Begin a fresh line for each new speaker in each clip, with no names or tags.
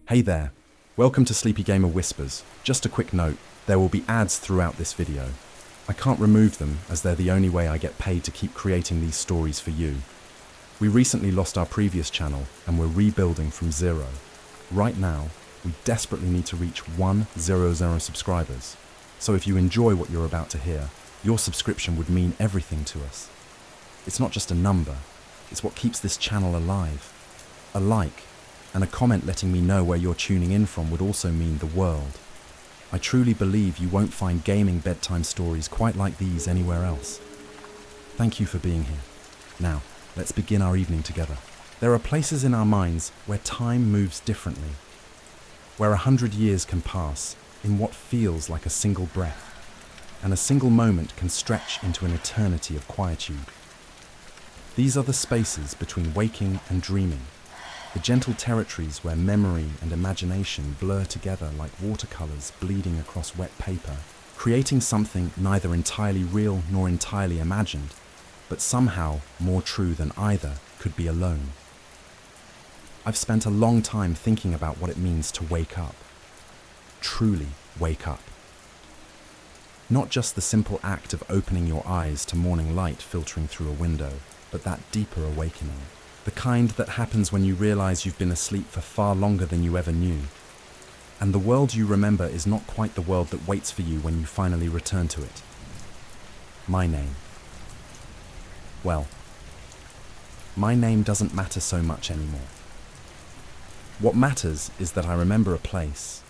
Hey there, welcome to Sleepy Gamer Whispers. Just a quick note, there will be ads throughout this video. I can't remove them as they're the only way I get paid to keep creating these stories for you. We recently lost our previous channel and we're rebuilding from zero. Right now, we desperately need to reach 100 subscribers. So if you enjoy what you're about to hear, your subscription would mean everything to us. It's not just a number, it's what keeps this channel alive. A like and a comment letting me know where you're tuning in from would also mean the world. I truly believe you won't find gaming bedtime stories quite like these anywhere else. Thank you for being here. Now, let's begin our evening together. There are places in our minds where time moves differently, where 100 years can pass in what feels like a single breath, and a single moment can stretch into an eternity of quietude. These are the spaces between waking and dreaming, the gentle territories where memory and imagination blur together like watercolors bleeding across wet paper, creating something neither entirely real nor entirely imagined, but somehow more true than either could be alone. I've spent a long time thinking about what it means to wake up. Truly wake up. Not just the simple act of opening your eyes to morning light filtering through a window, but that deeper awakening. The kind that happens when you realize you've been asleep for far longer than you ever knew. And the world you remember is not quite the world that waits for you when you finally return to it. My name. Well, my name doesn't matter so much anymore. What matters is that I remember a place,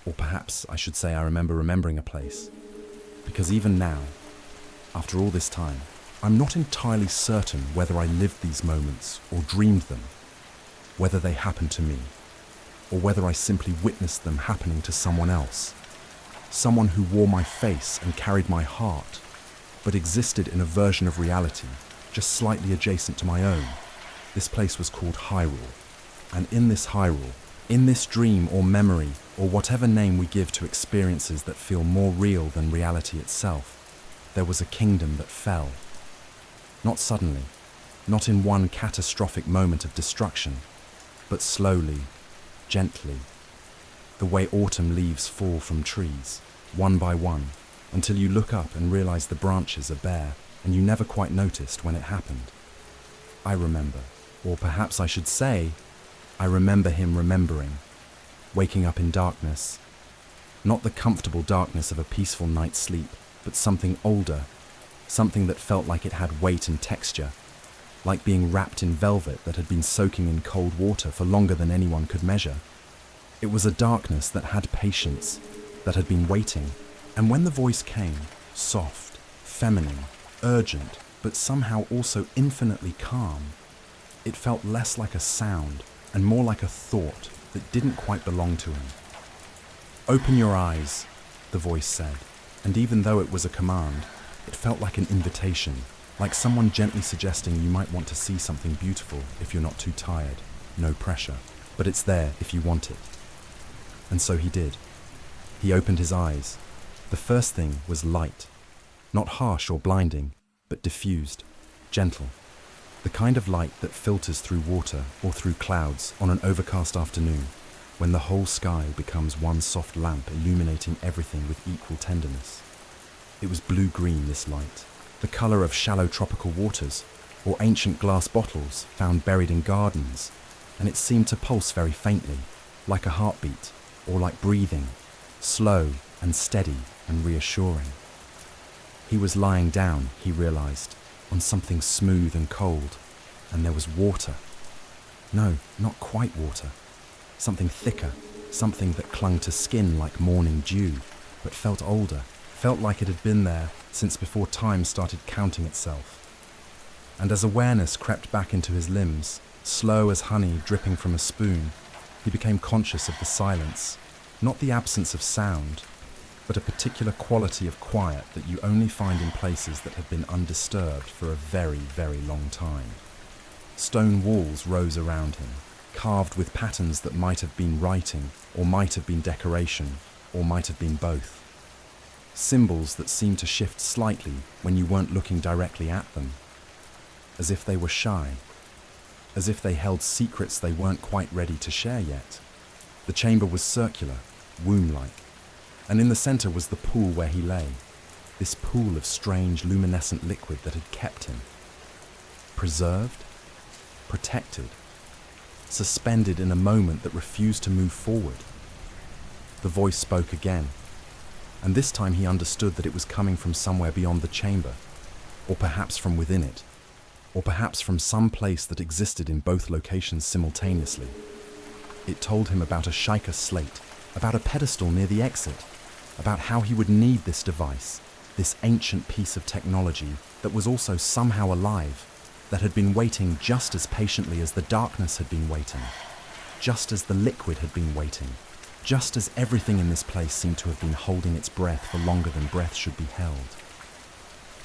or perhaps I should say I remember remembering a place. Because even now, after all this time, I'm not entirely certain whether I lived these moments or dreamed them, whether they happened to me, or whether I simply witnessed them happening to someone else. Someone who wore my face and carried my heart, but existed in a version of reality, just slightly adjacent to my own. This place was called Hyrule. And in this Hyrule, in this dream or memory, or whatever name we give to experiences that feel more real than reality itself, there was a kingdom that fell. Not suddenly, not in one catastrophic moment of destruction, but slowly, gently, the way autumn leaves fall from trees, one by one, until you look up and realize the branches are bare, and you never quite noticed when it happened. I remember, or perhaps I should say, I remember him remembering, waking up in darkness, not the comfortable darkness of a peaceful night's sleep, but something older, something that felt like it had weight and texture, like being wrapped in velvet that had been soaking in cold water for longer than anyone could measure. It was a darkness that had patience, that had been waiting, and when the voice came, soft, feminine, urgent, but somehow also infinitely calm, it felt less like a sound and more like a thought that didn't quite belong to him. "Open your eyes," the voice said, and even though it was a command, it felt like an invitation, like someone gently suggesting you might want to see something beautiful if you're not too tired. No pressure, but it's there if you want it. And so he did. He opened his eyes. The first thing was light, not harsh or blinding, but diffused, gentle. The kind of light that filters through water or through clouds on an overcast afternoon, when the whole sky becomes one soft lamp illuminating everything with equal tenderness. It was blue-green, this light, the color of shallow tropical waters or ancient glass bottles found buried in gardens, and it seemed to pulse very faintly, like a heartbeat or like breathing, slow and steady and reassuring. He was lying down, he realized, on something smooth and cold, and there was water. No, not quite water. Something thicker, something that clung to skin like morning dew, but felt older, felt like it had been there since before time started counting itself. And as awareness crept back into his limbs, slow as honey dripping from a spoon, he became conscious of the silence, not the absence of sound, but a particular quality of quiet that you only find in places that have been undisturbed for a very, very long time. Stone walls rose around him, carved with patterns that might have been writing, or might have been decoration, or might have been both. Symbols that seemed to shift slightly when you weren't looking directly at them, as if they were shy, as if they held secrets they weren't quite ready to share yet. The chamber was circular, womb-like, and in the center was the pool where he lay, this pool of strange luminescent liquid that had kept him. Preserved, protected, suspended in a moment that refused to move forward. The voice spoke again, and this time he understood that it was coming from somewhere beyond the chamber, or perhaps from within it, or perhaps from some place that existed in both locations simultaneously. It told him about a Sheikah slate, about a pedestal near the exit, about how he would need this device, this ancient piece of technology that was also somehow alive, that had been waiting just as patiently as the darkness had been waiting, just as the liquid had been waiting, just as everything in this place seemed to have been holding its breath for longer than breath should be held.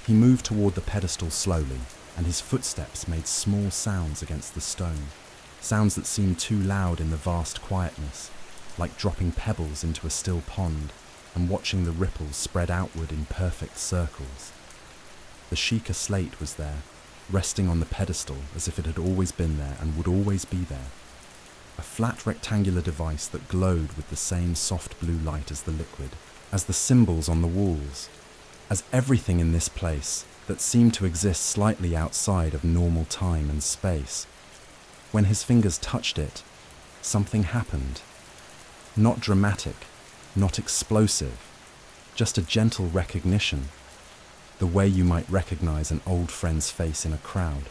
He moved toward the pedestal slowly, and his footsteps made small sounds against the stone, sounds that seemed too loud in the vast quietness, like dropping pebbles into a still pond and watching the ripples spread outward in perfect circles. The Sheikah slate was there, resting on the pedestal as if it had always been there and would always be there. A flat rectangular device that glowed with the same soft blue light as the liquid, as the symbols on the walls, as everything in this place that seemed to exist slightly outside of normal time and space. When his fingers touched it, something happened. Not dramatic, not explosive, just a gentle recognition. The way you might recognize an old friend's face in a crowd,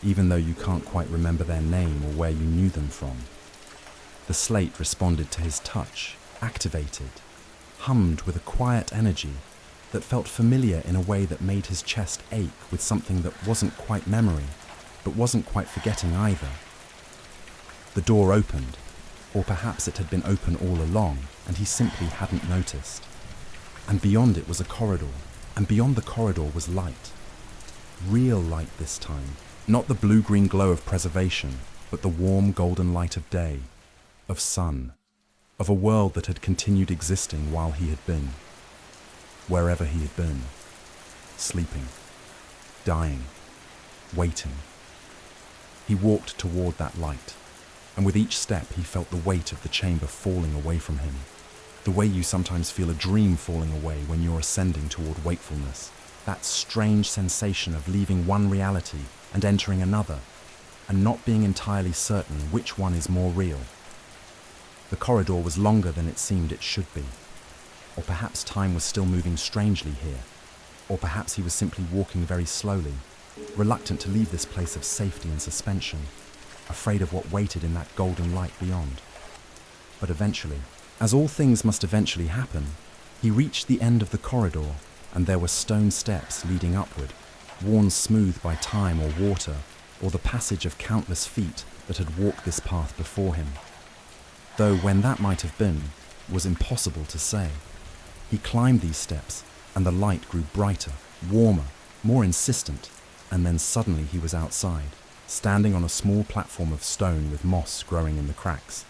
even though you can't quite remember their name or where you knew them from. The slate responded to his touch, activated, hummed with a quiet energy that felt familiar in a way that made his chest ache with something that wasn't quite memory, but wasn't quite forgetting either. The door opened, or perhaps it had been open all along and he simply hadn't noticed. And beyond it was a corridor, and beyond the corridor was light. Real light this time, not the blue-green glow of preservation, but the warm golden light of day, of sun, of a world that had continued existing while he had been. Wherever he had been, sleeping, dying, waiting. He walked toward that light, and with each step he felt the weight of the chamber falling away from him, the way you sometimes feel a dream falling away when you're ascending toward wakefulness, that strange sensation of leaving one reality and entering another, and not being entirely certain which one is more real. The corridor was longer than it seemed it should be. Or perhaps time was still moving strangely here. Or perhaps he was simply walking very slowly, reluctant to leave this place of safety and suspension, afraid of what waited in that golden light beyond. But eventually, as all things must eventually happen, he reached the end of the corridor, and there were stone steps leading upward, worn smooth by time or water, or the passage of countless feet that had walked this path before him. Though when that might have been, was impossible to say. He climbed these steps, and the light grew brighter, warmer, more insistent, and then suddenly he was outside, standing on a small platform of stone with moss growing in the cracks.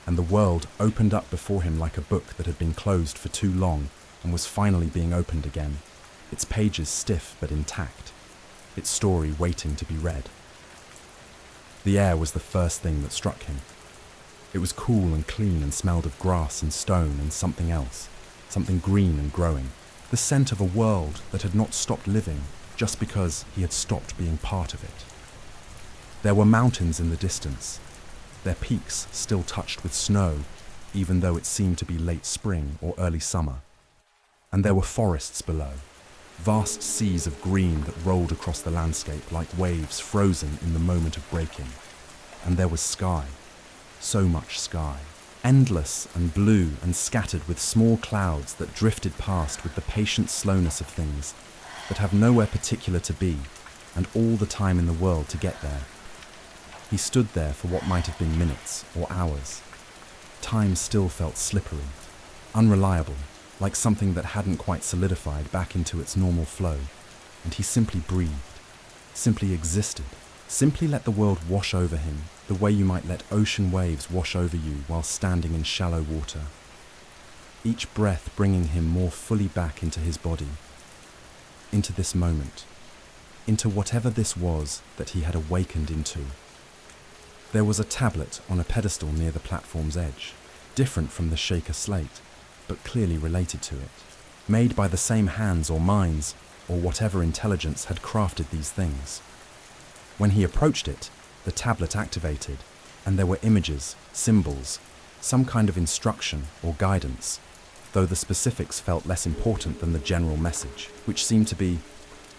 And the world opened up before him like a book that had been closed for too long and was finally being opened again, its pages stiff but intact, its story waiting to be read. The air was the first thing that struck him. It was cool and clean and smelled of grass and stone and something else, something green and growing, the scent of a world that had not stopped living just because he had stopped being part of it. There were mountains in the distance, their peaks still touched with snow, even though it seemed to be late spring or early summer. And there were forests below, vast seas of green that rolled across the landscape like waves frozen in the moment of breaking. And there was sky, so much sky, endless and blue and scattered with small clouds that drifted past with the patient slowness of things that have nowhere particular to be and all the time in the world to get there. He stood there for what might have been minutes or hours. Time still felt slippery, unreliable, like something that hadn't quite solidified back into its normal flow, and he simply breathed, simply existed, simply let the world wash over him the way you might let ocean waves wash over you while standing in shallow water. Each breath bringing him more fully back into his body, into this moment, into whatever this was that he had awakened into. There was a tablet on a pedestal near the platform's edge, different from the shaker slate, but clearly related to it, made by the same hands or minds or whatever intelligence had crafted these things. When he approached it, the tablet activated, and there were images, symbols, some kind of instruction or guidance, though the specifics felt less important than the general message, which seemed to be,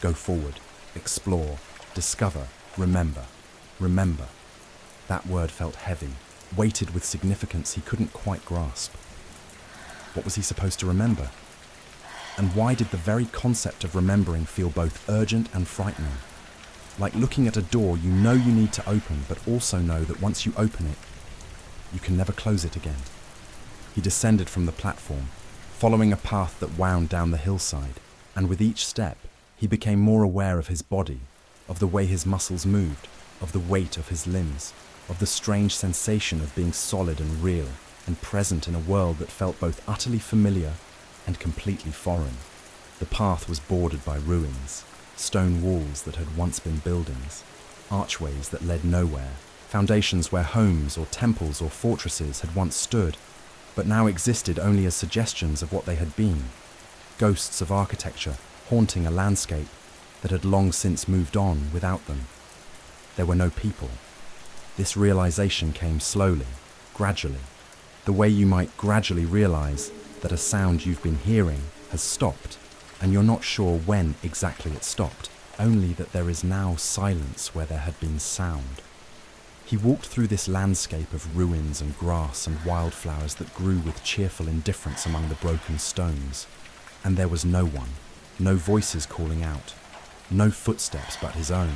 go forward, explore, discover, remember, remember. That word felt heavy, weighted with significance he couldn't quite grasp. What was he supposed to remember? And why did the very concept of remembering feel both urgent and frightening? Like looking at a door you know you need to open, but also know that once you open it, you can never close it again. He descended from the platform, following a path that wound down the hillside, and with each step, he became more aware of his body, of the way his muscles moved, of the weight of his limbs, of the strange sensation of being solid and real and present in a world that felt both utterly familiar and completely foreign. The path was bordered by ruins, stone walls that had once been buildings, archways that led nowhere, foundations where homes or temples or fortresses had once stood, but now existed only as suggestions of what they had been, ghosts of architecture haunting a landscape that had long since moved on without them. There were no people. This realization came slowly, gradually, the way you might gradually realize that a sound you've been hearing has stopped, and you're not sure when exactly it stopped, only that there is now silence where there had been sound. He walked through this landscape of ruins and grass and wildflowers that grew with cheerful indifference among the broken stones, and there was no one, no voices calling out, no footsteps but his own,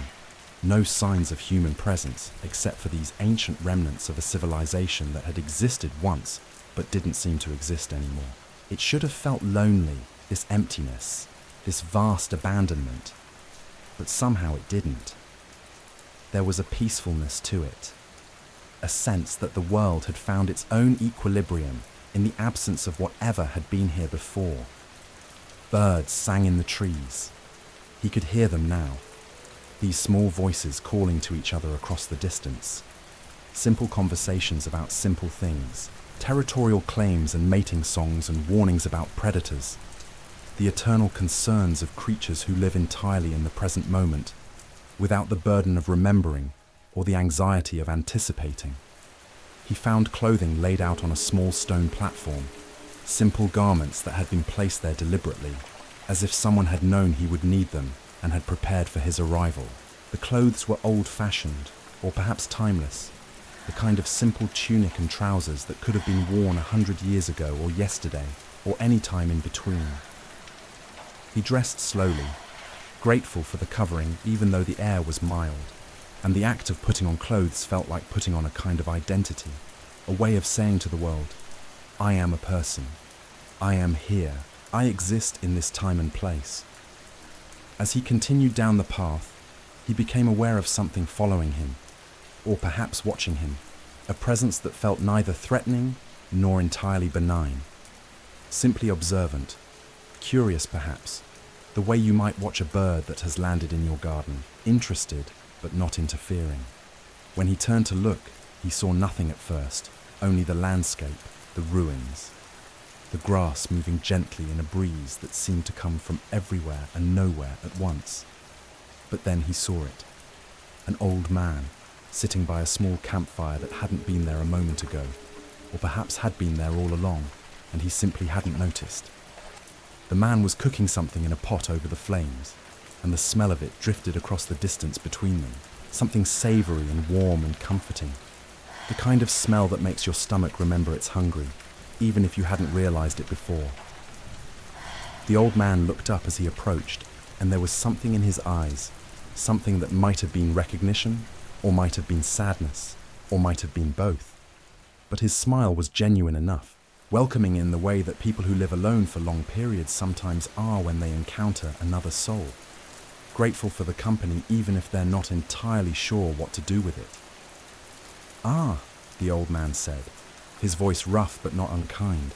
no signs of human presence except for these ancient remnants of a civilization that had existed once but didn't seem to exist anymore. It should have felt lonely, this emptiness, this vast abandonment, but somehow it didn't. There was a peacefulness to it, a sense that the world had found its own equilibrium in the absence of whatever had been here before. Birds sang in the trees. He could hear them now, these small voices calling to each other across the distance. Simple conversations about simple things, territorial claims and mating songs and warnings about predators, the eternal concerns of creatures who live entirely in the present moment, without the burden of remembering or the anxiety of anticipating. He found clothing laid out on a small stone platform, simple garments that had been placed there deliberately, as if someone had known he would need them and had prepared for his arrival. The clothes were old-fashioned, or perhaps timeless, the kind of simple tunic and trousers that could have been worn 100 years ago or yesterday, or any time in between. He dressed slowly, grateful for the covering even though the air was mild, and the act of putting on clothes felt like putting on a kind of identity, a way of saying to the world, I am a person, I am here, I exist in this time and place. As he continued down the path, he became aware of something following him, or perhaps watching him, a presence that felt neither threatening nor entirely benign, simply observant, curious perhaps, the way you might watch a bird that has landed in your garden, interested but not interfering. When he turned to look, he saw nothing at first, only the landscape, the ruins, the grass moving gently in a breeze that seemed to come from everywhere and nowhere at once. But then he saw it, an old man, sitting by a small campfire that hadn't been there a moment ago, or perhaps had been there all along, and he simply hadn't noticed. The man was cooking something in a pot over the flames, and the smell of it drifted across the distance between them, something savoury and warm and comforting, the kind of smell that makes your stomach remember it's hungry, even if you hadn't realised it before. The old man looked up as he approached, and there was something in his eyes, something that might have been recognition, or might have been sadness, or might have been both. But his smile was genuine enough, welcoming in the way that people who live alone for long periods sometimes are when they encounter another soul, grateful for the company even if they're not entirely sure what to do with it. "Ah," the old man said, his voice rough but not unkind,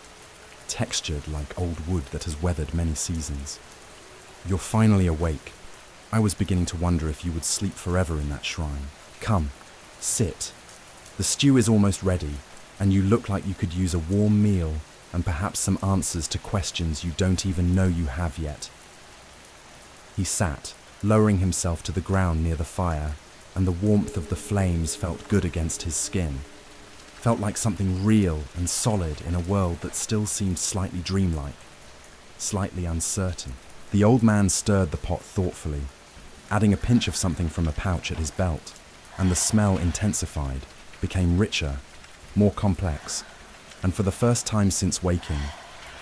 textured like old wood that has weathered many seasons. "You're finally awake. I was beginning to wonder if you would sleep forever in that shrine. Come, sit. The stew is almost ready, and you look like you could use a warm meal and perhaps some answers to questions you don't even know you have yet. He sat, lowering himself to the ground near the fire, and the warmth of the flames felt good against his skin. Felt like something real and solid in a world that still seemed slightly dreamlike, slightly uncertain. The old man stirred the pot thoughtfully, adding a pinch of something from a pouch at his belt, and the smell intensified, became richer, more complex, and for the first time since waking,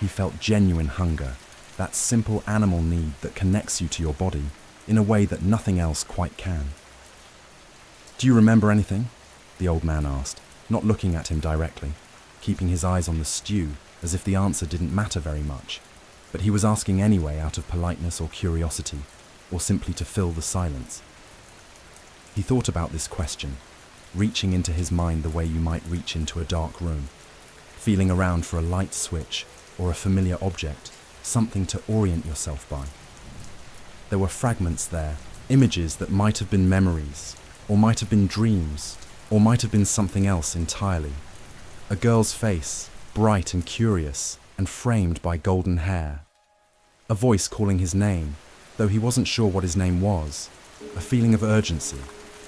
he felt genuine hunger, that simple animal need that connects you to your body in a way that nothing else quite can. "Do you remember anything?" the old man asked, not looking at him directly, keeping his eyes on the stew as if the answer didn't matter very much, but he was asking anyway out of politeness or curiosity, or simply to fill the silence. He thought about this question, reaching into his mind the way you might reach into a dark room, feeling around for a light switch or a familiar object, something to orient yourself by. There were fragments there, images that might have been memories, or might have been dreams, or might have been something else entirely. A girl's face, bright and curious, and framed by golden hair. A voice calling his name, though he wasn't sure what his name was. A feeling of urgency,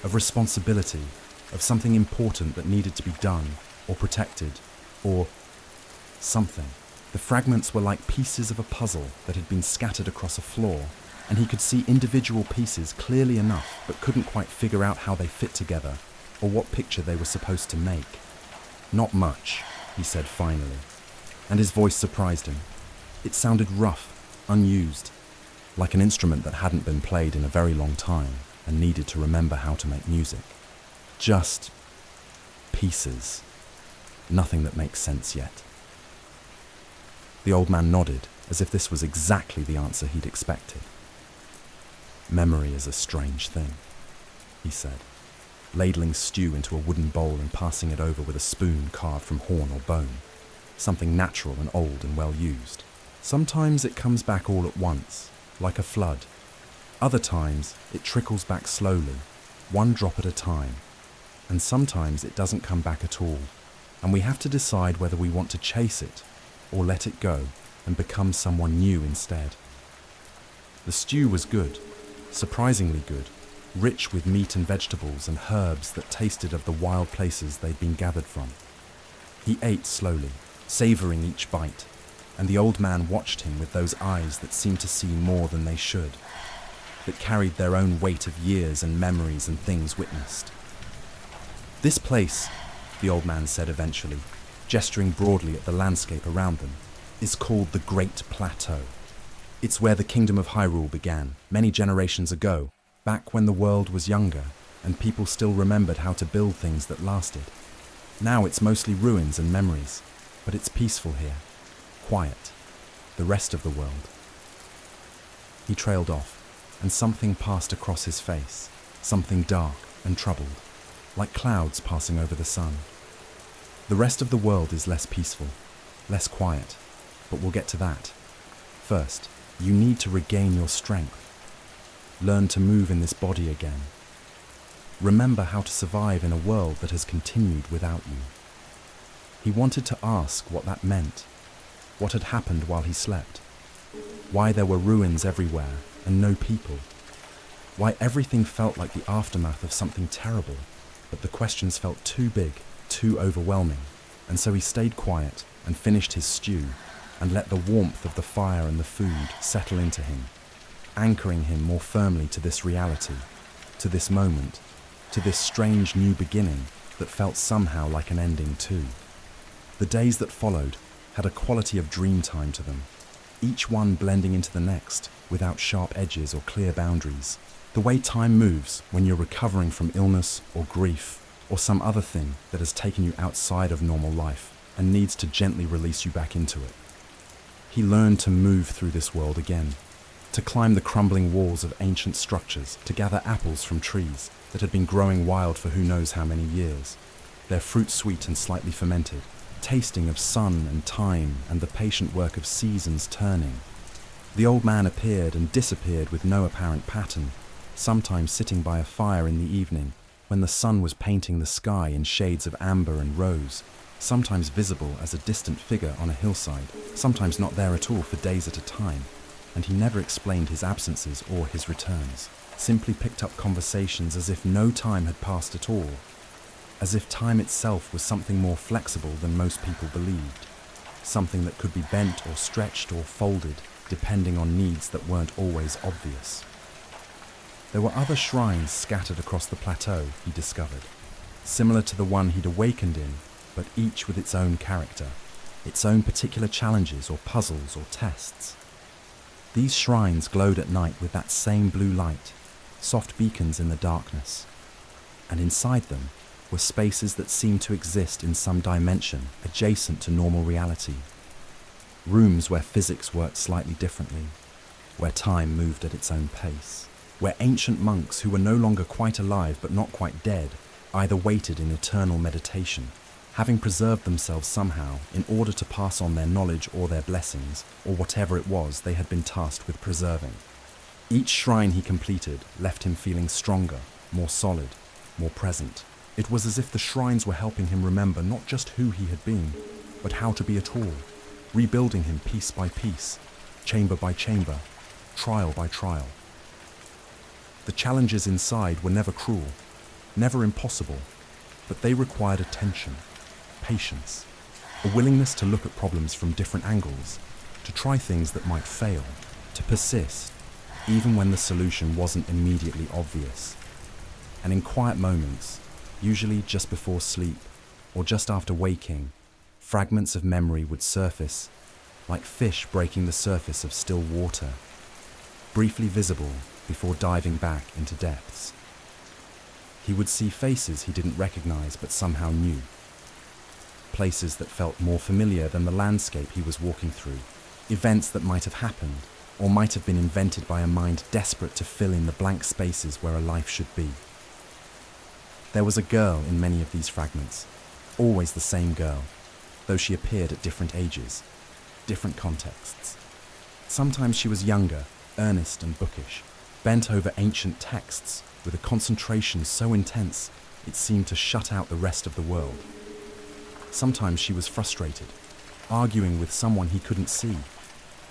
of responsibility, of something important that needed to be done, or protected, or something. The fragments were like pieces of a puzzle that had been scattered across a floor, and he could see individual pieces clearly enough, but couldn't quite figure out how they fit together, or what picture they were supposed to make. "Not much," he said finally, and his voice surprised him. It sounded rough, unused, like an instrument that hadn't been played in a very long time and needed to remember how to make music. Just pieces. Nothing that makes sense yet. The old man nodded, as if this was exactly the answer he'd expected. "Memory is a strange thing," he said, ladling stew into a wooden bowl and passing it over with a spoon carved from horn or bone, something natural and old and well used. "Sometimes it comes back all at once, like a flood. Other times it trickles back slowly, one drop at a time. And sometimes it doesn't come back at all, and we have to decide whether we want to chase it or let it go and become someone new instead." The stew was good, surprisingly good, rich with meat and vegetables and herbs that tasted of the wild places they'd been gathered from. He ate slowly, savoring each bite, and the old man watched him with those eyes that seemed to see more than they should, that carried their own weight of years and memories and things witnessed. "This place," the old man said eventually, gesturing broadly at the landscape around them, "is called the Great Plateau. It's where the kingdom of Hyrule began, many generations ago, back when the world was younger and people still remembered how to build things that lasted. Now it's mostly ruins and memories, but it's peaceful here, quiet, the rest of the world." He trailed off, and something passed across his face, something dark and troubled, like clouds passing over the sun. "The rest of the world is less peaceful, less quiet, but we'll get to that. First, you need to regain your strength. Learn to move in this body again. Remember how to survive in a world that has continued without you." He wanted to ask what that meant, what had happened while he slept, why there were ruins everywhere and no people, why everything felt like the aftermath of something terrible, but the questions felt too big, too overwhelming, and so he stayed quiet and finished his stew and let the warmth of the fire and the food settle into him, anchoring him more firmly to this reality, to this moment, to this strange new beginning that felt somehow like an ending too. The days that followed had a quality of dream time to them, each one blending into the next without sharp edges or clear boundaries. The way time moves when you're recovering from illness or grief or some other thing that has taken you outside of normal life and needs to gently release you back into it. He learned to move through this world again, to climb the crumbling walls of ancient structures, to gather apples from trees that had been growing wild for who knows how many years, their fruit sweet and slightly fermented, tasting of sun and time and the patient work of seasons turning. The old man appeared and disappeared with no apparent pattern, sometimes sitting by a fire in the evening when the sun was painting the sky in shades of amber and rose, sometimes visible as a distant figure on a hillside, sometimes not there at all for days at a time, and he never explained his absences or his returns, simply picked up conversations as if no time had passed at all, as if time itself was something more flexible than most people believed, something that could be bent or stretched or folded depending on needs that weren't always obvious. There were other shrines scattered across the plateau, he discovered, similar to the one he'd awakened in, but each with its own character, its own particular challenges or puzzles or tests. These shrines glowed at night with that same blue light, soft beacons in the darkness, and inside them were spaces that seemed to exist in some dimension adjacent to normal reality. Rooms where physics worked slightly differently, where time moved at its own pace, where ancient monks who were no longer quite alive but not quite dead either waited in eternal meditation, having preserved themselves somehow in order to pass on their knowledge or their blessings, or whatever it was they had been tasked with preserving. Each shrine he completed left him feeling stronger, more solid, more present. It was as if the shrines were helping him remember not just who he had been, but how to be at all, rebuilding him piece by piece, chamber by chamber, trial by trial. The challenges inside were never cruel, never impossible, but they required attention, patience, a willingness to look at problems from different angles, to try things that might fail, to persist, even when the solution wasn't immediately obvious. And in quiet moments, usually just before sleep or just after waking, fragments of memory would surface, like fish breaking the surface of still water, briefly visible before diving back into depths. He would see faces he didn't recognize but somehow knew, places that felt more familiar than the landscape he was walking through, events that might have happened or might have been invented by a mind desperate to fill in the blank spaces where a life should be. There was a girl in many of these fragments, always the same girl, though she appeared at different ages, different contexts. Sometimes she was younger, earnest and bookish, bent over ancient texts with a concentration so intense it seemed to shut out the rest of the world. Sometimes she was frustrated, arguing with someone he couldn't see,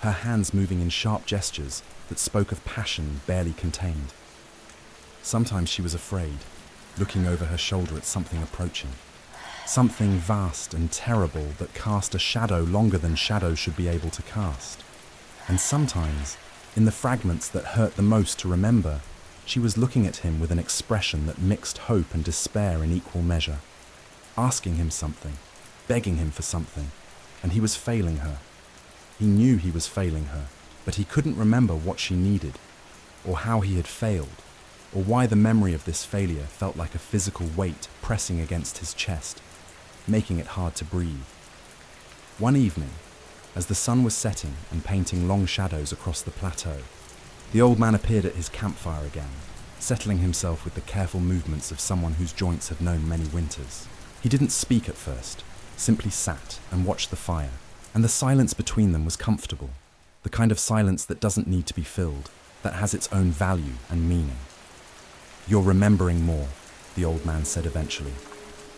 her hands moving in sharp gestures that spoke of passion barely contained. Sometimes she was afraid, looking over her shoulder at something approaching, something vast and terrible that cast a shadow longer than shadows should be able to cast. And sometimes, in the fragments that hurt the most to remember, she was looking at him with an expression that mixed hope and despair in equal measure, asking him something, begging him for something, and he was failing her. He knew he was failing her, but he couldn't remember what she needed, or how he had failed, or why the memory of this failure felt like a physical weight pressing against his chest, making it hard to breathe. One evening, as the sun was setting and painting long shadows across the plateau, the old man appeared at his campfire again, settling himself with the careful movements of someone whose joints had known many winters. He didn't speak at first, simply sat and watched the fire, and the silence between them was comfortable, the kind of silence that doesn't need to be filled, that has its own value and meaning. "You're remembering more," the old man said eventually.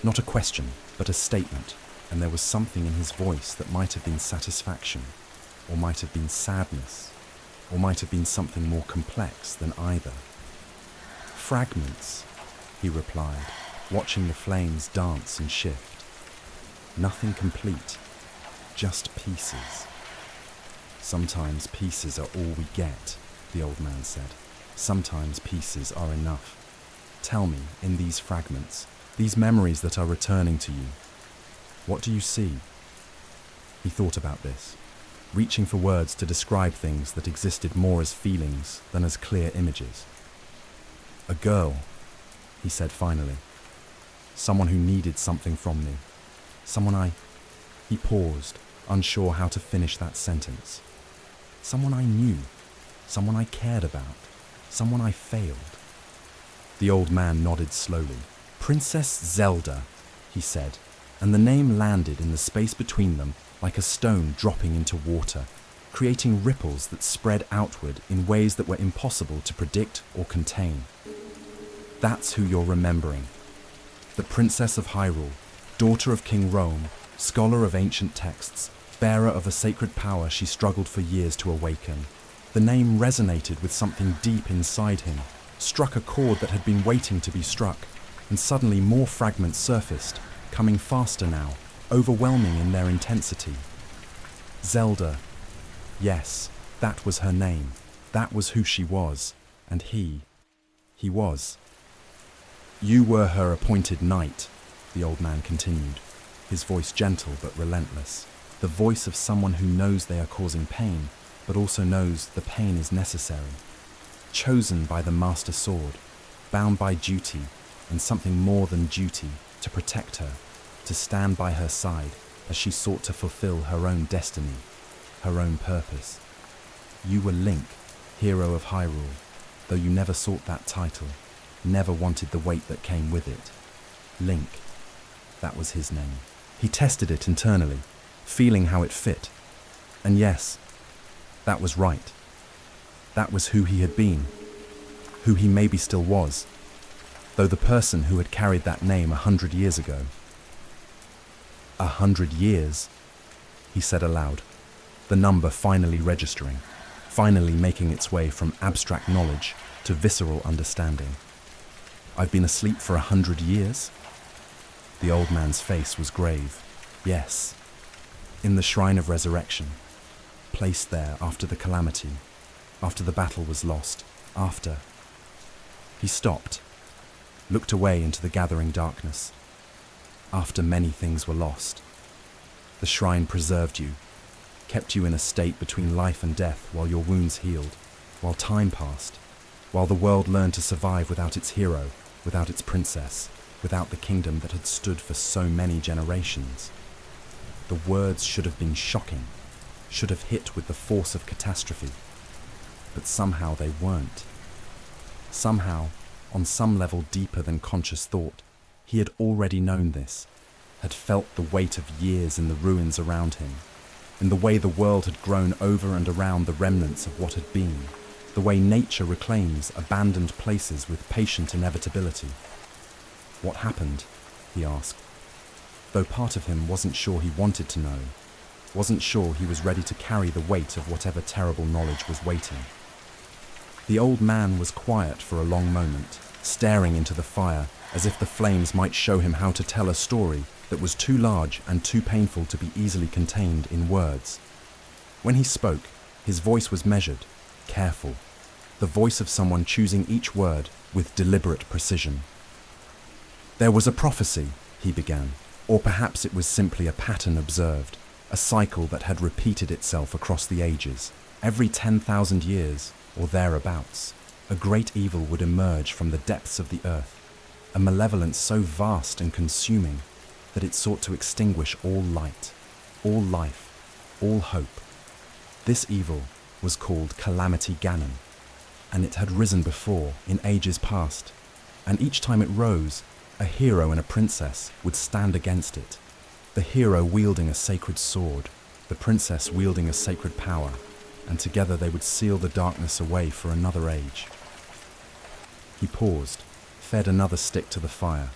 Not a question, but a statement, and there was something in his voice that might have been satisfaction, or might have been sadness, or might have been something more complex than either. "Fragments," he replied, watching the flames dance and shift. "Nothing complete, just pieces." "Sometimes pieces are all we get," the old man said. "Sometimes pieces are enough. Tell me, in these fragments, these memories that are returning to you, what do you see?" He thought about this, reaching for words to describe things that existed more as feelings than as clear images. "A girl," he said finally. "Someone who needed something from me. Someone He paused, unsure how to finish that sentence. "Someone I knew, someone I cared about, someone I failed." The old man nodded slowly. "Princess Zelda," he said, and the name landed in the space between them like a stone dropping into water, creating ripples that spread outward in ways that were impossible to predict or contain. "That's who you're remembering. The Princess of Hyrule, Daughter of King Rome, scholar of ancient texts, bearer of a sacred power she struggled for years to awaken. The name resonated with something deep inside him, struck a chord that had been waiting to be struck, and suddenly more fragments surfaced, coming faster now, overwhelming in their intensity. Zelda. Yes, that was her name. That was who she was. And he was. You were her appointed knight, the old man continued, his voice gentle but relentless. The voice of someone who knows they are causing pain, but also knows the pain is necessary. Chosen by the master sword, bound by duty, and something more than duty, to protect her, to stand by her side as she sought to fulfill her own destiny, her own purpose. You were Link, hero of Hyrule, though you never sought that title, never wanted the weight that came with it. Link, that was his name. He tested it internally, feeling how it fit. And yes, that was right. That was who he had been, who he maybe still was, though the person who had carried that name 100 years ago. 100 years, he said aloud, the number finally registering, finally making its way from abstract knowledge to visceral understanding. I've been asleep for 100 years? The old man's face was grave. Yes, in the shrine of resurrection, placed there after the calamity, after the battle was lost, after. He stopped, looked away into the gathering darkness. After many things were lost, the shrine preserved you, kept you in a state between life and death while your wounds healed, while time passed, while the world learned to survive without its hero, without its princess, without the kingdom that had stood for so many generations. The words should have been shocking, should have hit with the force of catastrophe, but somehow they weren't. Somehow, on some level deeper than conscious thought, he had already known this, had felt the weight of years in the ruins around him, in the way the world had grown over and around the remnants of what had been, the way nature reclaims abandoned places with patient inevitability. What happened? He asked, though part of him wasn't sure he wanted to know, wasn't sure he was ready to carry the weight of whatever terrible knowledge was waiting. The old man was quiet for a long moment, staring into the fire as if the flames might show him how to tell a story that was too large and too painful to be easily contained in words. When he spoke, his voice was measured, careful, the voice of someone choosing each word with deliberate precision. There was a prophecy, he began, or perhaps it was simply a pattern observed, a cycle that had repeated itself across the ages. Every 10,000 years, or thereabouts, a great evil would emerge from the depths of the earth, a malevolence so vast and consuming that it sought to extinguish all light, all life, all hope. This evil was called Calamity Ganon, and it had risen before in ages past, and each time it rose, a hero and a princess would stand against it, the hero wielding a sacred sword, the princess wielding a sacred power, and together they would seal the darkness away for another age. He paused, fed another stick to the fire,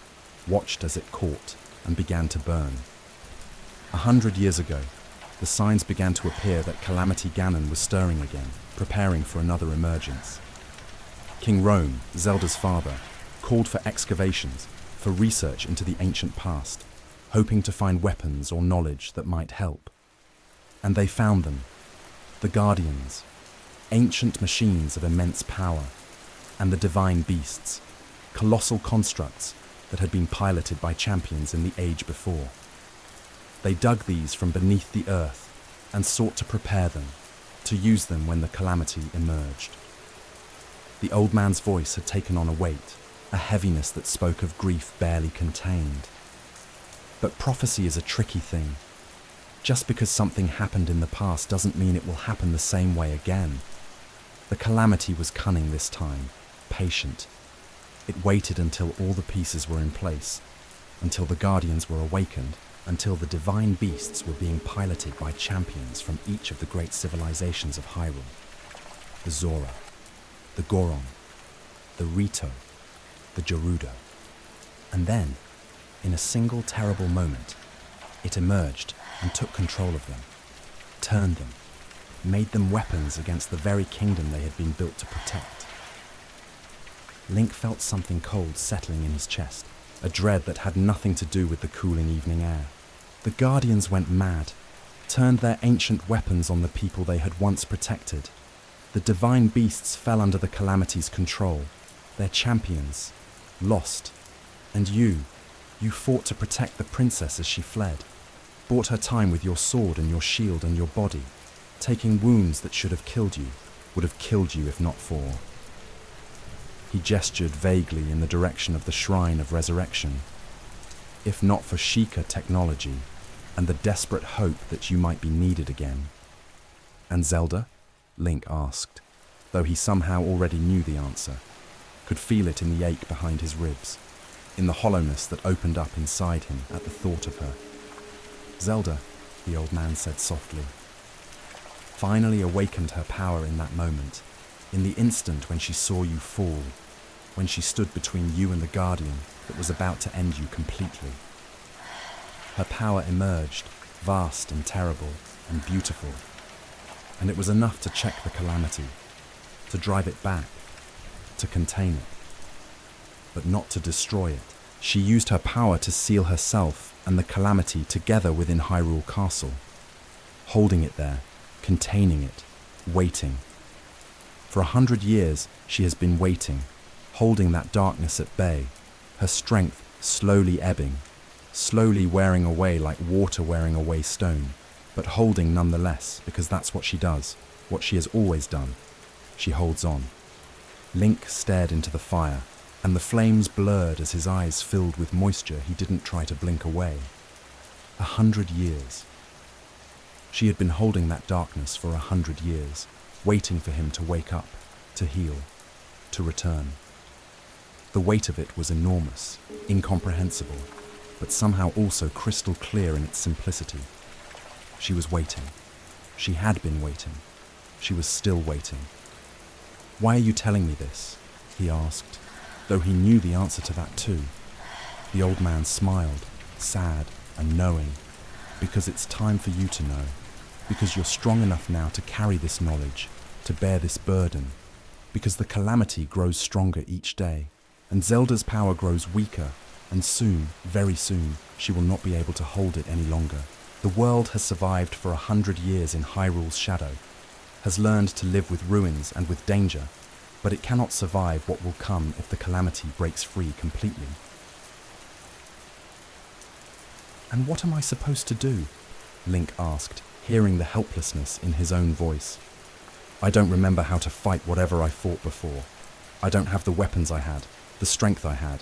watched as it caught and began to burn. 100 years ago, the signs began to appear that Calamity Ganon was stirring again, preparing for another emergence. King Rome, Zelda's father, called for excavations, for research into the ancient past, hoping to find weapons or knowledge that might help. And they found them. The Guardians, ancient machines of immense power, and the divine beasts, colossal constructs that had been piloted by champions in the age before. They dug these from beneath the earth and sought to prepare them, to use them when the calamity emerged. The old man's voice had taken on a weight, a heaviness that spoke of grief barely contained. But prophecy is a tricky thing. Just because something happened in the past doesn't mean it will happen the same way again. The calamity was cunning this time, patient. It waited until all the pieces were in place, until the Guardians were awakened, until the divine beasts were being piloted by champions from each of the great civilizations of Hyrule. The Zora, the Goron, the Rito, the Gerudo. And then, In a single terrible moment, it emerged and took control of them, turned them, made them weapons against the very kingdom they had been built to protect. Link felt something cold settling in his chest, a dread that had nothing to do with the cooling evening air. The Guardians went mad, turned their ancient weapons on the people they had once protected. The divine beasts fell under the Calamity's control, their champions, lost. And you fought to protect the princess as she fled, bought her time with your sword and your shield and your body, taking wounds that should have killed you, would have killed you if not for. He gestured vaguely in the direction of the Shrine of Resurrection. If not for Sheikah technology and the desperate hope that you might be needed again. And Zelda? Link asked, though he somehow already knew the answer, could feel it in the ache behind his ribs, in the hollowness that opened up inside him at the thought of her. Zelda, the old man said softly, finally awakened her power in that moment, in the instant when she saw you fall, when she stood between you and the Guardian that was about to end you completely. Her power emerged, vast and terrible and beautiful, and it was enough to check the Calamity, to drive it back, to contain it, but not to destroy it. She used her power to seal herself and the Calamity together within Hyrule Castle, holding it there, containing it, waiting. For 100 years, she has been waiting, holding that darkness at bay, her strength slowly ebbing, slowly wearing away like water wearing away stone, but holding nonetheless, because that's what she does, what she has always done. She holds on. Link stared into the fire, and the flames blurred as his eyes filled with moisture he didn't try to blink away. 100 years. She had been holding that darkness for 100 years, waiting for him to wake up, to heal, to return. The weight of it was enormous, incomprehensible, but somehow also crystal clear in its simplicity. She was waiting. She had been waiting. She was still waiting. "Why are you telling me this?" he asked, though he knew the answer to that too. The old man smiled, sad and knowing, "Because it's time for you to know. Because you're strong enough now to carry this knowledge, to bear this burden. Because the Calamity grows stronger each day, and Zelda's power grows weaker, and soon, very soon, she will not be able to hold it any longer. The world has survived for 100 years in Hyrule's shadow, has learned to live with ruins and with danger, but it cannot survive what will come if the Calamity breaks free completely." "And what am I supposed to do?" Link asked, hearing the helplessness in his own voice. "I don't remember how to fight whatever I fought before. I don't have the weapons I had, the strength I had.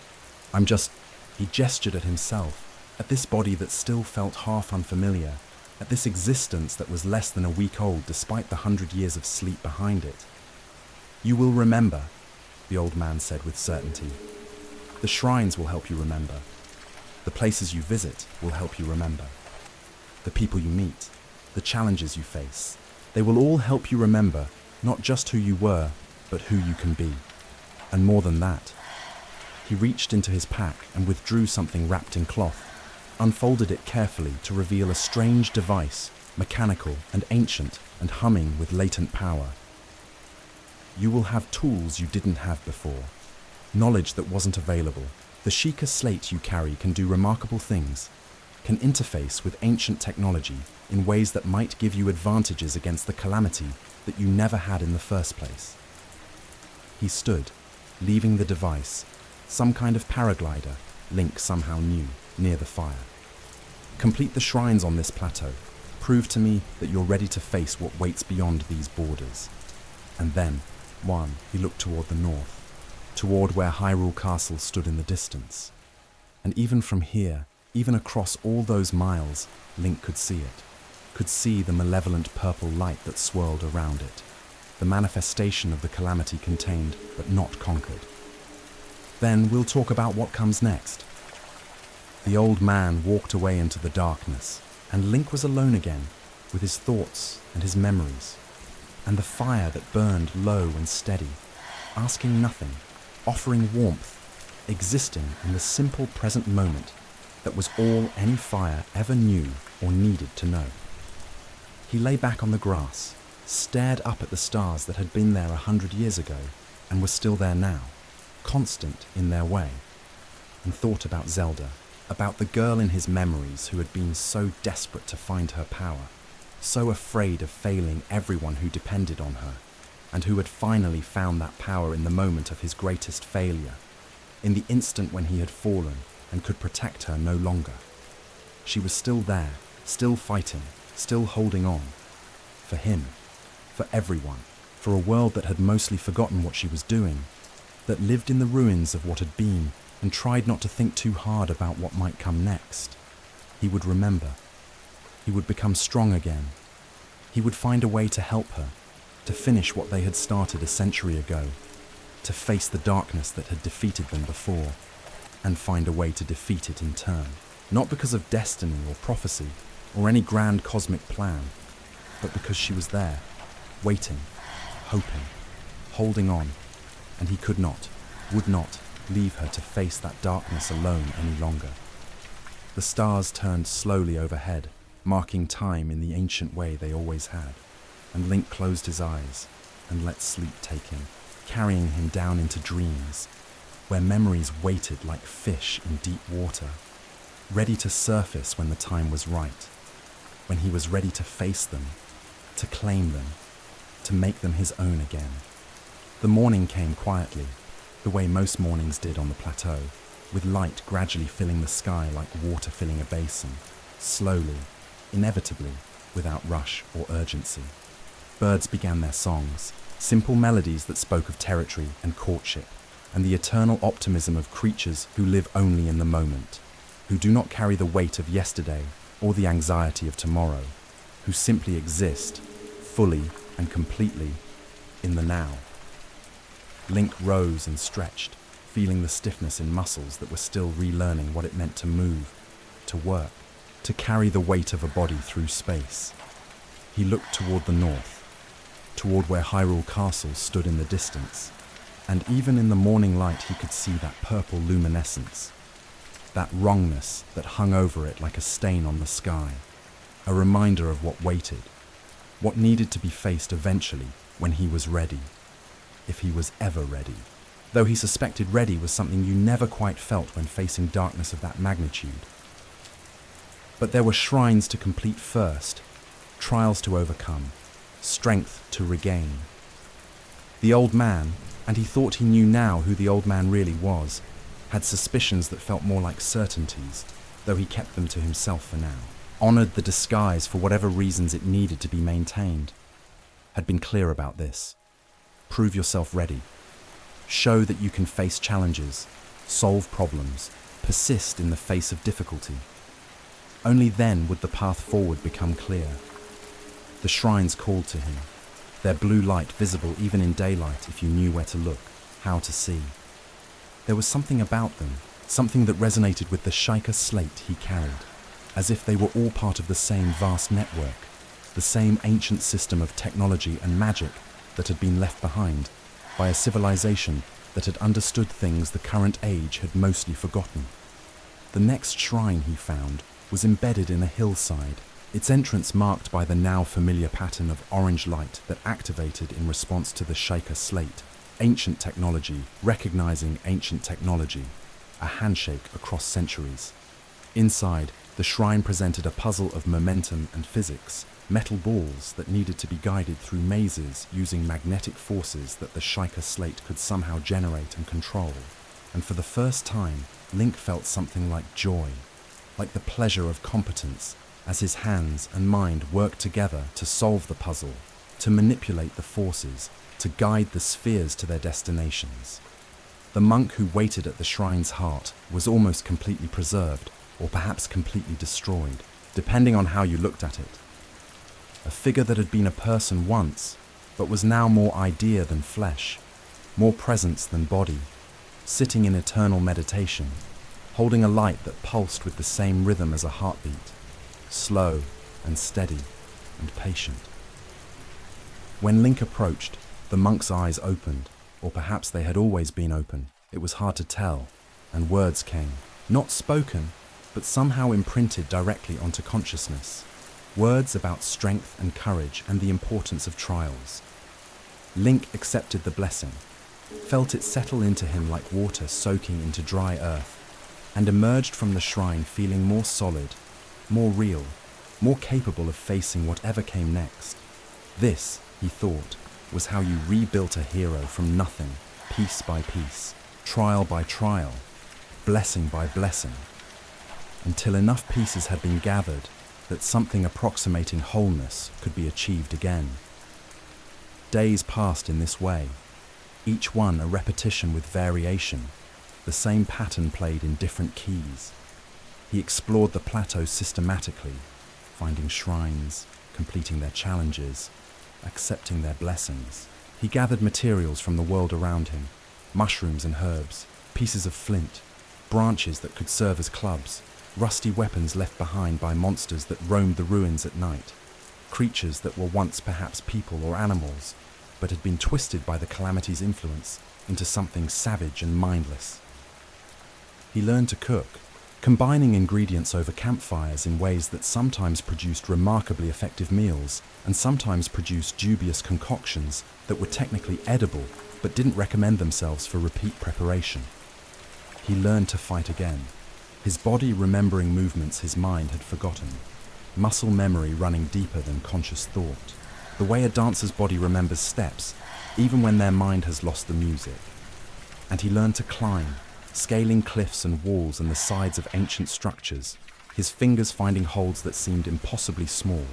I'm just..." He gestured at himself, at this body that still felt half unfamiliar, at this existence that was less than a week old despite the 100 years of sleep behind it. "You will remember," the old man said with certainty. "The shrines will help you remember. The places you visit will help you remember. The people you meet, the challenges you face, they will all help you remember not just who you were, but who you can be. And more than that." He reached into his pack and withdrew something wrapped in cloth, unfolded it carefully to reveal a strange device, mechanical and ancient and humming with latent power. "You will have tools you didn't have before, knowledge that wasn't available. The Sheikah slate you carry can do remarkable things, can interface with ancient technology in ways that might give you advantages against the Calamity that you never had in the first place." He stood, leaving the device, some kind of paraglider, Link somehow knew, near the fire. "Complete the shrines on this plateau. Prove to me that you're ready to face what waits beyond these borders." And then, he looked toward the north, toward where Hyrule Castle stood in the distance. And even from here, even across all those miles, Link could see it, could see the malevolent purple light that swirled around it, the manifestation of the Calamity contained but not conquered. "Then we'll talk about what comes next." The old man walked away into the darkness, and Link was alone again, with his thoughts and his memories, and the fire that burned low and steady, asking nothing, offering warmth, existing in the simple present moment, That was all any fire ever knew or needed to know. He lay back on the grass, stared up at the stars that had been there 100 years ago and were still there now, constant in their way, and thought about Zelda, about the girl in his memories who had been so desperate to find her power, so afraid of failing everyone who depended on her, and who had finally found that power in the moment of his greatest failure, in the instant when he had fallen and could protect her no longer. She was still there, still fighting, still holding on. For him, for everyone, for a world that had mostly forgotten what she was doing, that lived in the ruins of what had been and tried not to think too hard about what might come next. He would remember. He would become strong again. He would find a way to help her, to finish what they had started a century ago, to face the darkness that had defeated them before, and find a way to defeat it in turn, not because of destiny or prophecy or any grand cosmic plan, but because she was there, waiting, hoping, holding on, and he could not, would not, leave her to face that darkness alone any longer. The stars turned slowly overhead, marking time in the ancient way they always had, and Link closed his eyes and let sleep take him, carrying him down into dreams, where memories waited like fish in deep water, ready to surface when the time was right, when he was ready to face them, to claim them, to make them his own again. The morning came quietly, the way most mornings did on the plateau, with light gradually filling the sky like water filling a basin, slowly, inevitably, without rush or urgency. Birds began their songs, simple melodies that spoke of territory and courtship, and the eternal optimism of creatures who live only in the moment, who do not carry the weight of yesterday or the anxiety of tomorrow, who simply exist, fully and completely, in the now. Link rose and stretched, feeling the stiffness in muscles that were still relearning what it meant to move, to work, to carry the weight of a body through space. He looked toward the north, toward where Hyrule Castle stood in the distance, and even in the morning light he could see that purple luminescence, that wrongness that hung over it like a stain on the sky, a reminder of what waited, what needed to be faced eventually when he was ready, if he was ever ready. Though he suspected ready was something you never quite felt when facing darkness of that magnitude. But there were shrines to complete first, trials to overcome, strength to regain. The old man, and he thought he knew now who the old man really was, had suspicions that felt more like certainties, though he kept them to himself for now, honored the disguise for whatever reasons it needed to be maintained, had been clear about this. Prove yourself ready. Show that you can face challenges, solve problems, persist in the face of difficulty. Only then would the path forward become clear. The shrines called to him, their blue light visible even in daylight if you knew where to look, how to see. There was something about them, something that resonated with the Shaika slate he carried, as if they were all part of the same vast network, the same ancient system of technology and magic that had been left behind by a civilization that had understood things the current age had mostly forgotten. The next shrine he found was embedded in a hillside, its entrance marked by the now familiar pattern of orange light that activated in response to the Shaika slate, ancient technology recognizing ancient technology, a handshake across centuries. Inside, the shrine presented a puzzle of momentum and physics, metal balls that needed to be guided through mazes using magnetic forces that the Shaika slate could somehow generate and control. And for the first time, Link felt something like joy, like the pleasure of competence, as his hands and mind worked together to solve the puzzle, to manipulate the forces, to guide the spheres to their destinations. The monk who waited at the shrine's heart was almost completely preserved, or perhaps completely destroyed, depending on how you looked at it. A figure that had been a person once, but was now more idea than flesh, more presence than body, sitting in eternal meditation, holding a light that pulsed with the same rhythm as a heartbeat, slow and steady and patient. When Link approached, the monk's eyes opened, or perhaps they had always been open. It was hard to tell, and words came, not spoken, but but somehow imprinted directly onto consciousness. Words about strength and courage and the importance of trials. Link accepted the blessing, felt it settle into him like water soaking into dry earth, and emerged from the shrine feeling more solid, more real, more capable of facing whatever came next. This, he thought, was how you rebuilt a hero from nothing, piece by piece, trial by trial, blessing by blessing, until enough pieces had been gathered that something approximating wholeness could be achieved again. Days passed in this way, each one a repetition with variation, the same pattern played in different keys. He explored the plateau systematically, finding shrines, completing their challenges, accepting their blessings. He gathered materials from the world around him, mushrooms and herbs, pieces of flint, branches that could serve as clubs, rusty weapons left behind by monsters that roamed the ruins at night, creatures that were once perhaps people or animals, but had been twisted by the calamity's influence into something savage and mindless. He learned to cook, combining ingredients over campfires in ways that sometimes produced remarkably effective meals and sometimes produced dubious concoctions that were technically edible but didn't recommend themselves for repeat preparation. He learned to fight again, his body remembering movements his mind had forgotten, muscle memory running deeper than conscious thought, the way a dancer's body remembers steps, even when their mind has lost the music. And he learned to climb, scaling cliffs and walls and the sides of ancient structures, his fingers finding holds that seemed impossibly small,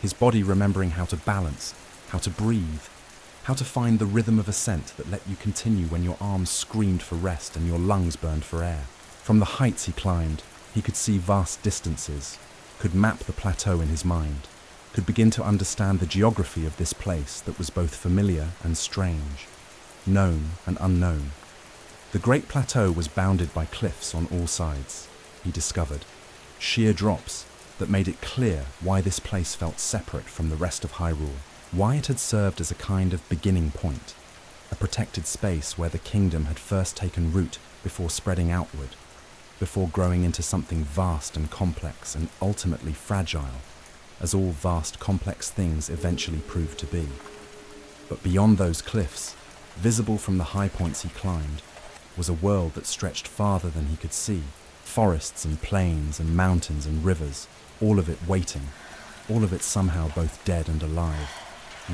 his body remembering how to balance, how to breathe, how to find the rhythm of ascent that let you continue when your arms screamed for rest and your lungs burned for air. From the heights he climbed, he could see vast distances, could map the plateau in his mind, could begin to understand the geography of this place that was both familiar and strange, known and unknown. The Great Plateau was bounded by cliffs on all sides, he discovered, sheer drops that made it clear why this place felt separate from the rest of Hyrule, why it had served as a kind of beginning point, a protected space where the kingdom had first taken root before spreading outward, before growing into something vast and complex and ultimately fragile, as all vast complex things eventually proved to be. But beyond those cliffs, visible from the high points he climbed, was a world that stretched farther than he could see, forests and plains and mountains and rivers, all of it waiting, all of it somehow both dead and alive,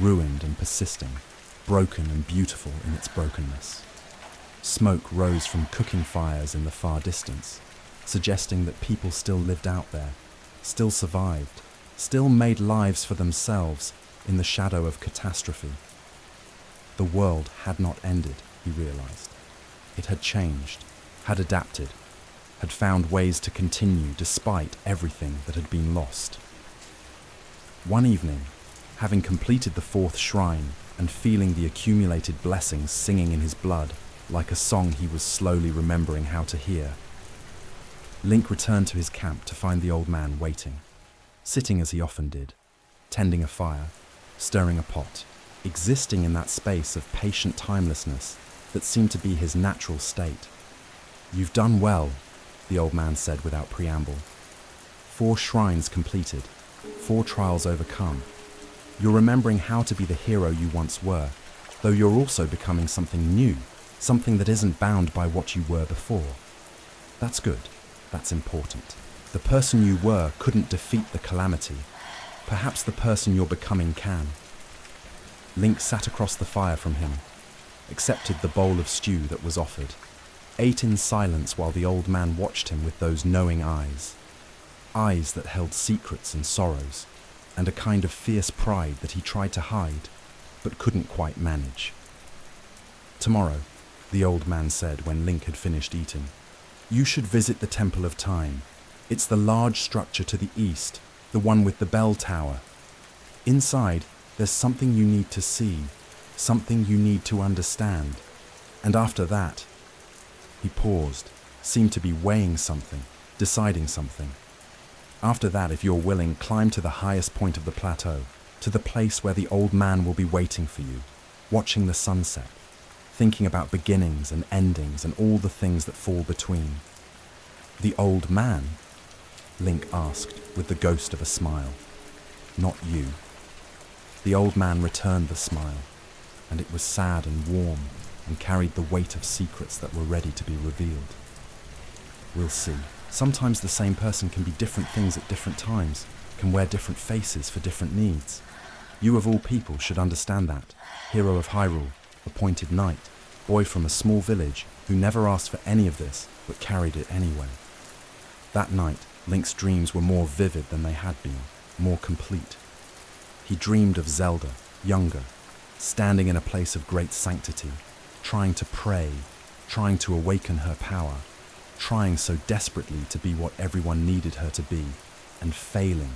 ruined and persisting, broken and beautiful in its brokenness. Smoke rose from cooking fires in the far distance, suggesting that people still lived out there, still survived, still made lives for themselves in the shadow of catastrophe. The world had not ended, he realized. It had changed, had adapted, had found ways to continue despite everything that had been lost. One evening, having completed the fourth shrine and feeling the accumulated blessings singing in his blood, like a song he was slowly remembering how to hear, Link returned to his camp to find the old man waiting, sitting as he often did, tending a fire, stirring a pot, existing in that space of patient timelessness that seemed to be his natural state. "You've done well," the old man said without preamble. 4 shrines completed, 4 trials overcome. You're remembering how to be the hero you once were, though you're also becoming something new, something that isn't bound by what you were before. That's good. That's important. The person you were couldn't defeat the calamity. Perhaps the person you're becoming can. Link sat across the fire from him, accepted the bowl of stew that was offered, ate in silence while the old man watched him with those knowing eyes that held secrets and sorrows, and a kind of fierce pride that he tried to hide, but couldn't quite manage. "Tomorrow," the old man said when Link had finished eating, "you should visit the Temple of Time. It's the large structure to the east, the one with the bell tower. Inside, there's something you need to see, something you need to understand. And after that..." He paused, seemed to be weighing something, deciding something. "After that, if you're willing, climb to the highest point of the plateau, to the place where the old man will be waiting for you, watching the sunset, thinking about beginnings and endings and all the things that fall between. The old man? Link asked, with the ghost of a smile. Not you. The old man returned the smile, and it was sad and warm and carried the weight of secrets that were ready to be revealed. We'll see. Sometimes the same person can be different things at different times, can wear different faces for different needs. You of all people should understand that. Hero of Hyrule, appointed knight, boy from a small village who never asked for any of this but carried it anyway. That night, Link's dreams were more vivid than they had been, more complete. He dreamed of Zelda, younger, standing in a place of great sanctity, trying to pray, trying to awaken her power, trying so desperately to be what everyone needed her to be, and failing,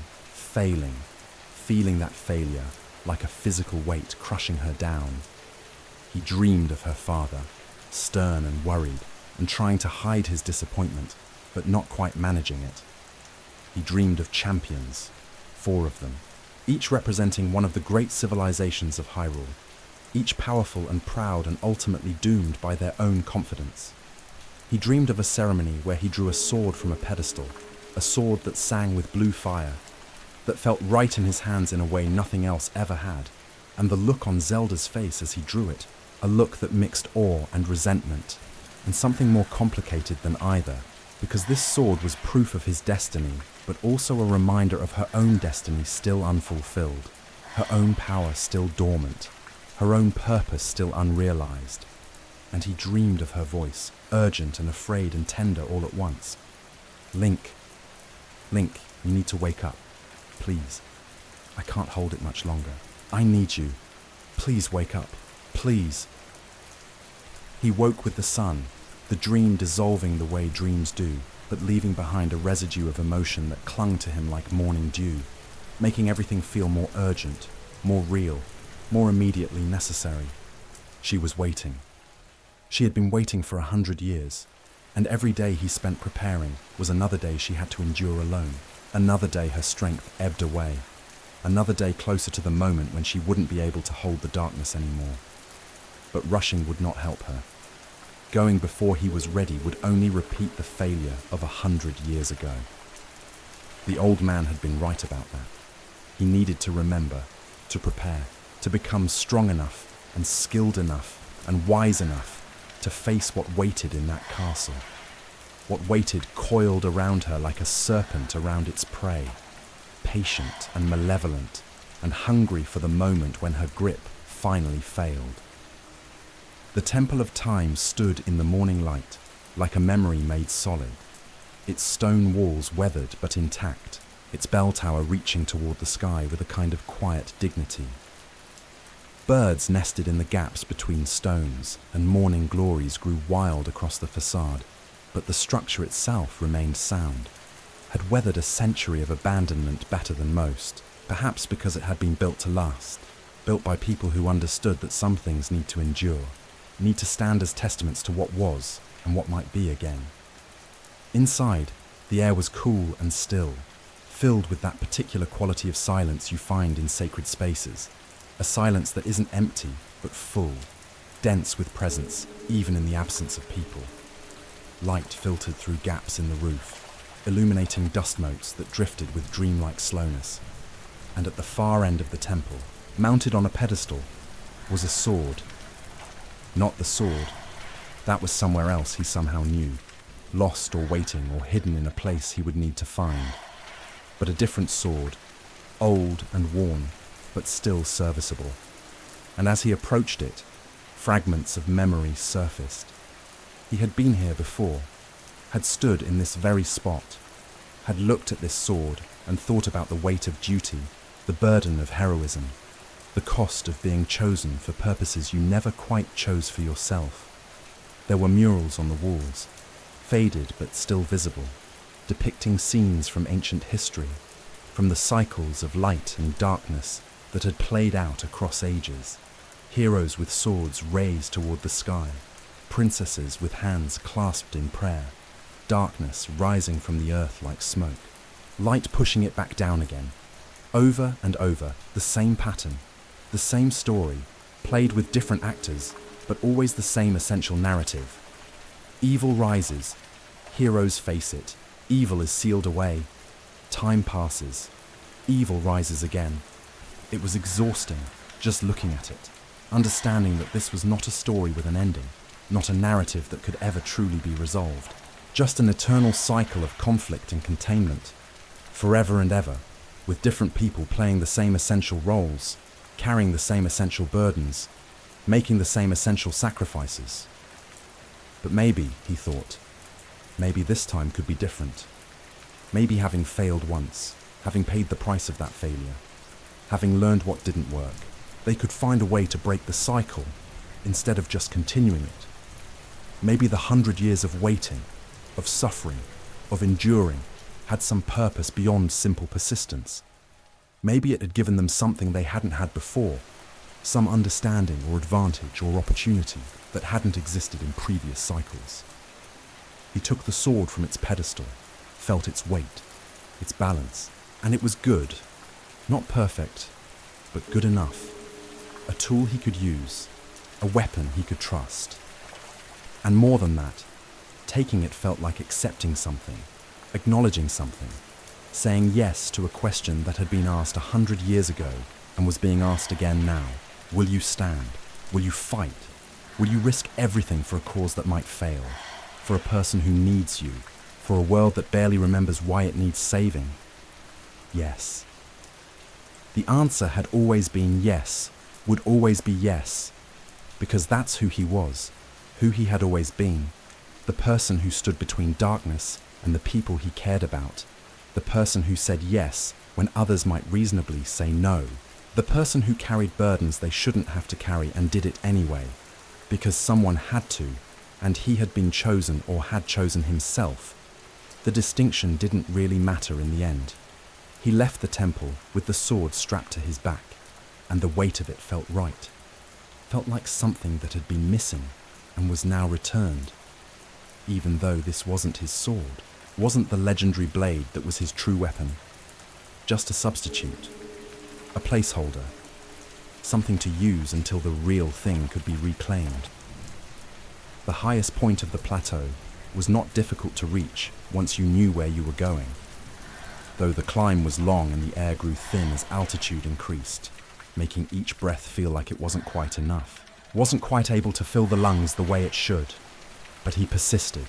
feeling that failure like a physical weight crushing her down. He dreamed of her father, stern and worried, and trying to hide his disappointment, but not quite managing it. He dreamed of champions, 4 of them, each representing one of the great civilizations of Hyrule, each powerful and proud and ultimately doomed by their own confidence. He dreamed of a ceremony where he drew a sword from a pedestal, a sword that sang with blue fire, that felt right in his hands in a way nothing else ever had, and the look on Zelda's face as he drew it, a look that mixed awe and resentment, and something more complicated than either, because this sword was proof of his destiny, but also a reminder of her own destiny still unfulfilled, her own power still dormant, her own purpose still unrealized. And he dreamed of her voice, urgent and afraid and tender all at once. Link, you need to wake up, please. I can't hold it much longer. I need you. Please wake up, please. He woke with the sun, the dream dissolving the way dreams do, but leaving behind a residue of emotion that clung to him like morning dew, making everything feel more urgent, more real, more immediately necessary. She was waiting. She had been waiting for 100 years, and every day he spent preparing was another day she had to endure alone, another day her strength ebbed away, another day closer to the moment when she wouldn't be able to hold the darkness anymore. But rushing would not help her. Going before he was ready would only repeat the failure of 100 years ago. The old man had been right about that. He needed to remember, to prepare, to become strong enough and skilled enough and wise enough to face what waited in that castle. What waited coiled around her like a serpent around its prey, patient and malevolent and hungry for the moment when her grip finally failed. The Temple of Time stood in the morning light, like a memory made solid, its stone walls weathered but intact, its bell tower reaching toward the sky with a kind of quiet dignity. Birds nested in the gaps between stones, and morning glories grew wild across the facade, but the structure itself remained sound, had weathered a century of abandonment better than most, perhaps because it had been built to last, built by people who understood that some things need to endure, need to stand as testaments to what was and what might be again. Inside, the air was cool and still, filled with that particular quality of silence you find in sacred spaces, a silence that isn't empty, but full, dense with presence, even in the absence of people. Light filtered through gaps in the roof, illuminating dust motes that drifted with dreamlike slowness. And at the far end of the temple, mounted on a pedestal, was a sword. Not the sword. That was somewhere else he somehow knew, lost or waiting or hidden in a place he would need to find. But a different sword, old and worn, but still serviceable. And as he approached it, fragments of memory surfaced. He had been here before, had stood in this very spot, had looked at this sword and thought about the weight of duty, the burden of heroism, the cost of being chosen for purposes you never quite chose for yourself. There were murals on the walls, faded but still visible, depicting scenes from ancient history, from the cycles of light and darkness that had played out across ages. Heroes with swords raised toward the sky, princesses with hands clasped in prayer, darkness rising from the earth like smoke, light pushing it back down again. Over and over, the same pattern, the same story, played with different actors, but always the same essential narrative. Evil rises, Heroes face it. Evil is sealed away. Time passes. Evil rises again. It was exhausting, just looking at it, understanding that this was not a story with an ending, not a narrative that could ever truly be resolved, just an eternal cycle of conflict and containment, forever and ever, with different people playing the same essential roles, carrying the same essential burdens, making the same essential sacrifices. But maybe, he thought, maybe this time could be different. Maybe having failed once, having paid the price of that failure, having learned what didn't work, they could find a way to break the cycle instead of just continuing it. Maybe the 100 years of waiting, of suffering, of enduring had some purpose beyond simple persistence. Maybe it had given them something they hadn't had before, some understanding or advantage or opportunity that hadn't existed in previous cycles. He took the sword from its pedestal, felt its weight, its balance, and it was good. Not perfect, but good enough. A tool he could use, a weapon he could trust. And more than that, taking it felt like accepting something, acknowledging something, saying yes to a question that had been asked 100 years ago and was being asked again now. Will you stand? Will you fight? Will you risk everything for a cause that might fail? For a person who needs you? For a world that barely remembers why it needs saving? Yes. The answer had always been yes, would always be yes, because that's who he was, who he had always been, the person who stood between darkness and the people he cared about, the person who said yes when others might reasonably say no, the person who carried burdens they shouldn't have to carry and did it anyway, because someone had to, and he had been chosen or had chosen himself. The distinction didn't really matter in the end. He left the temple with the sword strapped to his back, and the weight of it felt right. Felt like something that had been missing and was now returned. Even though this wasn't his sword, wasn't the legendary blade that was his true weapon. Just a substitute, a placeholder, something to use until the real thing could be reclaimed. The highest point of the plateau was not difficult to reach once you knew where you were going, though the climb was long and the air grew thin as altitude increased, making each breath feel like it wasn't quite enough, wasn't quite able to fill the lungs the way it should. But he persisted,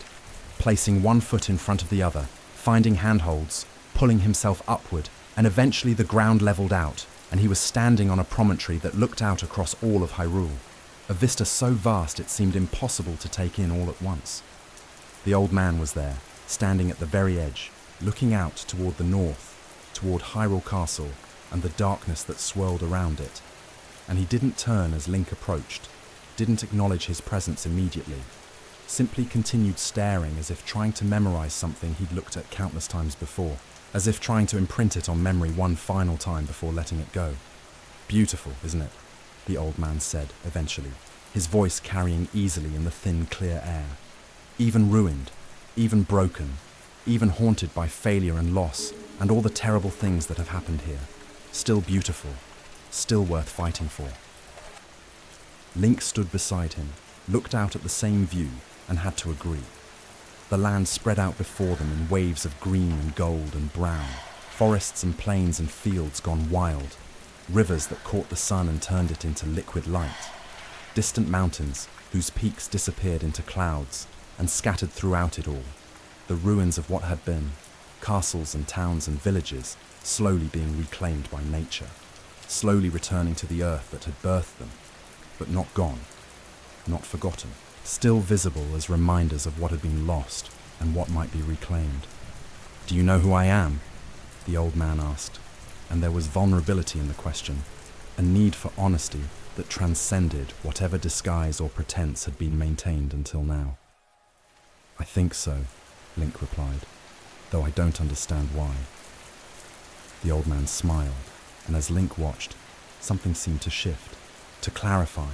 placing one foot in front of the other, finding handholds, pulling himself upward, and eventually the ground leveled out, and he was standing on a promontory that looked out across all of Hyrule, a vista so vast it seemed impossible to take in all at once. The old man was there, standing at the very edge, looking out toward the north, toward Hyrule Castle and the darkness that swirled around it. And he didn't turn as Link approached, didn't acknowledge his presence immediately, simply continued staring as if trying to memorize something he'd looked at countless times before, as if trying to imprint it on memory one final time before letting it go. Beautiful, isn't it? The old man said, eventually, his voice carrying easily in the thin, clear air. Even ruined, even broken, even haunted by failure and loss and all the terrible things that have happened here. Still beautiful, still worth fighting for. Link stood beside him, looked out at the same view, and had to agree. The land spread out before them in waves of green and gold and brown, forests and plains and fields gone wild, rivers that caught the sun and turned it into liquid light, distant mountains whose peaks disappeared into clouds, and scattered throughout it all, the ruins of what had been, castles and towns and villages slowly being reclaimed by nature, slowly returning to the earth that had birthed them, but not gone, not forgotten, still visible as reminders of what had been lost and what might be reclaimed. "Do you know who I am?" the old man asked, and there was vulnerability in the question, a need for honesty that transcended whatever disguise or pretense had been maintained until now. "I think so," Link replied, "though I don't understand why." The old man smiled, and as Link watched, something seemed to shift, to clarify,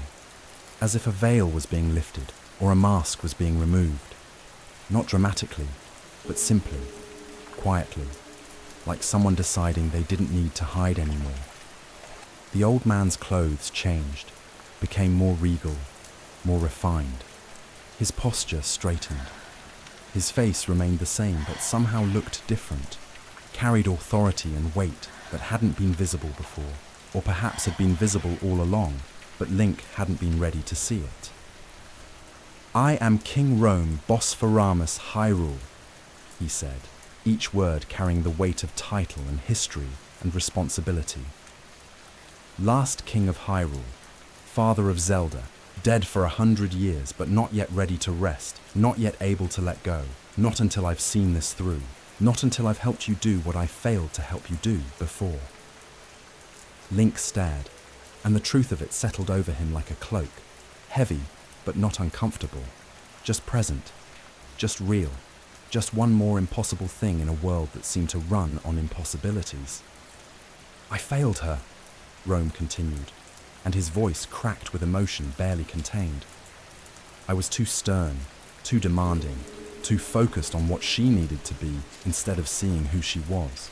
as if a veil was being lifted or a mask was being removed. Not dramatically, but simply, quietly, like someone deciding they didn't need to hide anymore. The old man's clothes changed, became more regal, more refined. His posture straightened. His face remained the same, but somehow looked different, carried authority and weight that hadn't been visible before, or perhaps had been visible all along, but Link hadn't been ready to see it. "I am King Rome, Bosphoramus Hyrule," he said, each word carrying the weight of title and history and responsibility. "Last king of Hyrule, father of Zelda, dead for 100 years, but not yet ready to rest, not yet able to let go, not until I've seen this through, not until I've helped you do what I failed to help you do before." Link stared, and the truth of it settled over him like a cloak, heavy but not uncomfortable, just present, just real, just one more impossible thing in a world that seemed to run on impossibilities. "I failed her," Rome continued, and his voice cracked with emotion barely contained. "I was too stern, too demanding, too focused on what she needed to be instead of seeing who she was.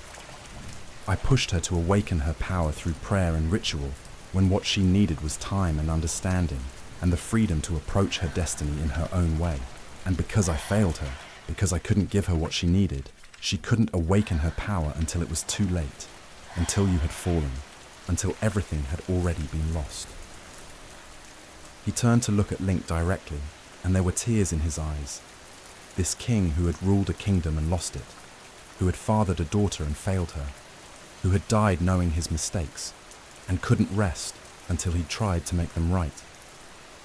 I pushed her to awaken her power through prayer and ritual when what she needed was time and understanding and the freedom to approach her destiny in her own way. And because I failed her, because I couldn't give her what she needed, she couldn't awaken her power until it was too late, until you had fallen, until everything had already been lost." He turned to look at Link directly, and there were tears in his eyes. This king who had ruled a kingdom and lost it, who had fathered a daughter and failed her, who had died knowing his mistakes, and couldn't rest until he'd tried to make them right.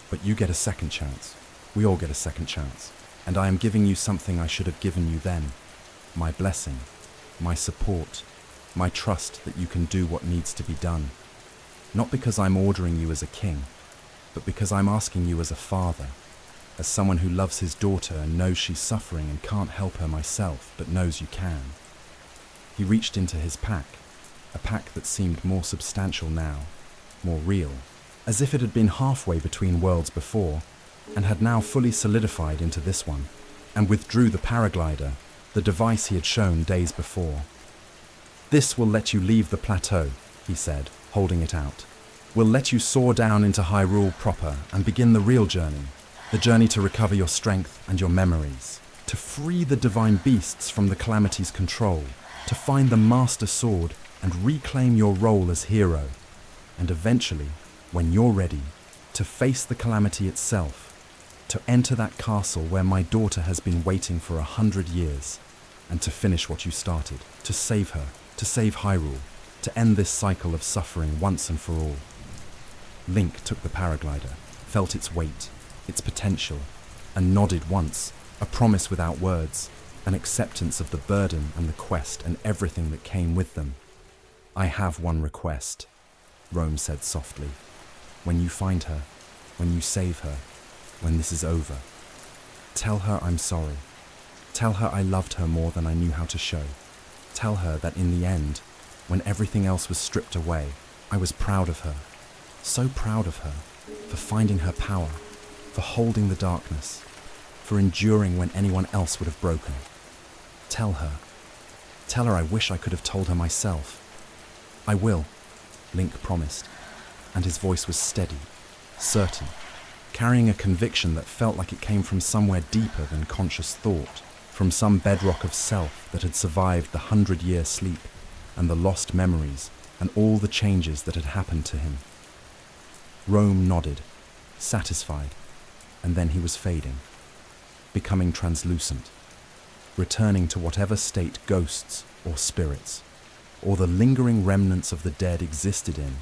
"But you get a second chance. We all get a second chance. And I am giving you something I should have given you then. My blessing, my support, my trust that you can do what needs to be done. Not because I'm ordering you as a king, but because I'm asking you as a father, as someone who loves his daughter and knows she's suffering and can't help her myself, but knows you can." He reached into his pack, a pack that seemed more substantial now, more real, as if it had been halfway between worlds before, and had now fully solidified into this one, and withdrew the paraglider, the device he had shown days before. "This will let you leave the plateau," he said, holding it out. "We'll let you soar down into Hyrule proper and begin the real journey, the journey to recover your strength and your memories, to free the divine beasts from the calamity's control, to find the master sword and reclaim your role as hero, and eventually, when you're ready, to face the calamity itself, to enter that castle where my daughter has been waiting for 100 years, and to finish what you started, to save her, to save Hyrule, to end this cycle of suffering once and for all." Link took the paraglider, felt its weight, its potential, and nodded once, a promise without words, an acceptance of the burden and the quest and everything that came with them. "I have one request," Rome said softly. "When you find her, when you save her, when this is over, tell her I'm sorry. Tell her I loved her more than I knew how to show. Tell her that in the end, when everything else was stripped away, I was proud of her, so proud of her, for finding her power, for holding the darkness, for enduring when anyone else would have broken. Tell her I wish I could have told her myself." "I will," Link promised, and his voice was steady, certain, carrying a conviction that felt like it came from somewhere deeper than conscious thought, from some bedrock of self that had survived the 100-year sleep and the lost memories and all the changes that had happened to him. Rome nodded, satisfied, and then he was fading, becoming translucent, returning to whatever state ghosts or spirits, or the lingering remnants of the dead existed in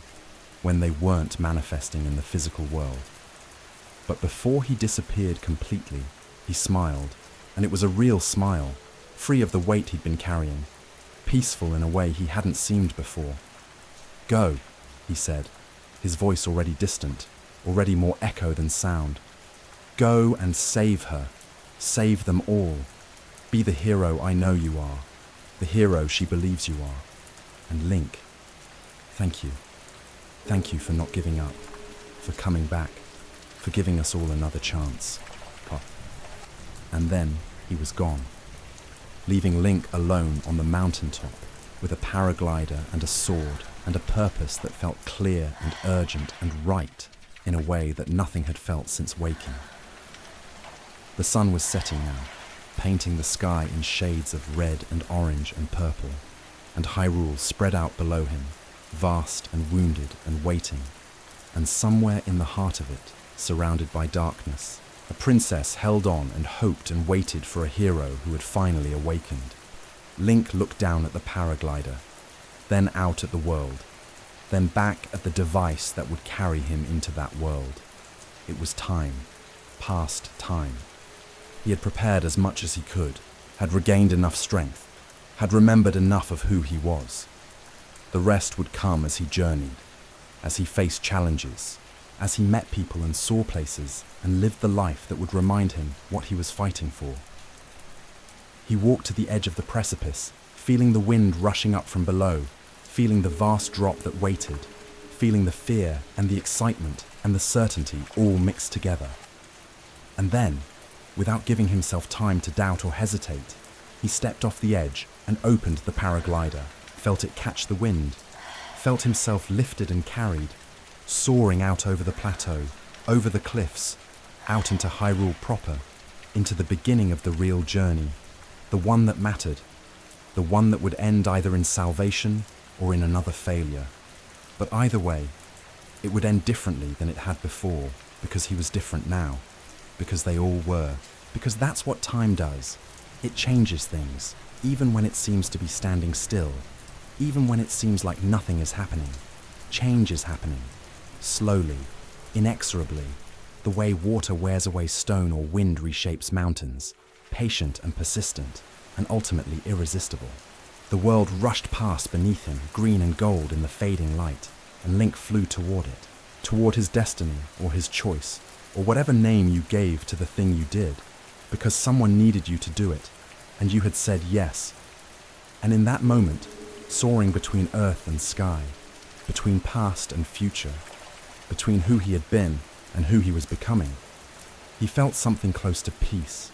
when they weren't manifesting in the physical world. But before he disappeared completely, he smiled, and it was a real smile, free of the weight he'd been carrying, peaceful in a way he hadn't seemed before. "Go," he said, his voice already distant, already more echo than sound. "Go and save her. Save them all. Be the hero I know you are, the hero she believes you are. And Link, thank you. Thank you for not giving up, for coming back, for giving us all another chance." And then he was gone, leaving Link alone on the mountaintop with a paraglider and a sword and a purpose that felt clear and urgent and right in a way that nothing had felt since waking. The sun was setting now, painting the sky in shades of red and orange and purple, and Hyrule spread out below him, vast and wounded and waiting, and somewhere in the heart of it, surrounded by darkness, a princess held on and hoped and waited for a hero who had finally awakened. Link looked down at the paraglider, then out at the world, then back at the device that would carry him into that world. It was time, past time. He had prepared as much as he could, had regained enough strength, had remembered enough of who he was. The rest would come as he journeyed, as he faced challenges, as he met people and saw places and lived the life that would remind him what he was fighting for. He walked to the edge of the precipice, feeling the wind rushing up from below, feeling the vast drop that waited, feeling the fear and the excitement and the certainty all mixed together. And then, without giving himself time to doubt or hesitate, he stepped off the edge and opened the paraglider, felt it catch the wind, felt himself lifted and carried, soaring out over the plateau, over the cliffs, out into Hyrule proper, into the beginning of the real journey, the one that mattered, the one that would end either in salvation or in another failure. But either way, it would end differently than it had before, because he was different now, because they all were, because that's what time does. It changes things, even when it seems to be standing still, even when it seems like nothing is happening. Change is happening, slowly, inexorably, the way water wears away stone or wind reshapes mountains, patient and persistent, and ultimately irresistible. The world rushed past beneath him, green and gold in the fading light, and Link flew toward it, toward his destiny or his choice, or whatever name you gave to the thing you did, because someone needed you to do it, and you had said yes. And in that moment, soaring between earth and sky, between past and future, between who he had been and who he was becoming, he felt something close to peace,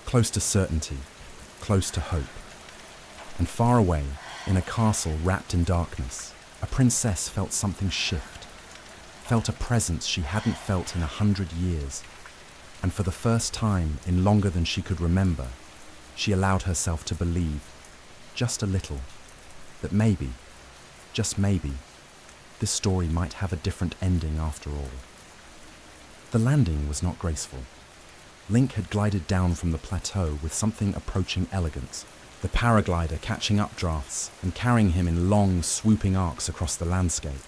close to certainty, close to hope. And far away, in a castle wrapped in darkness, a princess felt something shift, felt a presence she hadn't felt in 100 years, and for the first time in longer than she could remember, she allowed herself to believe, just a little, that maybe, just maybe, this story might have a different ending after all. The landing was not graceful. Link had glided down from the plateau with something approaching elegance, the paraglider catching updrafts and carrying him in long, swooping arcs across the landscape.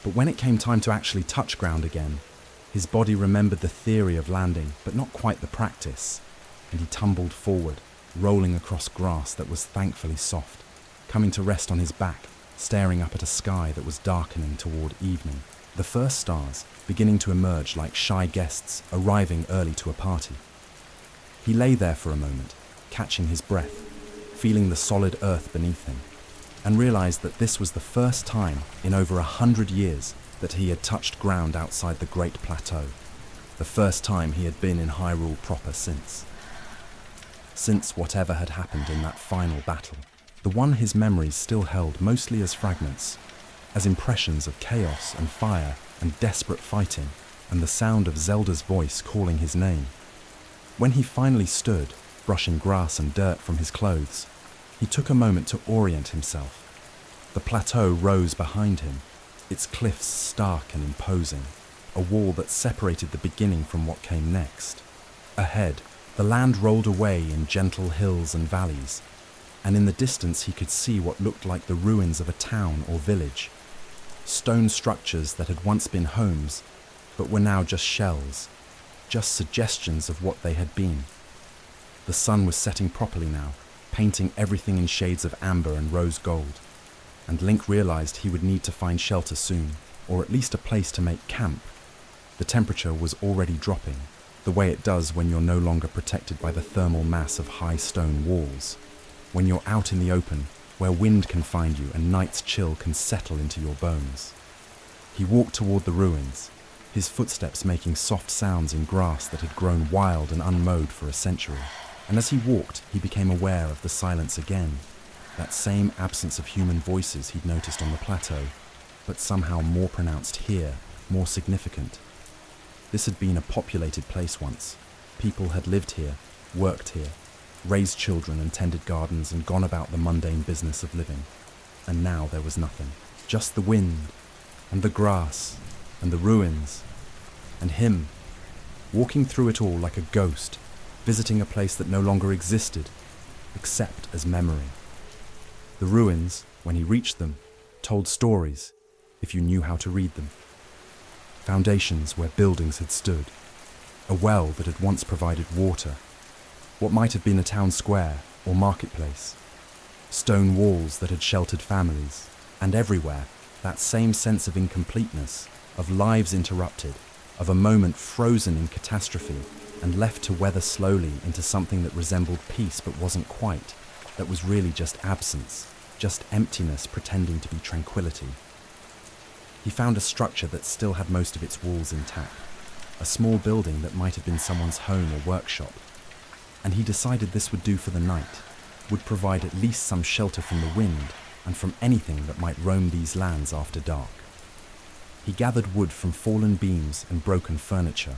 But when it came time to actually touch ground again, his body remembered the theory of landing, but not quite the practice, and he tumbled forward, rolling across grass that was thankfully soft, coming to rest on his back, staring up at a sky that was darkening toward evening, the first stars beginning to emerge like shy guests arriving early to a party. He lay there for a moment, catching his breath, feeling the solid earth beneath him, and realized that this was the first time in over 100 years that he had touched ground outside the Great Plateau, the first time he had been in Hyrule proper since whatever had happened in that final battle, the one his memories still held mostly as fragments, as impressions of chaos and fire and desperate fighting, and the sound of Zelda's voice calling his name. When he finally stood, brushing grass and dirt from his clothes, he took a moment to orient himself. The plateau rose behind him, its cliffs stark and imposing, a wall that separated the beginning from what came next. Ahead, the land rolled away in gentle hills and valleys, and in the distance he could see what looked like the ruins of a town or village. Stone structures that had once been homes, but were now just shells, just suggestions of what they had been. The sun was setting properly now, painting everything in shades of amber and rose gold, and Link realized he would need to find shelter soon, or at least a place to make camp. The temperature was already dropping, the way it does when you're no longer protected by the thermal mass of high stone walls, when you're out in the open, where wind can find you and night's chill can settle into your bones. He walked toward the ruins, his footsteps making soft sounds in grass that had grown wild and unmowed for a century. And as he walked, he became aware of the silence again, that same absence of human voices he'd noticed on the plateau, but somehow more pronounced here, more significant. This had been a populated place once. People had lived here, worked here, raised children and tended gardens and gone about the mundane business of living. And now there was nothing, just the wind and the grass and the ruins and him, walking through it all like a ghost, visiting a place that no longer existed, except as memory. The ruins, when he reached them, told stories, if you knew how to read them. Foundations where buildings had stood, a well that had once provided water, what might have been a town square or marketplace, stone walls that had sheltered families, and everywhere that same sense of incompleteness, of lives interrupted, of a moment frozen in catastrophe and left to weather slowly into something that resembled peace but wasn't quite, that was really just absence, just emptiness pretending to be tranquility. He found a structure that still had most of its walls intact, a small building that might have been someone's home or workshop, and he decided this would do for the night, would provide at least some shelter from the wind and from anything that might roam these lands after dark. He gathered wood from fallen beams and broken furniture,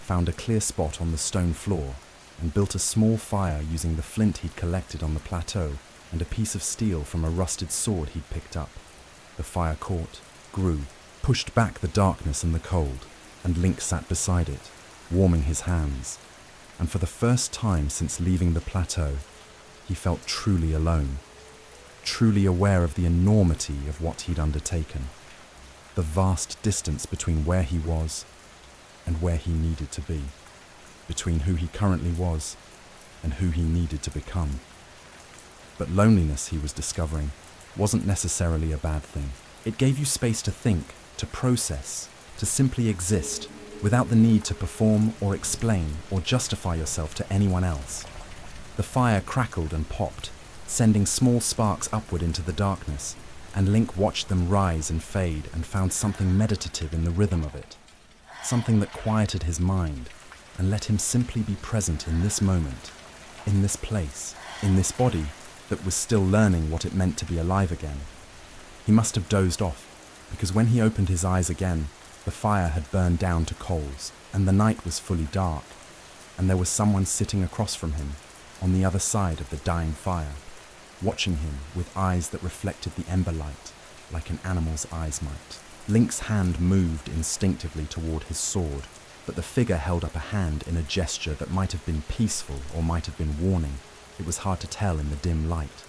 found a clear spot on the stone floor, and built a small fire using the flint he'd collected on the plateau and a piece of steel from a rusted sword he'd picked up. The fire caught, grew, pushed back the darkness and the cold, and Link sat beside it, warming his hands. And for the first time since leaving the plateau, he felt truly alone, truly aware of the enormity of what he'd undertaken, the vast distance between where he was and where he needed to be, between who he currently was and who he needed to become. But loneliness, he was discovering, wasn't necessarily a bad thing. It gave you space to think, to process, to simply exist, without the need to perform or explain or justify yourself to anyone else. The fire crackled and popped, sending small sparks upward into the darkness, and Link watched them rise and fade and found something meditative in the rhythm of it, something that quieted his mind and let him simply be present in this moment, in this place, in this body that was still learning what it meant to be alive again. He must have dozed off, because when he opened his eyes again, the fire had burned down to coals, and the night was fully dark, and there was someone sitting across from him, on the other side of the dying fire, watching him with eyes that reflected the ember light, like an animal's eyes might. Link's hand moved instinctively toward his sword, but the figure held up a hand in a gesture that might have been peaceful or might have been warning. It was hard to tell in the dim light.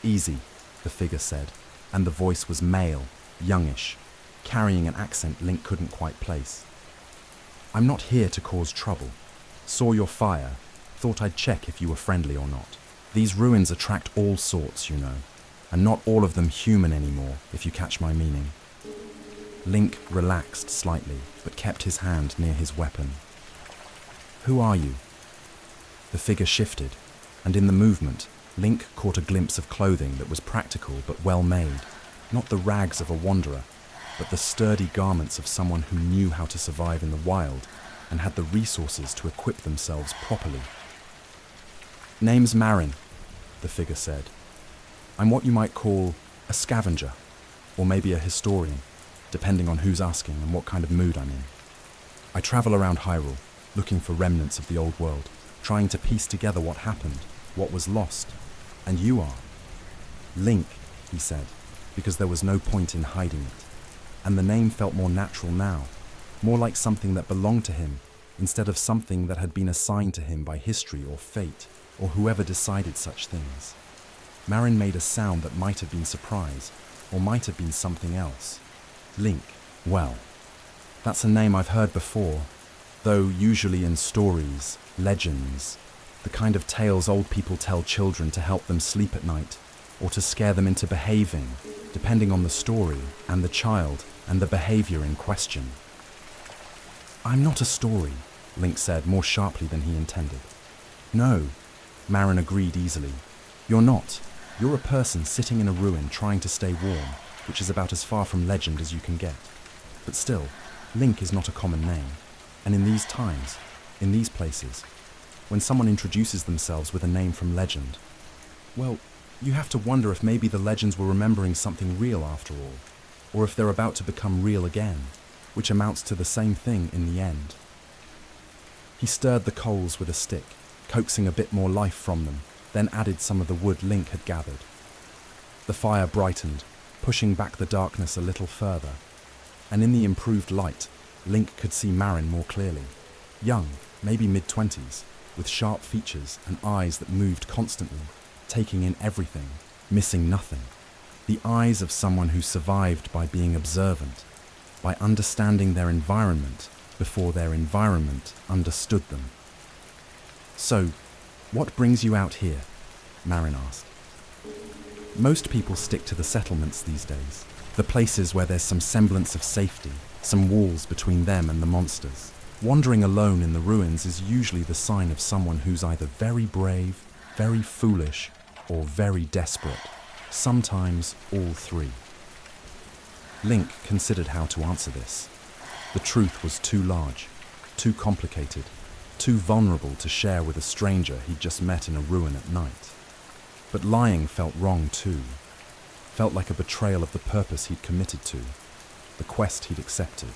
"Easy," the figure said, and the voice was male, youngish, carrying an accent Link couldn't quite place. "I'm not here to cause trouble. Saw your fire, thought I'd check if you were friendly or not. These ruins attract all sorts, you know, and not all of them human anymore, if you catch my meaning." Link relaxed slightly, but kept his hand near his weapon. "Who are you?" The figure shifted, and in the movement, Link caught a glimpse of clothing that was practical but well made, not the rags of a wanderer, but the sturdy garments of someone who knew how to survive in the wild and had the resources to equip themselves properly. "Name's Marin," the figure said. "I'm what you might call a scavenger, or maybe a historian, depending on who's asking and what kind of mood I'm in. I travel around Hyrule, looking for remnants of the old world, trying to piece together what happened, what was lost, and you are." "Link," he said, because there was no point in hiding it, and the name felt more natural now, more like something that belonged to him, instead of something that had been assigned to him by history or fate, or whoever decided such things. Marin made a sound that might have been surprise, or might have been something else. Link, well, that's a name I've heard before, though usually in stories, legends, the kind of tales old people tell children to help them sleep at night, or to scare them into behaving, depending on the story and the child and the behavior in question. "I'm not a story," Link said more sharply than he intended. "No," Marin agreed easily. "You're not. You're a person sitting in a ruin trying to stay warm, which is about as far from legend as you can get. But still, Link is not a common name. And in these times, in these places, when someone introduces themselves with a name from legend, well, you have to wonder if maybe the legends were remembering something real after all, or if they're about to become real again, which amounts to the same thing in the end." He stirred the coals with a stick, coaxing a bit more life from them, then added some of the wood Link had gathered. The fire brightened, pushing back the darkness a little further, and in the improved light, Link could see Marin more clearly. Young, maybe mid-20s, with sharp features and eyes that moved constantly, taking in everything, missing nothing. The eyes of someone who survived by being observant, by understanding their environment before their environment understood them. "So, what brings you out here?" Marin asked. Most people stick to the settlements these days, the places where there's some semblance of safety, some walls between them and the monsters. Wandering alone in the ruins is usually the sign of someone who's either very brave, very foolish, or very desperate. Sometimes all three. Link considered how to answer this. The truth was too large, too complicated, too vulnerable to share with a stranger he'd just met in a ruin at night. But lying felt wrong too. Felt like a betrayal of the purpose he'd committed to, the quest he'd accepted.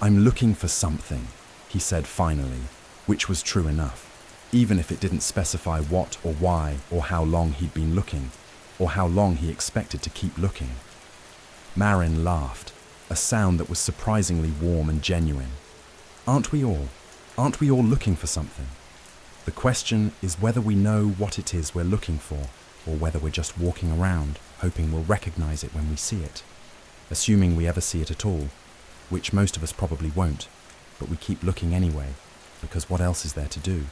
"I'm looking for something," he said finally, which was true enough, even if it didn't specify what or why or how long he'd been looking, or how long he expected to keep looking. Marin laughed, a sound that was surprisingly warm and genuine. Aren't we all? Aren't we all looking for something? The question is whether we know what it is we're looking for, or whether we're just walking around, hoping we'll recognize it when we see it. Assuming we ever see it at all, which most of us probably won't, but we keep looking anyway, because what else is there to do?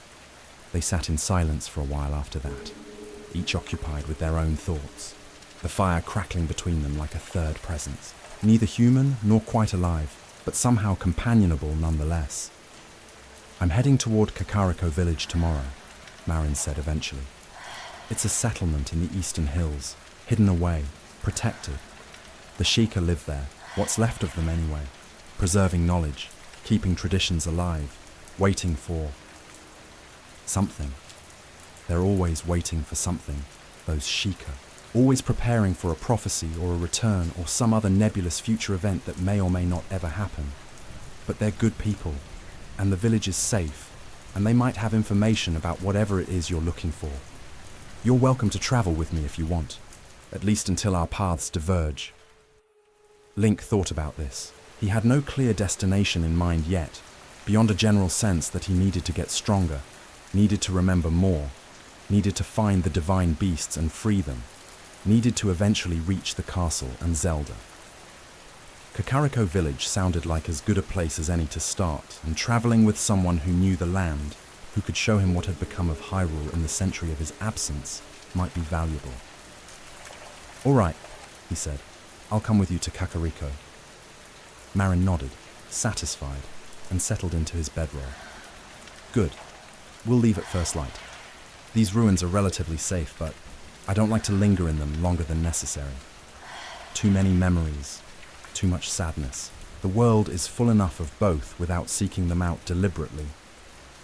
They sat in silence for a while after that, each occupied with their own thoughts, the fire crackling between them like a third presence, neither human nor quite alive, but somehow companionable nonetheless. "I'm heading toward Kakariko village tomorrow," Marin said eventually. "It's a settlement in the eastern hills, hidden away, protected. The Sheikah live there, what's left of them anyway, preserving knowledge, keeping traditions alive, waiting for something. They're always waiting for something, those Sheikah, always preparing for a prophecy or a return or some other nebulous future event that may or may not ever happen. But they're good people, and the village is safe, and they might have information about whatever it is you're looking for. You're welcome to travel with me if you want, at least until our paths diverge." Link thought about this. He had no clear destination in mind yet, beyond a general sense that he needed to get stronger, needed to remember more, needed to find the divine beasts and free them, needed to eventually reach the castle and Zelda. Kakariko village sounded like as good a place as any to start, and travelling with someone who knew the land, who could show him what had become of Hyrule in the century of his absence, might be valuable. "All right," he said. "I'll come with you to Kakariko." Marin nodded, satisfied, and settled into his bedroll. "Good. We'll leave at first light. These ruins are relatively safe, but I don't like to linger in them longer than necessary. Too many memories, too much sadness. The world is full enough of both without seeking them out deliberately."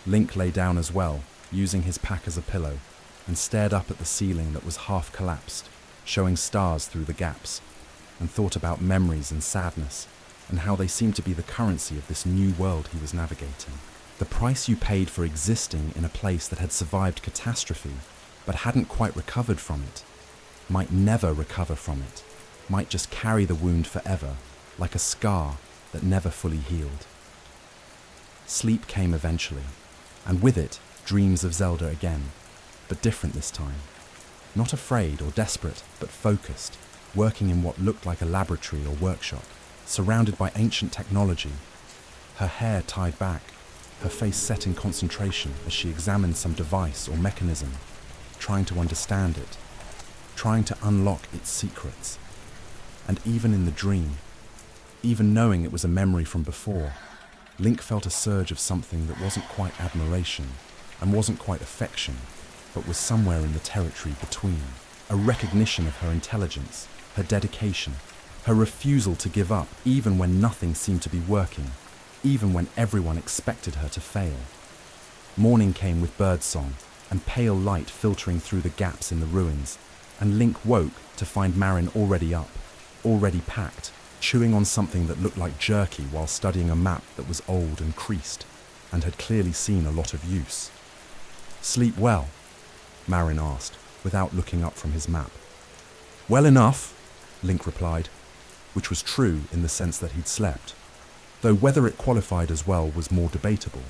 Link lay down as well, using his pack as a pillow, and stared up at the ceiling that was half collapsed, showing stars through the gaps, and thought about memories and sadness, and how they seemed to be the currency of this new world he was navigating. The price you paid for existing in a place that had survived catastrophe, but hadn't quite recovered from it, might never recover from it, might just carry the wound forever, like a scar that never fully healed. Sleep came eventually, and with it, dreams of Zelda again, but different this time. Not afraid or desperate, but focused, working in what looked like a laboratory or workshop, surrounded by ancient technology, her hair tied back, her face set in concentration as she examined some device or mechanism, trying to understand it, trying to unlock its secrets. And even in the dream, even knowing it was a memory from before, Link felt a surge of something that wasn't quite admiration and wasn't quite affection, but was somewhere in the territory between. A recognition of her intelligence, her dedication, her refusal to give up even when nothing seemed to be working, even when everyone expected her to fail. Morning came with birdsong and pale light filtering through the gaps in the ruins, and Link woke to find Marin already up, already packed, chewing on something that looked like jerky while studying a map that was old and creased, and had clearly seen a lot of use. Sleep well? Marin asked, without looking up from his map. Well enough, Link replied, which was true in the sense that he'd slept, though whether it qualified as well was more debatable.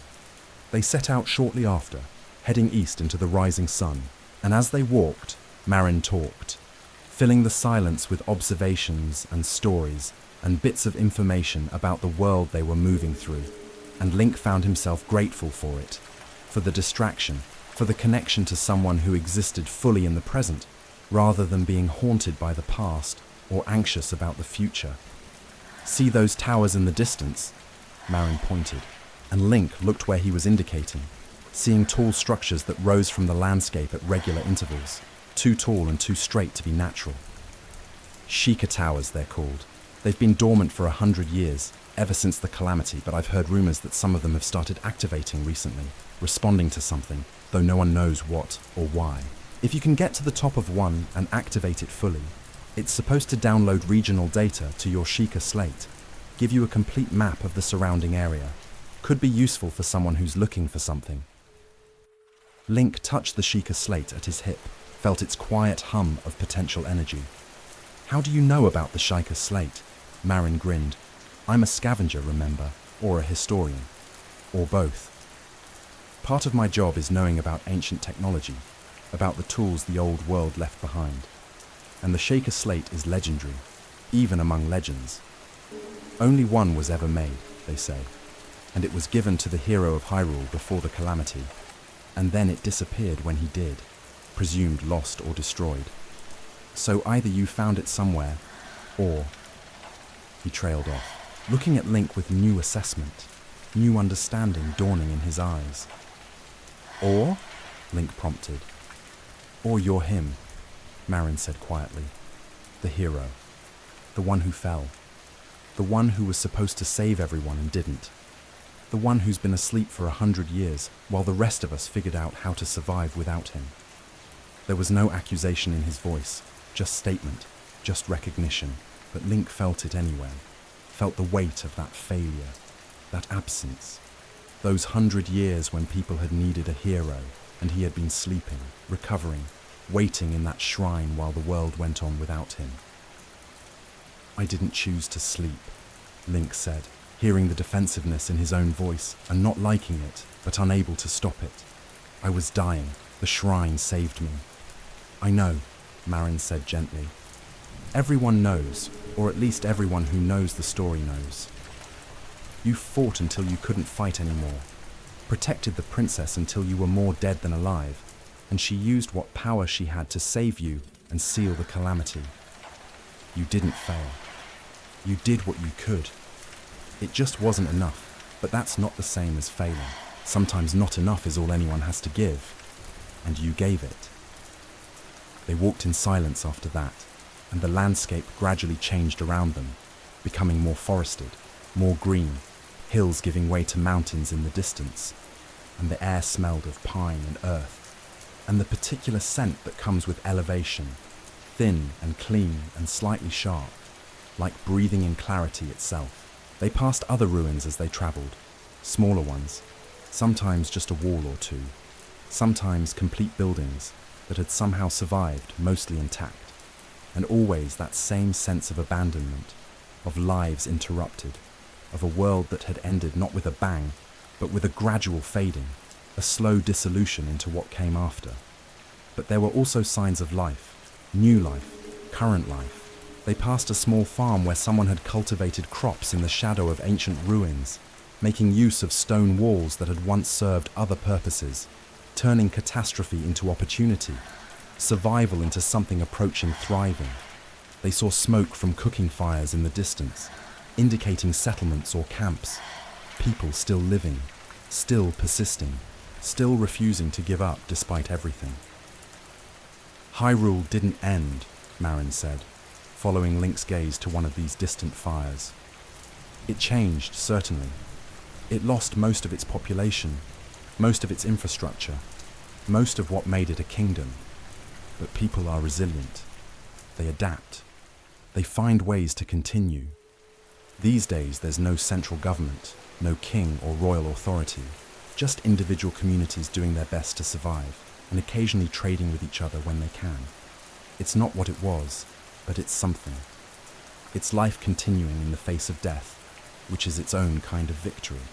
They set out shortly after, heading east into the rising sun, and as they walked, Marin talked, filling the silence with observations and stories and bits of information about the world they were moving through, and Link found himself grateful for it, for the distraction, for the connection to someone who existed fully in the present, rather than being haunted by the past or anxious about the future. See those towers in the distance? Marin pointed, and Link looked where he was indicating, seeing tall structures that rose from the landscape at regular intervals, too tall and too straight to be natural. Sheikah Towers, they're called. They've been dormant for 100 years, ever since the calamity, but I've heard rumors that some of them have started activating recently, responding to something, though no one knows what or why. If you can get to the top of one and activate it fully, it's supposed to download regional data to your Sheikah slate, give you a complete map of the surrounding area. Could be useful for someone who's looking for something. Link touched the Sheikah slate at his hip, felt its quiet hum of potential energy. How do you know about the Sheikah slate? Marin grinned. I'm a scavenger, remember, or a historian, or both. Part of my job is knowing about ancient technology, about the tools the old world left behind. And the Sheikah slate is legendary, even among legends. Only one was ever made, they say, and it was given to the hero of Hyrule before the calamity, and then it disappeared when he did, presumed lost or destroyed. So either you found it somewhere, or... He trailed off, looking at Link with new assessment, new understanding dawning in his eyes. Or? Link prompted. Or you're him, Marin said quietly. The hero. The one who fell. The one who was supposed to save everyone and didn't. The one who's been asleep for 100 years while the rest of us figured out how to survive without him. There was no accusation in his voice, just statement, just recognition, but Link felt it anyway, felt the weight of that failure, that absence, those 100 years when people had needed a hero and he had been sleeping, recovering, waiting in that shrine while the world went on without him. I didn't choose to sleep, Link said, hearing the defensiveness in his own voice and not liking it, but unable to stop it. I was dying. The shrine saved me. I know, Marin said gently. Everyone knows, or at least everyone who knows the story knows. You fought until you couldn't fight anymore, protected the princess until you were more dead than alive, and she used what power she had to save you and seal the calamity. You didn't fail. You did what you could. It just wasn't enough, but that's not the same as failing. Sometimes not enough is all anyone has to give, and you gave it. They walked in silence after that, and the landscape gradually changed around them, becoming more forested, more green, hills giving way to mountains in the distance, and the air smelled of pine and earth, and the particular scent that comes with elevation, thin and clean and slightly sharp, like breathing in clarity itself. They passed other ruins as they travelled, smaller ones, sometimes just a wall or two, sometimes complete buildings that had somehow survived, mostly intact, and always that same sense of abandonment, of lives interrupted, of a world that had ended not with a bang, but with a gradual fading, a slow dissolution into what came after. But there were also signs of life, new life, current life. They passed a small farm where someone had cultivated crops in the shadow of ancient ruins, making use of stone walls that had once served other purposes, turning catastrophe into opportunity, survival into something approaching thriving. They saw smoke from cooking fires in the distance, indicating settlements or camps, people still living, still persisting, still refusing to give up despite everything. Hyrule didn't end, Marin said, following Link's gaze to one of these distant fires. It changed, certainly. It lost most of its population, most of its infrastructure, most of what made it a kingdom. But people are resilient. They adapt. They find ways to continue. These days there's no central government, no king or royal authority. just individual communities doing their best to survive, and occasionally trading with each other when they can. It's not what it was, but it's something. It's life continuing in the face of death, which is its own kind of victory.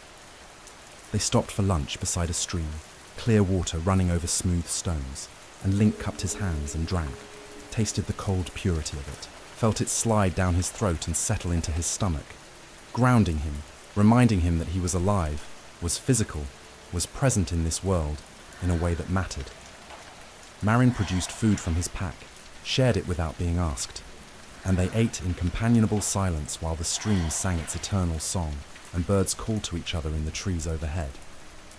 They stopped for lunch beside a stream, clear water running over smooth stones, and Link cupped his hands and drank, tasted the cold purity of it, felt it slide down his throat and settle into his stomach, grounding him, reminding him that he was alive, was physical, was present in this world in a way that mattered. Marin produced food from his pack, shared it without being asked, and they ate in companionable silence while the stream sang its eternal song and birds called to each other in the trees overhead.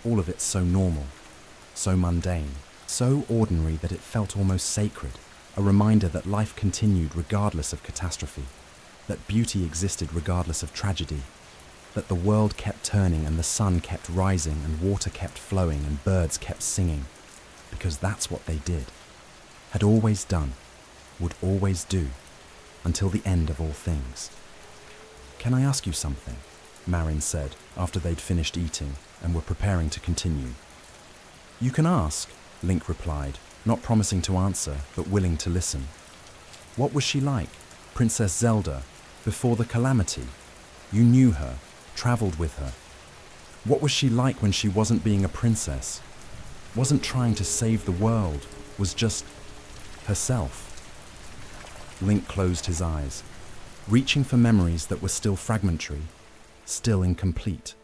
All of it so normal, so mundane, so ordinary that it felt almost sacred, a reminder that life continued regardless of catastrophe, that beauty existed regardless of tragedy, that the world kept turning and the sun kept rising and water kept flowing and birds kept singing, because that's what they did, had always done, would always do, until the end of all things. "Can I ask you something?" Marin said after they'd finished eating and were preparing to continue. "You can ask," Link replied, not promising to answer, but willing to listen. "What was she like, Princess Zelda, before the calamity? You knew her, traveled with her. What was she like when she wasn't being a princess, wasn't trying to save the world, was just herself?" Link closed his eyes, reaching for memories that were still fragmentary, still incomplete,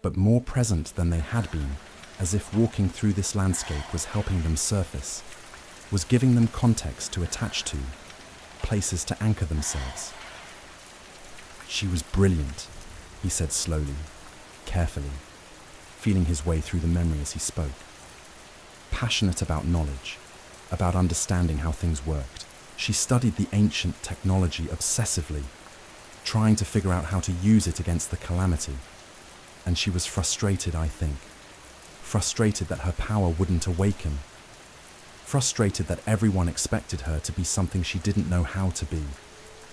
but more present than they had been, as if walking through this landscape was helping them surface, was giving them context to attach to, places to anchor themselves. "She was brilliant," he said slowly, carefully, feeling his way through the memory as he spoke. Passionate about knowledge, about understanding how things worked. She studied the ancient technology obsessively, trying to figure out how to use it against the calamity. And she was frustrated, I think. Frustrated that her power wouldn't awaken. Frustrated that everyone expected her to be something she didn't know how to be.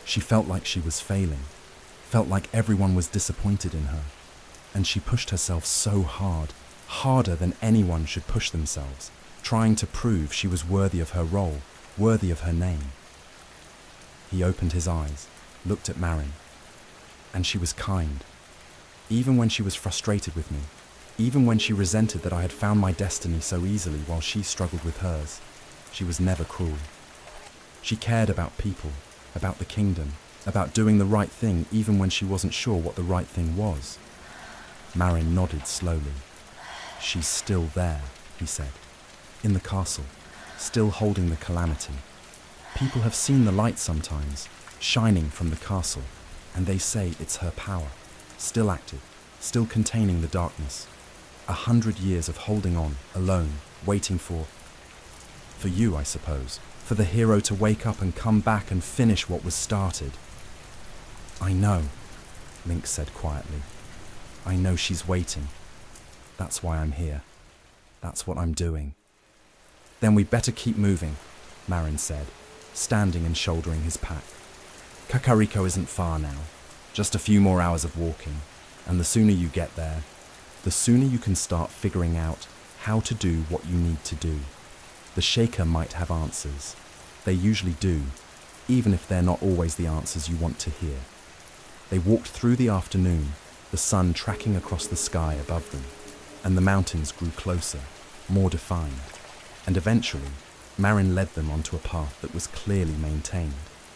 She felt like she was failing, felt like everyone was disappointed in her. And she pushed herself so hard, harder than anyone should push themselves, trying to prove she was worthy of her role, worthy of her name. He opened his eyes, looked at Marin, and she was kind. Even when she was frustrated with me, even when she resented that I had found my destiny so easily while she struggled with hers, she was never cruel. She cared about people, about the kingdom, about doing the right thing even when she wasn't sure what the right thing was. Marin nodded slowly. "She's still there," he said, "in the castle, still holding the calamity. People have seen the light sometimes, shining from the castle, and they say it's her power, still active, still containing the darkness. 100 years of holding on, alone, waiting for you, I suppose, for the hero to wake up and come back and finish what was started." "I know," Link said quietly. "I know she's waiting. That's why I'm here. That's what I'm doing." "Then we'd better keep moving," Marin said, standing and shouldering his pack. "Kakariko isn't far now, just a few more hours of walking, and the sooner you get there, the sooner you can start figuring out how to do what you need to do. The Shaker might have answers. They usually do, even if they're not always the answers you want to hear." They walked through the afternoon, the sun tracking across the sky above them, and the mountains grew closer, more defined, and eventually, Marin led them onto a path that was clearly maintained,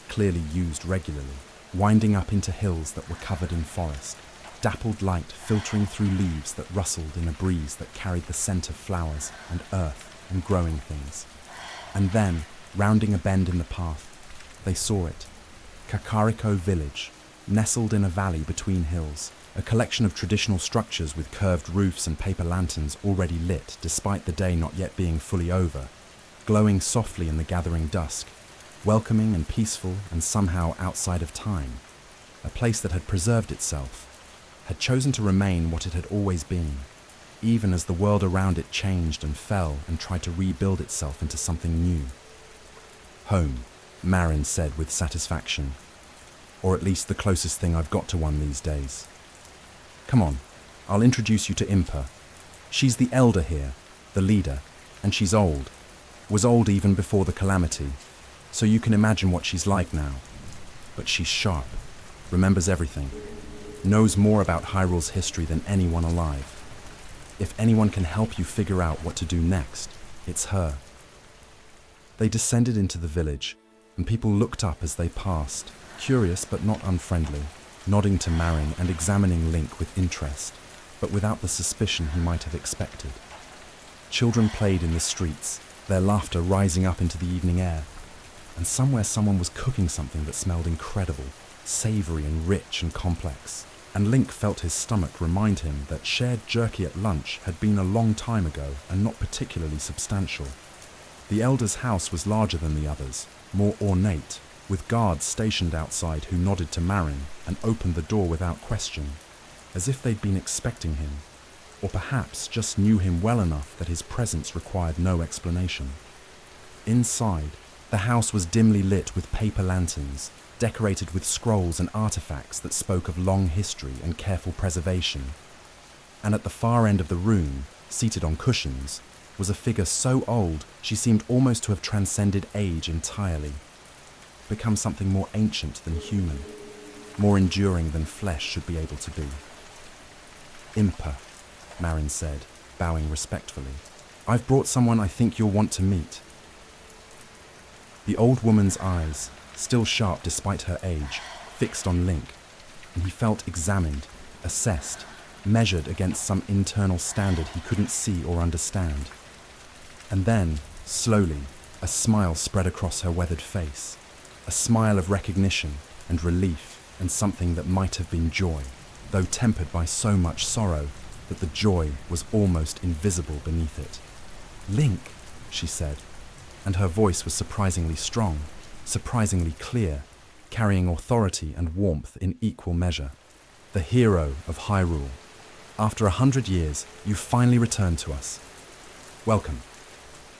clearly used regularly, winding up into hills that were covered in forest, dappled light filtering through leaves that rustled in a breeze that carried the scent of flowers and earth and growing things. And then, rounding a bend in the path, they saw it, Kakariko Village, nestled in a valley between hills, a collection of traditional structures with curved roofs and paper lanterns already lit despite the day not yet being fully over, glowing softly in the gathering dusk, welcoming and peaceful and somehow outside of time, a place that had preserved itself, had chosen to remain what it had always been, even as the world around it changed and fell and tried to rebuild itself into something new. "Home," Marin said with satisfaction, "or at least the closest thing I've got to one these days. Come on, I'll introduce you to Impa." She's the elder here, the leader, and she's old. Was old even before the calamity, so you can imagine what she's like now. But she's sharp, remembers everything, knows more about Hyrule's history than anyone alive. If anyone can help you figure out what to do next, it's her. They descended into the village, and people looked up as they passed, curious but not unfriendly, nodding to Marin and examining Link with interest, but without the suspicion he might have expected. Children played in the streets, their laughter rising up into the evening air, and somewhere someone was cooking something that smelled incredible, savory and rich and complex, and Link felt his stomach remind him that shared jerky at lunch had been a long time ago and not particularly substantial. The elder's house was larger than the others, more ornate, with guards stationed outside who nodded to Marin and opened the door without question, as if they'd been expecting him, or perhaps just knew him well enough that his presence required no explanation. Inside, the house was dimly lit with paper lanterns, decorated with scrolls and artifacts that spoke of long history and careful preservation. And at the far end of the room, seated on cushions, was a figure so old she seemed almost to have transcended age entirely, become something more ancient than human, more enduring than flesh should be able to be. "Impa," Marin said, bowing respectfully. "I've brought someone I think you'll want to meet." The old woman's eyes, still sharp despite her age, fixed on Link, and he felt examined, assessed, measured against some internal standard he couldn't see or understand. And then, slowly, a smile spread across her weathered face, a smile of recognition and relief and something that might have been joy, though tempered by so much sorrow that the joy was almost invisible beneath it. "Link," she said, and her voice was surprisingly strong, surprisingly clear, carrying authority and warmth in equal measure. "The hero of Hyrule. After 100 years, you finally returned to us. Welcome.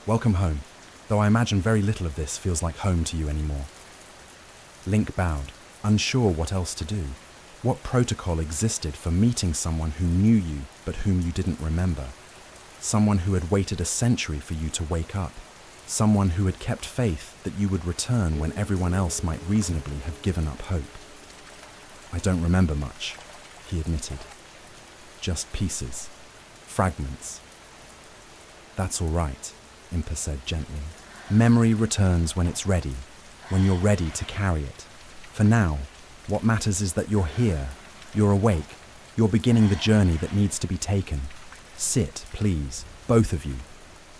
Welcome home, though I imagine very little of this feels like home to you anymore." Link bowed, unsure what else to do. What protocol existed for meeting someone who knew you but whom you didn't remember? Someone who had waited a century for you to wake up? Someone who had kept faith that you would return when everyone else might reasonably have given up hope? "I don't remember much," he admitted. "Just pieces, fragments." "That's all right," Impa said gently. "Memory returns when it's ready, when you're ready to carry it. For now, what matters is that you're here, you're awake, you're beginning the journey that needs to be taken. Sit, please, both of you.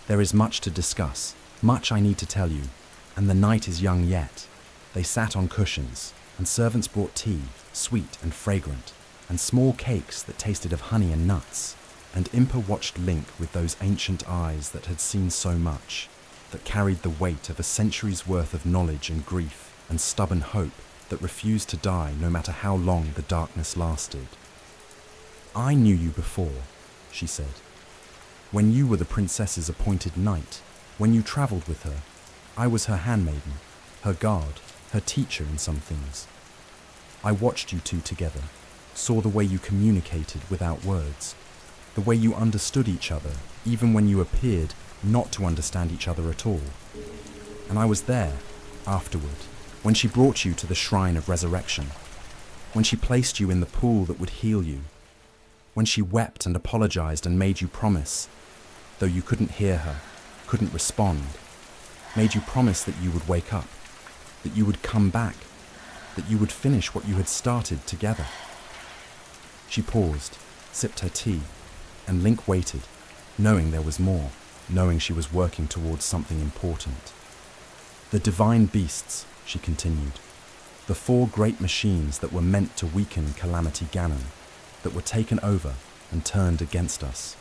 There is much to discuss, much I need to tell you, and the night is young yet." They sat on cushions, and servants brought tea, sweet and fragrant, and small cakes that tasted of honey and nuts, and Impa watched Link with those ancient eyes that had seen so much, that carried the weight of a century's worth of knowledge and grief and stubborn hope that refused to die no matter how long the darkness lasted. "I knew you before," she said. "When you were the princess's appointed knight, when you travelled with her, I was her handmaiden, her guard, her teacher in some things. I watched you two together, saw the way you communicated without words, the way you understood each other even when you appeared not to understand each other at all. And I was there, afterward, when she brought you to the shrine of resurrection, when she placed you in the pool that would heal you, when she wept and apologized and made you promise, though you couldn't hear her, couldn't respond, made you promise that you would wake up, that you would come back, that you would finish what you had started together." She paused, sipped her tea, and Link waited, knowing there was more, knowing she was working towards something important. "The divine beasts," she continued, "the 4 great machines that were meant to weaken Calamity Ganon, that were taken over and turned against us.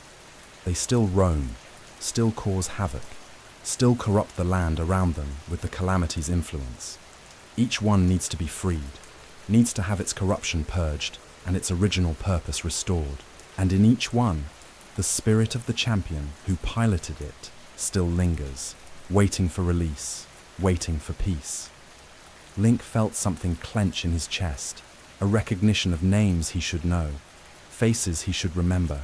They still roam, still cause havoc, still corrupt the land around them with the Calamity's influence. Each one needs to be freed, needs to have its corruption purged and its original purpose restored. And in each one, the spirit of the champion who piloted it still lingers, waiting for release, waiting for peace." Link felt something clench in his chest, a recognition of names he should know, faces he should remember,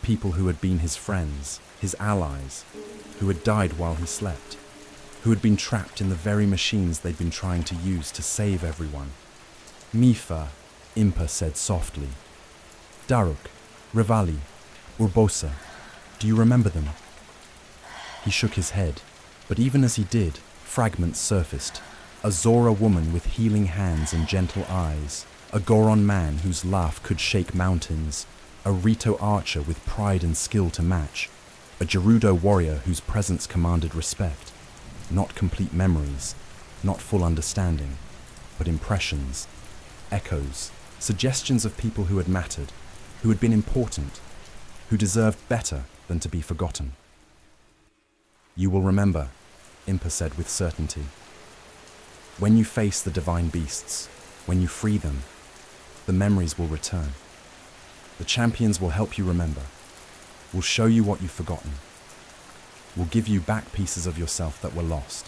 People who had been his friends, his allies, who had died while he slept, who had been trapped in the very machines they'd been trying to use to save everyone. Mifa, Impa said softly. Daruk, Rivali, Urbosa, do you remember them? He shook his head, but even as he did, fragments surfaced. A Zora woman with healing hands and gentle eyes, a Goron man whose laugh could shake mountains, a Rito archer with pride and skill to match, a Gerudo warrior whose presence commanded respect. Not complete memories, not full understanding, but impressions, echoes, suggestions of people who had mattered, who had been important, who deserved better than to be forgotten. You will remember, Impa said with certainty. When you face the divine beasts, when you free them, the memories will return. The champions will help you remember, will show you what you've forgotten, will give you back pieces of yourself that were lost.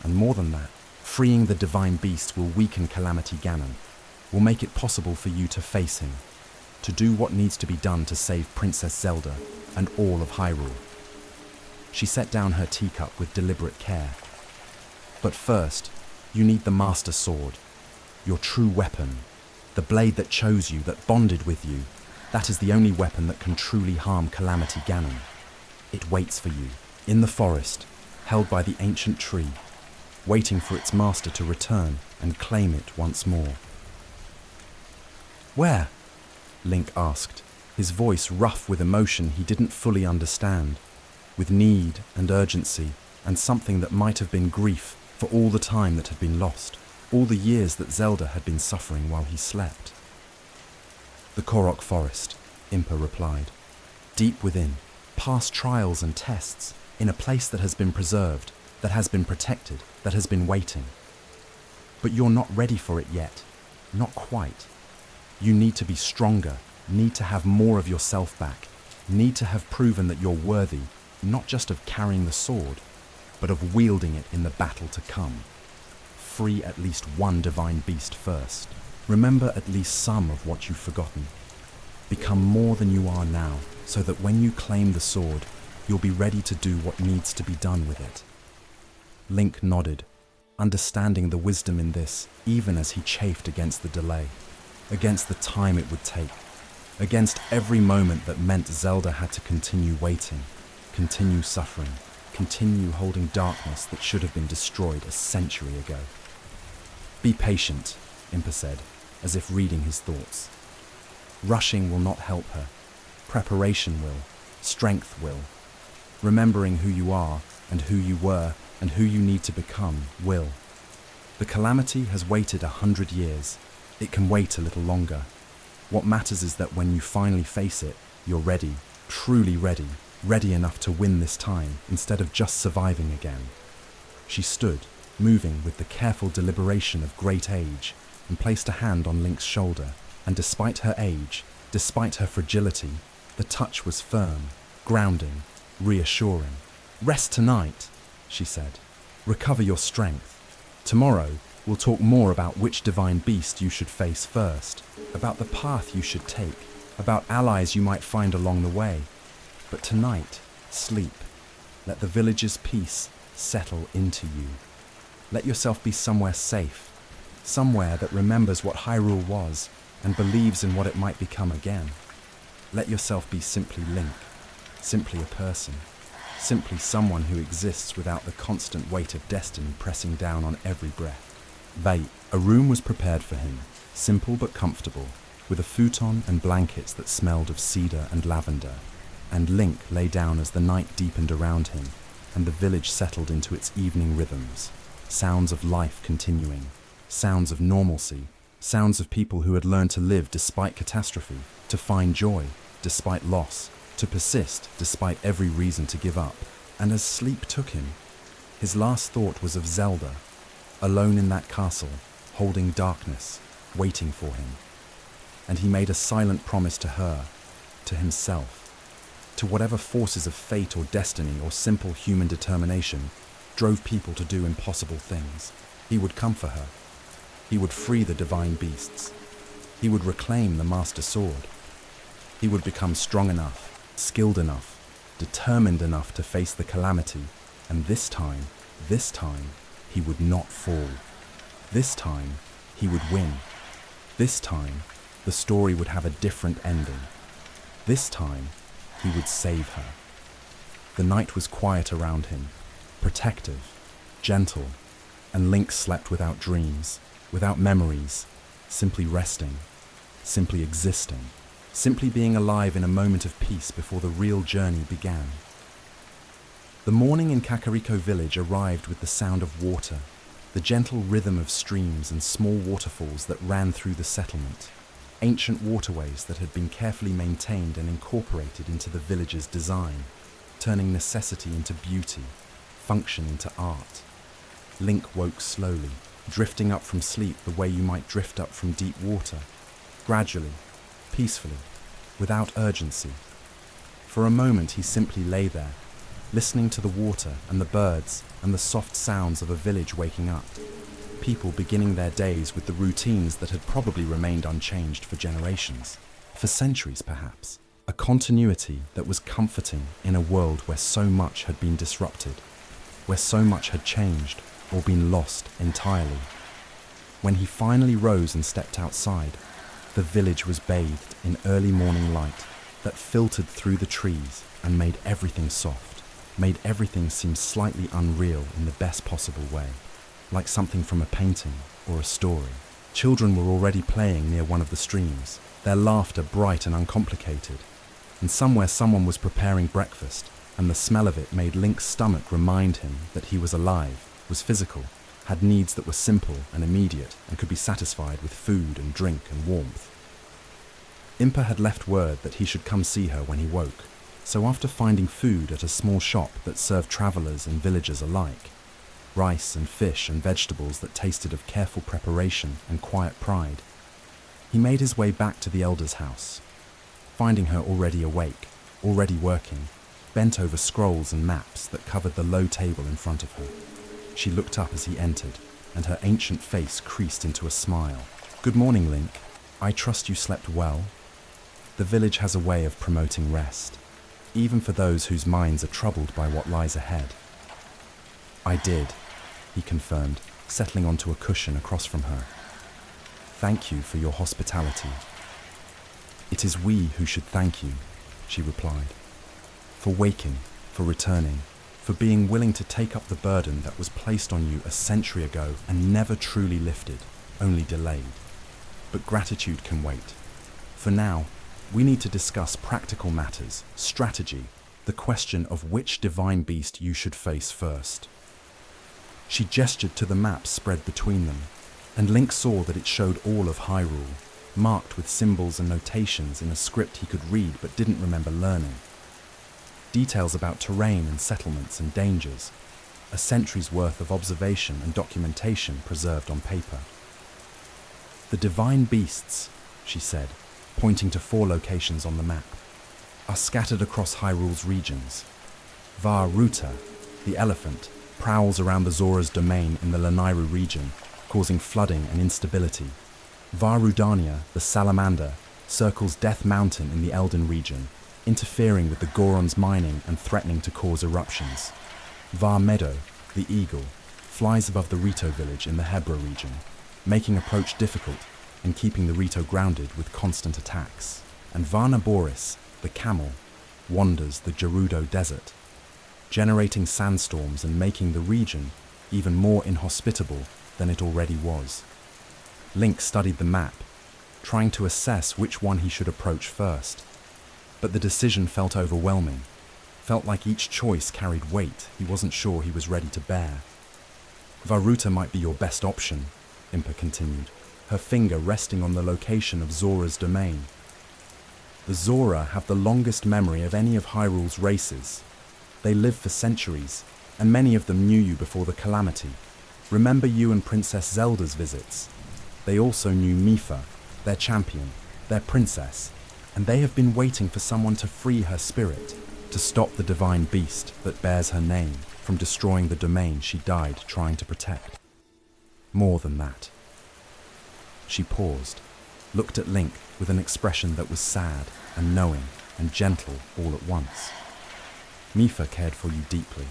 And more than that, freeing the divine beast will weaken Calamity Ganon, will make it possible for you to face him, to do what needs to be done to save Princess Zelda and all of Hyrule. She set down her teacup with deliberate care. But first, you need the Master Sword, your true weapon, the blade that chose you, that bonded with you. That is the only weapon that can truly harm Calamity Ganon. It waits for you, in the forest, held by the ancient tree, waiting for its master to return and claim it once more. Where? Link asked, his voice rough with emotion he didn't fully understand, with need and urgency and something that might have been grief for all the time that had been lost, all the years that Zelda had been suffering while he slept. The Korok Forest, Impa replied. Deep within, past trials and tests, in a place that has been preserved, that has been protected, that has been waiting. But you're not ready for it yet. Not quite. You need to be stronger, need to have more of yourself back, need to have proven that you're worthy, not just of carrying the sword, but of wielding it in the battle to come. Free at least one divine beast first. Remember at least some of what you've forgotten. Become more than you are now, so that when you claim the sword, you'll be ready to do what needs to be done with it. Link nodded, understanding the wisdom in this, even as he chafed against the delay, against the time it would take, against every moment that meant Zelda had to continue waiting, continue suffering, continue holding darkness that should have been destroyed a century ago. Be patient, Impa said, as if reading his thoughts. Rushing will not help her. Preparation will. Strength will. Remembering who you are and who you were and who you need to become will. The calamity has waited 100 years. It can wait a little longer. What matters is that when you finally face it, you're ready, truly ready, ready enough to win this time instead of just surviving again. She stood, moving with the careful deliberation of great age, and placed a hand on Link's shoulder, and despite her age, despite her fragility, the touch was firm, grounding, reassuring. Rest tonight, she said. Recover your strength. Tomorrow, we'll talk more about which divine beast you should face first, about the path you should take, about allies you might find along the way. But tonight, sleep. Let the village's peace settle into you. Let yourself be somewhere safe, somewhere that remembers what Hyrule was and believes in what it might become again. Let yourself be simply Link, simply a person, simply someone who exists without the constant weight of destiny pressing down on every breath. A room was prepared for him, simple but comfortable, with a futon and blankets that smelled of cedar and lavender, and Link lay down as the night deepened around him and the village settled into its evening rhythms. Sounds of life continuing, sounds of normalcy, sounds of people who had learned to live despite catastrophe, to find joy despite loss, to persist despite every reason to give up. And as sleep took him, his last thought was of Zelda, alone in that castle, holding darkness, waiting for him. And he made a silent promise to her, to himself, to whatever forces of fate or destiny or simple human determination drove people to do impossible things. He would come for her. He would free the divine beasts. He would reclaim the Master Sword. He would become strong enough, skilled enough, determined enough to face the calamity, and this time, he would not fall. This time, he would win. This time, the story would have a different ending. This time, he would save her. The night was quiet around him, protective, gentle, and Link slept without dreams, without memories, simply resting, simply existing, simply being alive in a moment of peace before the real journey began. The morning in Kakariko village arrived with the sound of water, the gentle rhythm of streams and small waterfalls that ran through the settlement, ancient waterways that had been carefully maintained and incorporated into the village's design, turning necessity into beauty, function into art. Link woke slowly, drifting up from sleep the way you might drift up from deep water, gradually, peacefully, without urgency. For a moment he simply lay there, listening to the water and the birds and the soft sounds of a village waking up, people beginning their days with the routines that had probably remained unchanged for generations, for centuries perhaps, a continuity that was comforting in a world where so much had been disrupted, where so much had changed or been lost entirely. When he finally rose and stepped outside, the village was bathed in early morning light that filtered through the trees and made everything soft, made everything seem slightly unreal in the best possible way, like something from a painting or a story. Children were already playing near one of the streams, their laughter bright and uncomplicated, and somewhere someone was preparing breakfast, and the smell of it made Link's stomach remind him that he was alive, was physical, had needs that were simple and immediate and could be satisfied with food and drink and warmth. Impa had left word that he should come see her when he woke, so after finding food at a small shop that served travellers and villagers alike, rice and fish and vegetables that tasted of careful preparation and quiet pride, he made his way back to the elder's house, finding her already awake, already working, bent over scrolls and maps that covered the low table in front of her. She looked up as he entered, and her ancient face creased into a smile. "Good morning, Link. I trust you slept well." The village has a way of promoting rest, even for those whose minds are troubled by what lies ahead. "I did," he confirmed, settling onto a cushion across from her. "Thank you for your hospitality." "It is we who should thank you," she replied, "for waking, for returning, for being willing to take up the burden that was placed on you a century ago and never truly lifted, only delayed. But gratitude can wait. For now, we need to discuss practical matters, strategy, the question of which divine beast you should face first." She gestured to the map spread between them, and Link saw that it showed all of Hyrule, marked with symbols and notations in a script he could read but didn't remember learning. Details about terrain and settlements and dangers, a century's worth of observation and documentation preserved on paper. "The divine beasts," she said, pointing to 4 locations on the map, "are scattered across Hyrule's regions. Vah Ruta, the elephant, prowls around the Zora's domain in the Lanayru region, causing flooding and instability. Vah Rudania, the salamander, circles Death Mountain in the Elden region, interfering with the Goron's mining and threatening to cause eruptions. Vah Meadow, the eagle, flies above the Rito village in the Hebra region, making approach difficult and keeping the Rito grounded with constant attacks. And Vana Boris, the camel, wanders the Gerudo desert, generating sandstorms and making the region even more inhospitable than it already was." Link studied the map, trying to assess which one he should approach first. But the decision felt overwhelming, felt like each choice carried weight he wasn't sure he was ready to bear. "Vah Ruta might be your best option," Impa continued, her finger resting on the location of Zora's domain. "The Zora have the longest memory of any of Hyrule's races. They lived for centuries, and many of them knew you before the calamity. Remember you and Princess Zelda's visits. They also knew Mipha, their champion, their princess, and they have been waiting for someone to free her spirit, to stop the divine beast that bears her name from destroying the domain she died trying to protect. More than that." She paused, looked at Link with an expression that was sad and knowing, and gentle all at once. Mipha cared for you deeply,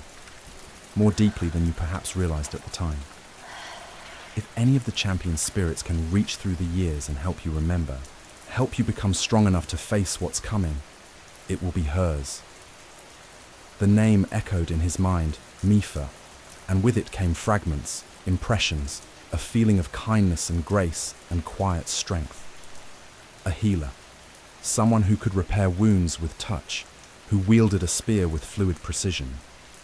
more deeply than you perhaps realized at the time. If any of the champion spirits can reach through the years and help you remember, help you become strong enough to face what's coming, it will be hers. The name echoed in his mind, Mipha, and with it came fragments, impressions, a feeling of kindness and grace and quiet strength. A healer, someone who could repair wounds with touch, who wielded a spear with fluid precision,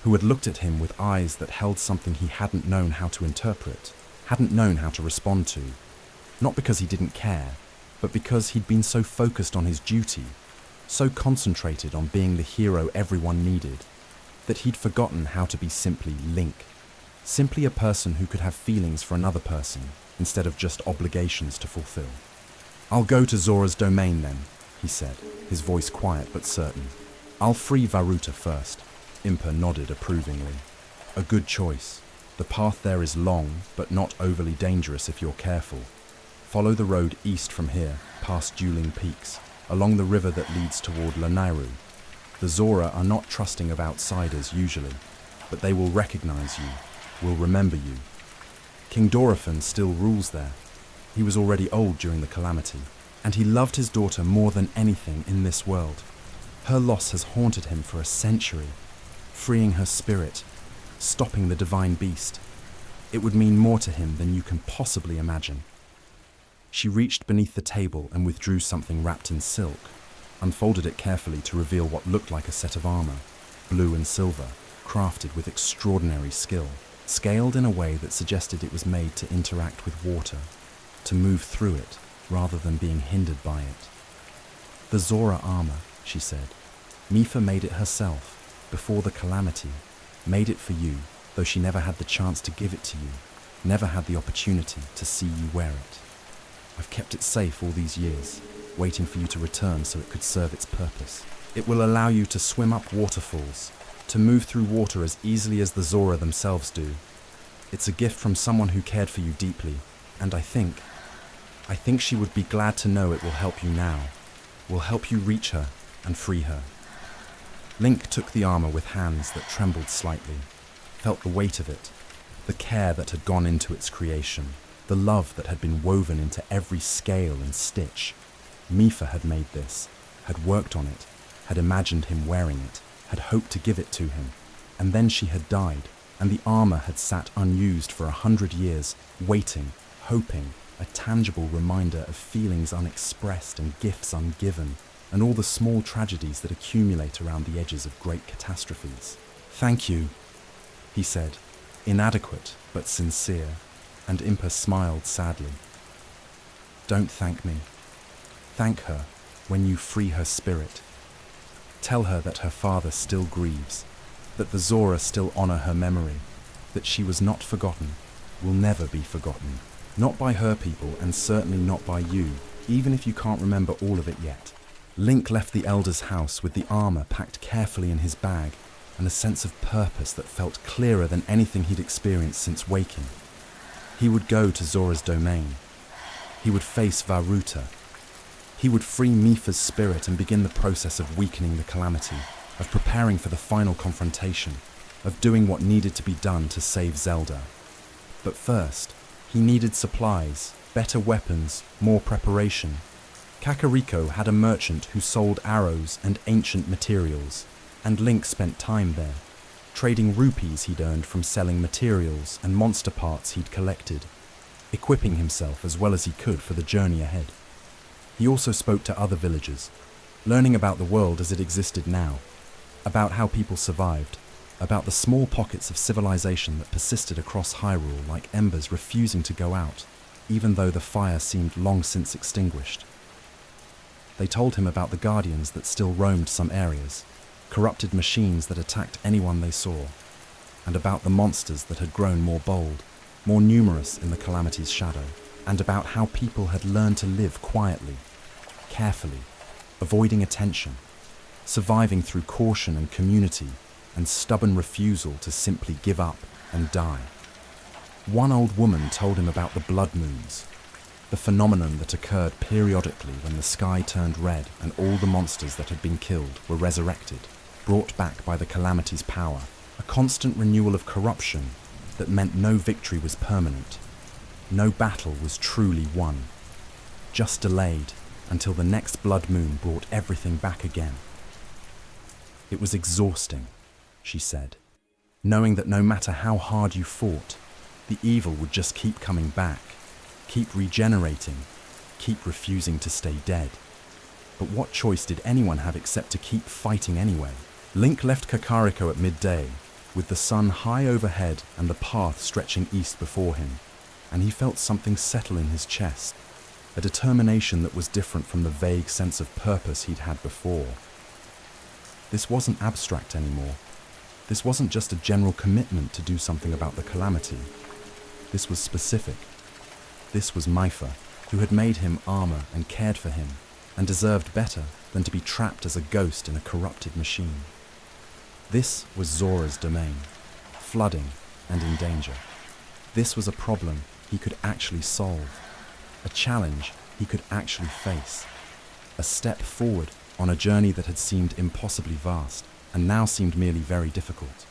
who had looked at him with eyes that held something he hadn't known how to interpret, hadn't known how to respond to, not because he didn't care, but because he'd been so focused on his duty, so concentrated on being the hero everyone needed, that he'd forgotten how to be simply Link, simply a person who could have feelings for another person instead of just obligations to fulfill. "I'll go to Zora's domain then," he said, his voice quiet but certain. "I'll free Varuta first." Impa nodded approvingly. "A good choice. The path there is long, but not overly dangerous if you're careful. Follow the road east from here, past dueling peaks, along the river that leads toward Lanairu. The Zora are not trusting of outsiders usually, but they will recognize you, will remember you. King Dorephan still rules there. He was already old during the calamity, and he loved his daughter more than anything in this world. Her loss has haunted him for a century, freeing her spirit, stopping the divine beast. It would mean more to him than you can possibly imagine." She reached beneath the table and withdrew something wrapped in silk, unfolded it carefully to reveal what looked like a set of armor, blue and silver, crafted with extraordinary skill, scaled in a way that suggested it was made to interact with water, to move through it rather than being hindered by it. "The Zora armor," she said. "Mipha made it herself, before the calamity, made it for you, though she never had the chance to give it to you, never had the opportunity to see you wear it. I've kept it safe all these years, waiting for you to return so it could serve its purpose. It will allow you to swim up waterfalls, to move through water as easily as the Zora themselves do. It's a gift from someone who cared for you deeply, and I think she would be glad to know it will help you now, will help you reach her and free her." Link took the armor with hands that trembled slightly, felt the weight of it, the care that had gone into its creation, the love that had been woven into every scale and stitch. Mipha had made this, had worked on it, had imagined him wearing it, had hoped to give it to him, and then she had died, and the armor had sat unused for 100 years, waiting, hoping, a tangible reminder of feelings unexpressed and gifts ungiven, and all the small tragedies that accumulate around the edges of great catastrophes. "Thank you," he said, inadequate but sincere, and Impa smiled sadly. "Don't thank me. Thank her when you free her spirit. Tell her that her father still grieves, that the Zora still honor her memory, that she was not forgotten, will never be forgotten. Not by her people, and certainly not by you, even if you can't remember all of it yet." Link left the elder's house with the armor packed carefully in his bag and a sense of purpose that felt clearer than anything he'd experienced since waking. He would go to Zora's domain. He would face Varuta. He would free Mipha's spirit and begin the process of weakening the calamity, of preparing for the final confrontation, of doing what needed to be done to save Zelda. But first, he needed supplies, better weapons, more preparation. Kakariko had a merchant who sold arrows and ancient materials, and Link spent time there, trading rupees he'd earned from selling materials and monster parts he'd collected, equipping himself as well as he could for the journey ahead. He also spoke to other villagers, learning about the world as it existed now, about how people survived, about the small pockets of civilization that persisted across Hyrule like embers refusing to go out, even though the fire seemed long since extinguished. They told him about the guardians that still roamed some areas, corrupted machines that attacked anyone they saw, and about the monsters that had grown more bold, more numerous in the calamity's shadow, and about how people had learned to live quietly, carefully, avoiding attention, surviving through caution and community, and stubborn refusal to simply give up and die. One old woman told him about the blood moons, the phenomenon that occurred periodically when the sky turned red and all the monsters that had been killed were resurrected, brought back by the calamity's power, a constant renewal of corruption that meant no victory was permanent, no battle was truly won, just delayed until the next blood moon brought everything back again. It was exhausting, she said, knowing that no matter how hard you fought, the evil would just keep coming back, keep regenerating, keep refusing to stay dead. But what choice did anyone have except to keep fighting anyway? Link left Kakariko at midday, with the sun high overhead and the path stretching east before him, and he felt something settle in his chest, a determination that was different from the vague sense of purpose he'd had before. This wasn't abstract anymore. This wasn't just a general commitment to do something about the calamity. This was specific. This was Myfa, who had made him armor and cared for him, and deserved better than to be trapped as a ghost in a corrupted machine. This was Zora's domain, flooding and in danger. This was a problem he could actually solve, a challenge he could actually face, a step forward on a journey that had seemed impossibly vast and now seemed merely very difficult,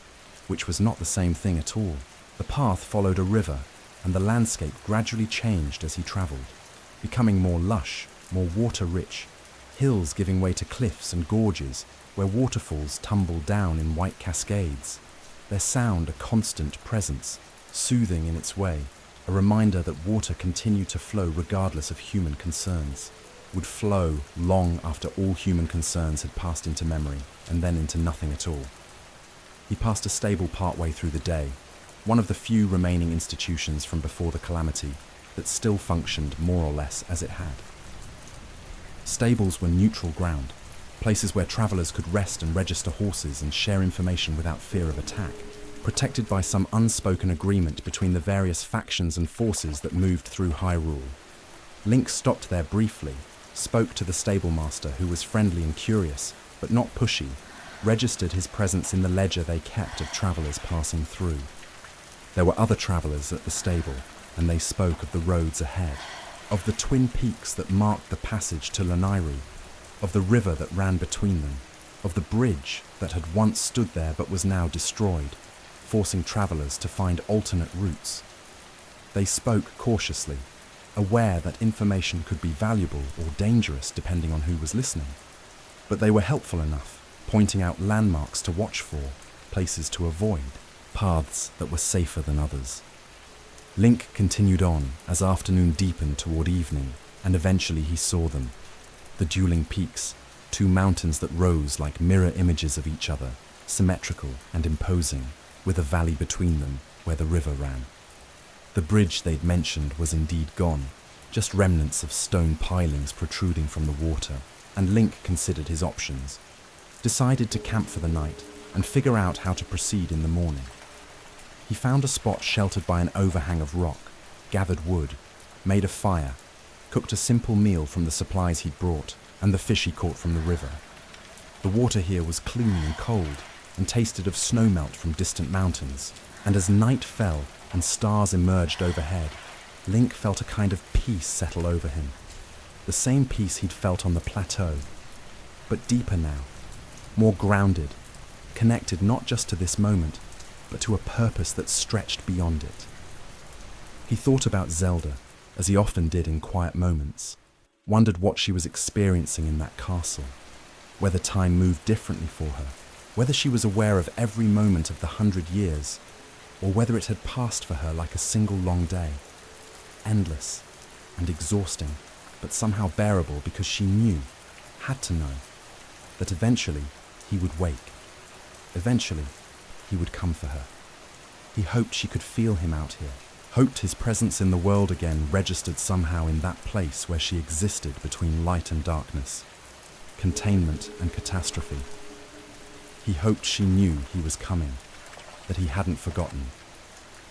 which was not the same thing at all. The path followed a river, and the landscape gradually changed as he travelled, becoming more lush, more water-rich, hills giving way to cliffs and gorges where waterfalls tumbled down in white cascades, their sound a constant presence, soothing in its way, a reminder that water continued to flow regardless of human concerns, would flow long after all human concerns had passed into memory and then into nothing at all. He passed a stable partway through the day, one of the few remaining institutions from before the calamity that still functioned more or less as it had. Stables were neutral ground, places where travellers could rest and register horses and share information without fear of attack, protected by some unspoken agreement between the various factions and forces that moved through Hyrule. Link stopped there briefly, spoke to the stablemaster, who was friendly and curious, but not pushy, registered his presence in the ledger they kept of travellers passing through. There were other travellers at the stable, and they spoke of the roads ahead, of the twin peaks that marked the passage to Lanayru, of the river that ran between them, of the bridge that had once stood there but was now destroyed, forcing travellers to find alternate routes. They spoke cautiously, aware that information could be valuable or dangerous depending on who was listening. But they were helpful enough, pointing out landmarks to watch for, places to avoid, paths that were safer than others. Link continued on as afternoon deepened toward evening, and eventually he saw them. The dueling peaks, two mountains that rose like mirror images of each other, symmetrical and imposing, with a valley between them where the river ran. The bridge they'd mentioned was indeed gone, just remnants of stone pilings protruding from the water, and Link considered his options, decided to camp for the night and figure out how to proceed in the morning. He found a spot sheltered by an overhang of rock, gathered wood, made a fire, cooked a simple meal from the supplies he'd brought and the fish he caught from the river. The water here was clean and cold, and tasted of snowmelt from distant mountains, and as night fell and stars emerged overhead, Link felt a kind of peace settle over him. The same peace he'd felt on the plateau, but deeper now, more grounded, connected not just to this moment, but to a purpose that stretched beyond it. He thought about Zelda, as he often did in quiet moments, wondered what she was experiencing in that castle, whether time moved differently for her, whether she was aware of every moment of the 100 years, or whether it had passed for her like a single long day, endless and exhausting, but somehow bearable because she knew, had to know, that eventually he would wake. Eventually, he would come for her. He hoped she could feel him out here, hoped his presence in the world again registered somehow in that place where she existed between light and darkness, containment and catastrophe. He hoped she knew he was coming, that he hadn't forgotten,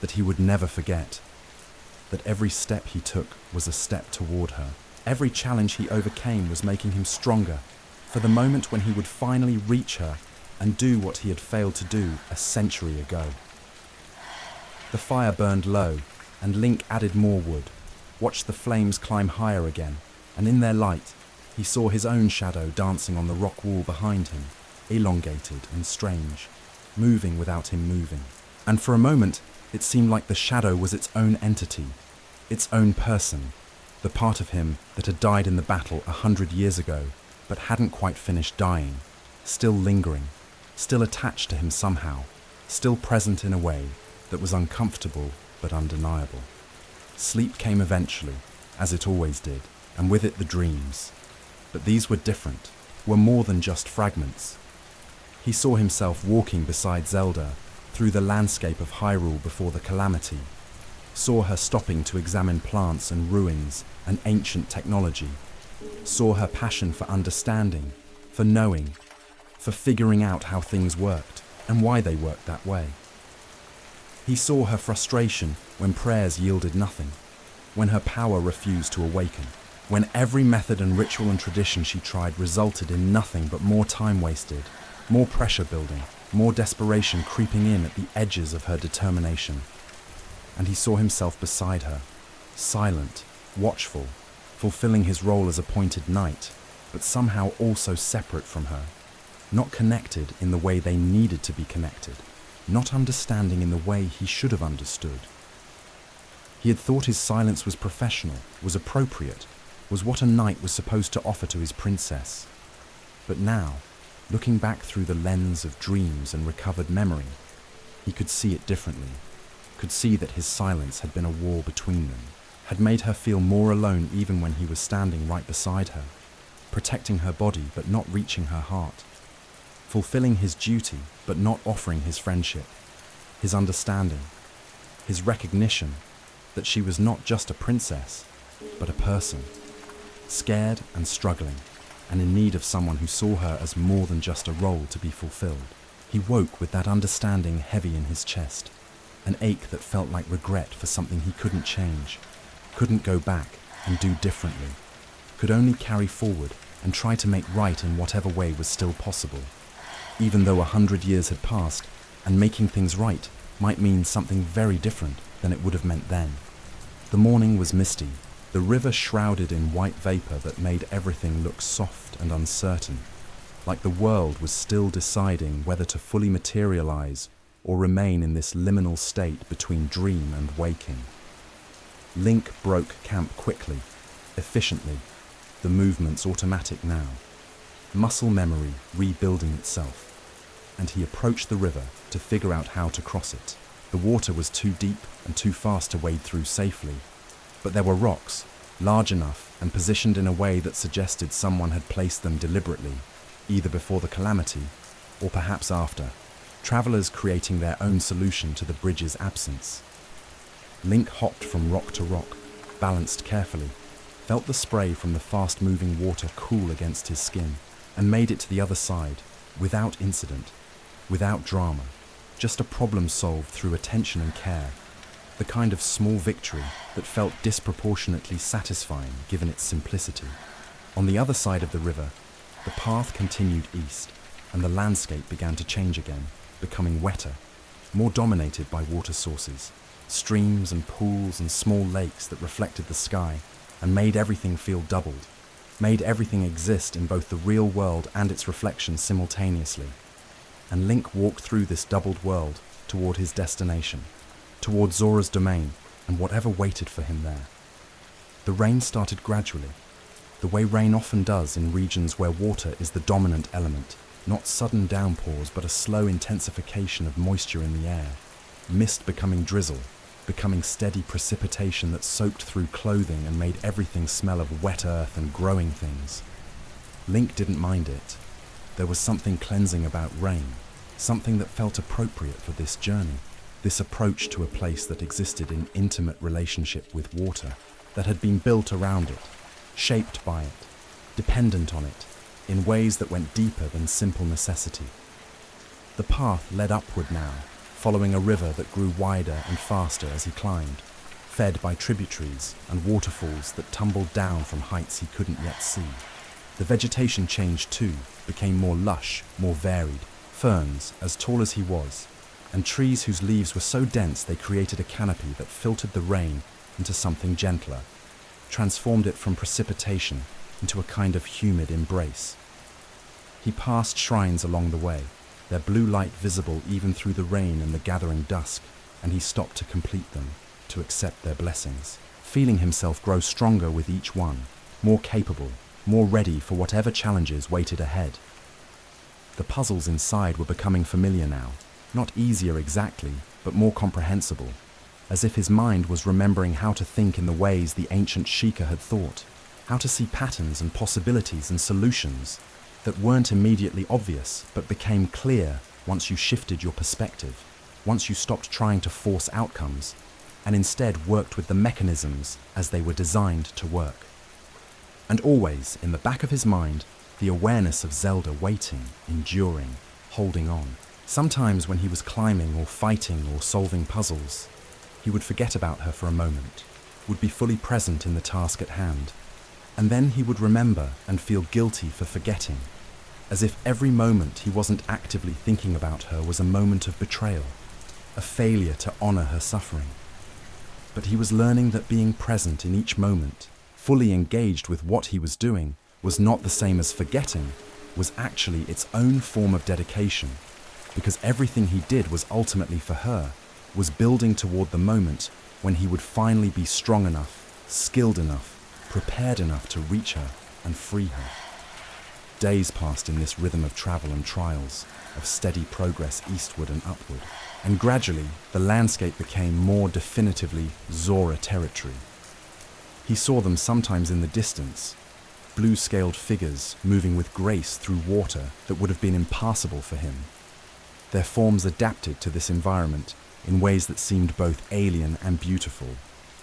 that he would never forget, that every step he took was a step toward her. Every challenge he overcame was making him stronger for the moment when he would finally reach her and do what he had failed to do a century ago. The fire burned low, and Link added more wood, watched the flames climb higher again, and in their light, he saw his own shadow dancing on the rock wall behind him, elongated and strange, moving without him moving. And for a moment, it seemed like the shadow was its own entity, its own person, the part of him that had died in the battle 100 years ago, but hadn't quite finished dying, still lingering, still attached to him somehow, still present in a way that was uncomfortable but undeniable. Sleep came eventually, as it always did, and with it the dreams. But these were different, were more than just fragments. He saw himself walking beside Zelda through the landscape of Hyrule before the calamity, saw her stopping to examine plants and ruins and ancient technology, saw her passion for understanding, for knowing, for figuring out how things worked and why they worked that way. He saw her frustration when prayers yielded nothing, when her power refused to awaken, when every method and ritual and tradition she tried resulted in nothing but more time wasted, more pressure building, more desperation creeping in at the edges of her determination. And he saw himself beside her, silent, watchful, fulfilling his role as appointed knight, but somehow also separate from her, not connected in the way they needed to be connected, not understanding in the way he should have understood. He had thought his silence was professional, was appropriate, was what a knight was supposed to offer to his princess. But now, looking back through the lens of dreams and recovered memory, he could see it differently, could see that his silence had been a wall between them, had made her feel more alone even when he was standing right beside her, protecting her body but not reaching her heart, fulfilling his duty but not offering his friendship, his understanding, his recognition that she was not just a princess, but a person, scared and struggling, and in need of someone who saw her as more than just a role to be fulfilled. He woke with that understanding heavy in his chest, an ache that felt like regret for something he couldn't change, couldn't go back and do differently, could only carry forward and try to make right in whatever way was still possible, even though 100 years had passed, and making things right might mean something very different than it would have meant then. The morning was misty, the river shrouded in white vapor that made everything look soft and uncertain, like the world was still deciding whether to fully materialize or remain in this liminal state between dream and waking. Link broke camp quickly, efficiently, the movements automatic now, muscle memory rebuilding itself, and he approached the river to figure out how to cross it. The water was too deep and too fast to wade through safely, but there were rocks, large enough and positioned in a way that suggested someone had placed them deliberately, either before the calamity or perhaps after, travelers creating their own solution to the bridge's absence. Link hopped from rock to rock, balanced carefully, felt the spray from the fast-moving water cool against his skin, and made it to the other side, without incident, without drama, just a problem solved through attention and care, the kind of small victory that felt disproportionately satisfying given its simplicity. On the other side of the river, the path continued east, and the landscape began to change again, becoming wetter, more dominated by water sources, streams and pools and small lakes that reflected the sky and made everything feel doubled, made everything exist in both the real world and its reflection simultaneously. And Link walked through this doubled world toward his destination, toward Zora's domain and whatever waited for him there. The rain started gradually, the way rain often does in regions where water is the dominant element, not sudden downpours but a slow intensification of moisture in the air, mist becoming drizzle, becoming steady precipitation that soaked through clothing and made everything smell of wet earth and growing things. Link didn't mind it. There was something cleansing about rain, something that felt appropriate for this journey, this approach to a place that existed in intimate relationship with water, that had been built around it, shaped by it, dependent on it, in ways that went deeper than simple necessity. The path led upward now, following a river that grew wider and faster as he climbed, fed by tributaries and waterfalls that tumbled down from heights he couldn't yet see. The vegetation changed too, became more lush, more varied, ferns as tall as he was, and trees whose leaves were so dense they created a canopy that filtered the rain into something gentler, transformed it from precipitation into a kind of humid embrace. He passed shrines along the way, their blue light visible even through the rain and the gathering dusk, and he stopped to complete them, to accept their blessings, feeling himself grow stronger with each one, more capable, more ready for whatever challenges waited ahead. The puzzles inside were becoming familiar now, not easier exactly, but more comprehensible, as if his mind was remembering how to think in the ways the ancient Sheikah had thought, how to see patterns and possibilities and solutions that weren't immediately obvious but became clear once you shifted your perspective, once you stopped trying to force outcomes and instead worked with the mechanisms as they were designed to work. And always, in the back of his mind, the awareness of Zelda waiting, enduring, holding on. Sometimes when he was climbing or fighting or solving puzzles, he would forget about her for a moment, would be fully present in the task at hand, and then he would remember and feel guilty for forgetting, as if every moment he wasn't actively thinking about her was a moment of betrayal, a failure to honor her suffering. But he was learning that being present in each moment, fully engaged with what he was doing, was not the same as forgetting, was actually its own form of dedication, because everything he did was ultimately for her, was building toward the moment when he would finally be strong enough, skilled enough, prepared enough to reach her and free her. Days passed in this rhythm of travel and trials, of steady progress eastward and upward, and gradually the landscape became more definitively Zora territory. He saw them sometimes in the distance, blue-scaled figures moving with grace through water that would have been impassable for him. Their forms adapted to this environment in ways that seemed both alien and beautiful,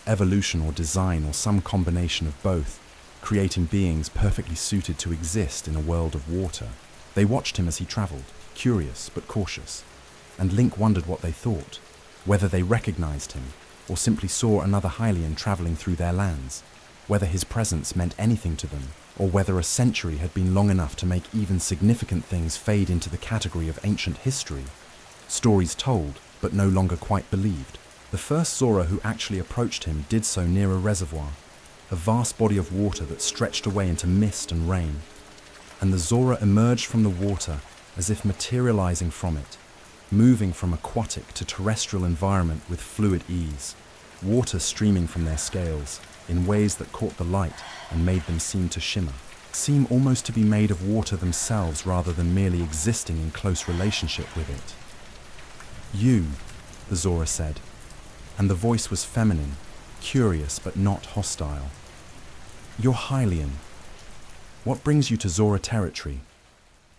evolution or design or some combination of both, creating beings perfectly suited to exist in a world of water. They watched him as he traveled, curious but cautious, and Link wondered what they thought, whether they recognized him or simply saw another Hylian traveling through their lands, whether his presence meant anything to them, or whether a century had been long enough to make even significant things fade into the category of ancient history, stories told but no longer quite believed. The first Zora who actually approached him did so near a reservoir, a vast body of water that stretched away into mist and rain, and the Zora emerged from the water as if materializing from it, moving from aquatic to terrestrial environment with fluid ease, water streaming from their scales in ways that caught the light and made them seem to shimmer, seem almost to be made of water themselves rather than merely existing in close relationship with it. "You," the Zora said, and the voice was feminine, curious but not hostile. "You're Hylian. What brings you to Zora territory?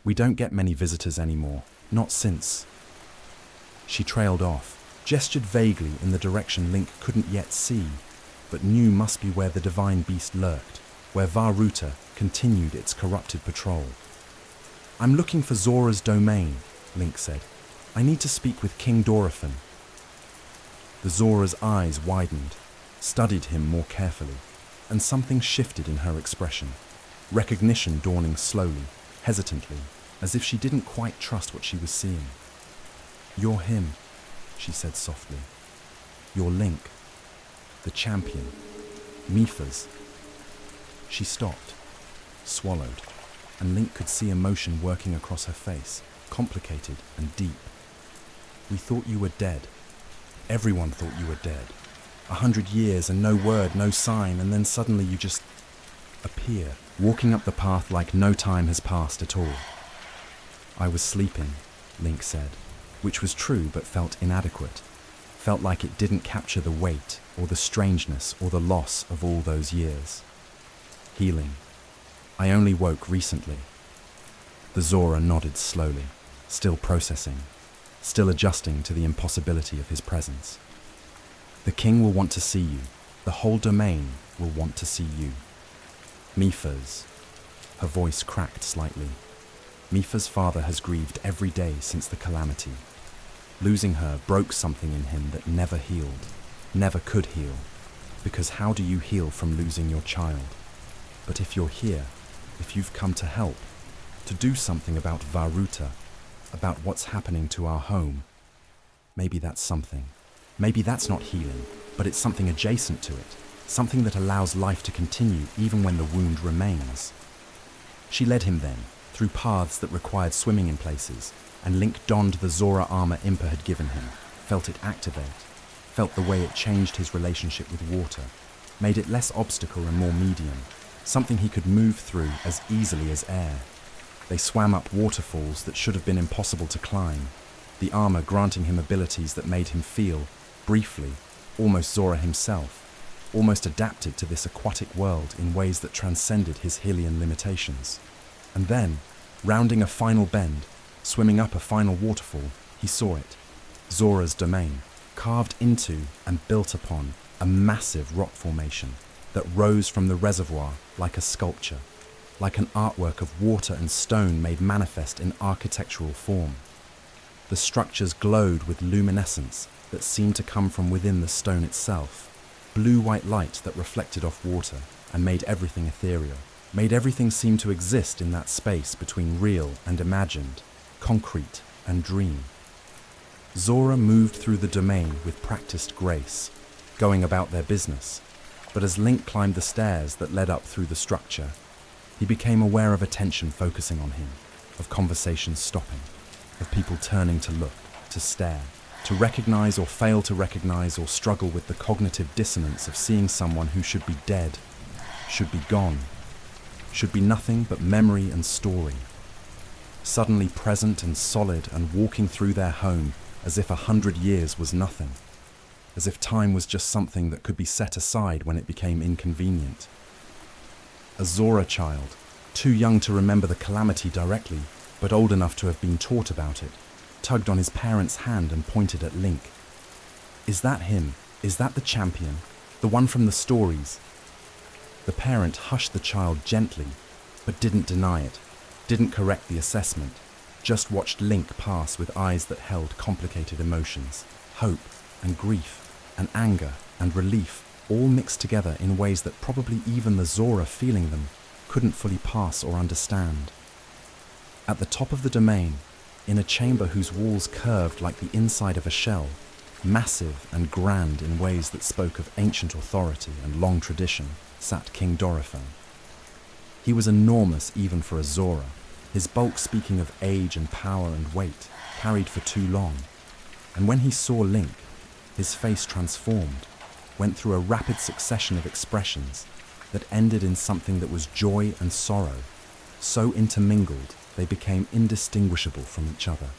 We don't get many visitors anymore, not since." She trailed off, gestured vaguely in the direction Link couldn't yet see, but knew must be where the divine beast lurked, where Varuta continued its corrupted patrol. "I'm looking for Zora's domain," Link said. "I need to speak with King Dorephan." The Zora's eyes widened, studied him more carefully, and something shifted in her expression, recognition dawning slowly, hesitantly, as if she didn't quite trust what she was seeing. "You're him," she said softly. "You're Link, the champion, Mipha's." She stopped, swallowed, and Link could see emotion working across her face, complicated and deep. "We thought you were dead. Everyone thought you were dead. 100 years and no word, no sign, and then suddenly you just appear, walking up the path like no time has passed at all." "I was sleeping," Link said, which was true but felt inadequate, felt like it didn't capture the weight or the strangeness or the loss of all those years. "Healing. I only woke recently." The Zora nodded slowly, still processing, still adjusting to the impossibility of his presence. "The king will want to see you. The whole domain will want to see you. Mipha's." Her voice cracked slightly. "Mipha's father has grieved every day since the calamity. Losing her broke something in him that never healed, never could heal, because how do you heal from losing your child? But if you're here, if you've come to help, to do something about Varuta, about what's happening to our home, maybe that's something. Maybe that's not healing, but it's something adjacent to it. something that allows life to continue even when the wound remains. She led him then, through paths that required swimming in places, and Link donned the Zora armor Impa had given him, felt it activate, felt the way it changed his relationship with water, made it less obstacle and more medium, something he could move through as easily as air. They swam up waterfalls that should have been impossible to climb, the armor granting him abilities that made him feel, briefly, almost Zora himself, almost adapted to this aquatic world in ways that transcended his Hylian limitations. And then, rounding a final bend, swimming up a final waterfall, he saw it, Zora's domain, carved into and built upon a massive rock formation that rose from the reservoir like a sculpture, like an artwork of water and stone made manifest in architectural form. The structures glowed with luminescence that seemed to come from within the stone itself, blue-white light that reflected off water and made everything ethereal, made everything seem to exist in that space between real and imagined, concrete and dream. Zora moved through the domain with practiced grace, going about their business, but as Link climbed the stairs that led up through the structure, he became aware of attention focusing on him, of conversations stopping, of people turning to look, to stare, to recognize or fail to recognize or struggle with the cognitive dissonance of seeing someone who should be dead, should be gone, should be nothing but memory and story, suddenly present and solid and walking through their home as if 100 years was nothing, as if time was just something that could be set aside when it became inconvenient. A Zora child, too young to remember the calamity directly, but old enough to have been taught about it, tugged on his parent's hand and pointed at Link. "Is that him? Is that the champion? The one from the stories?" The parent hushed the child gently, but didn't deny it, didn't correct the assessment, just watched Link pass with eyes that held complicated emotions, hope and grief and anger and relief, all mixed together in ways that probably even the Zora feeling them couldn't fully pass or understand. At the top of the domain, in a chamber whose walls curved like the inside of a shell, massive and grand in ways that spoke of ancient authority and long tradition, sat King Dorephan. He was enormous even for a Zora, his bulk speaking of age and power and weight, carried for too long. And when he saw Link, his face transformed, went through a rapid succession of expressions that ended in something that was joy and sorrow, so intermingled they became indistinguishable from each other.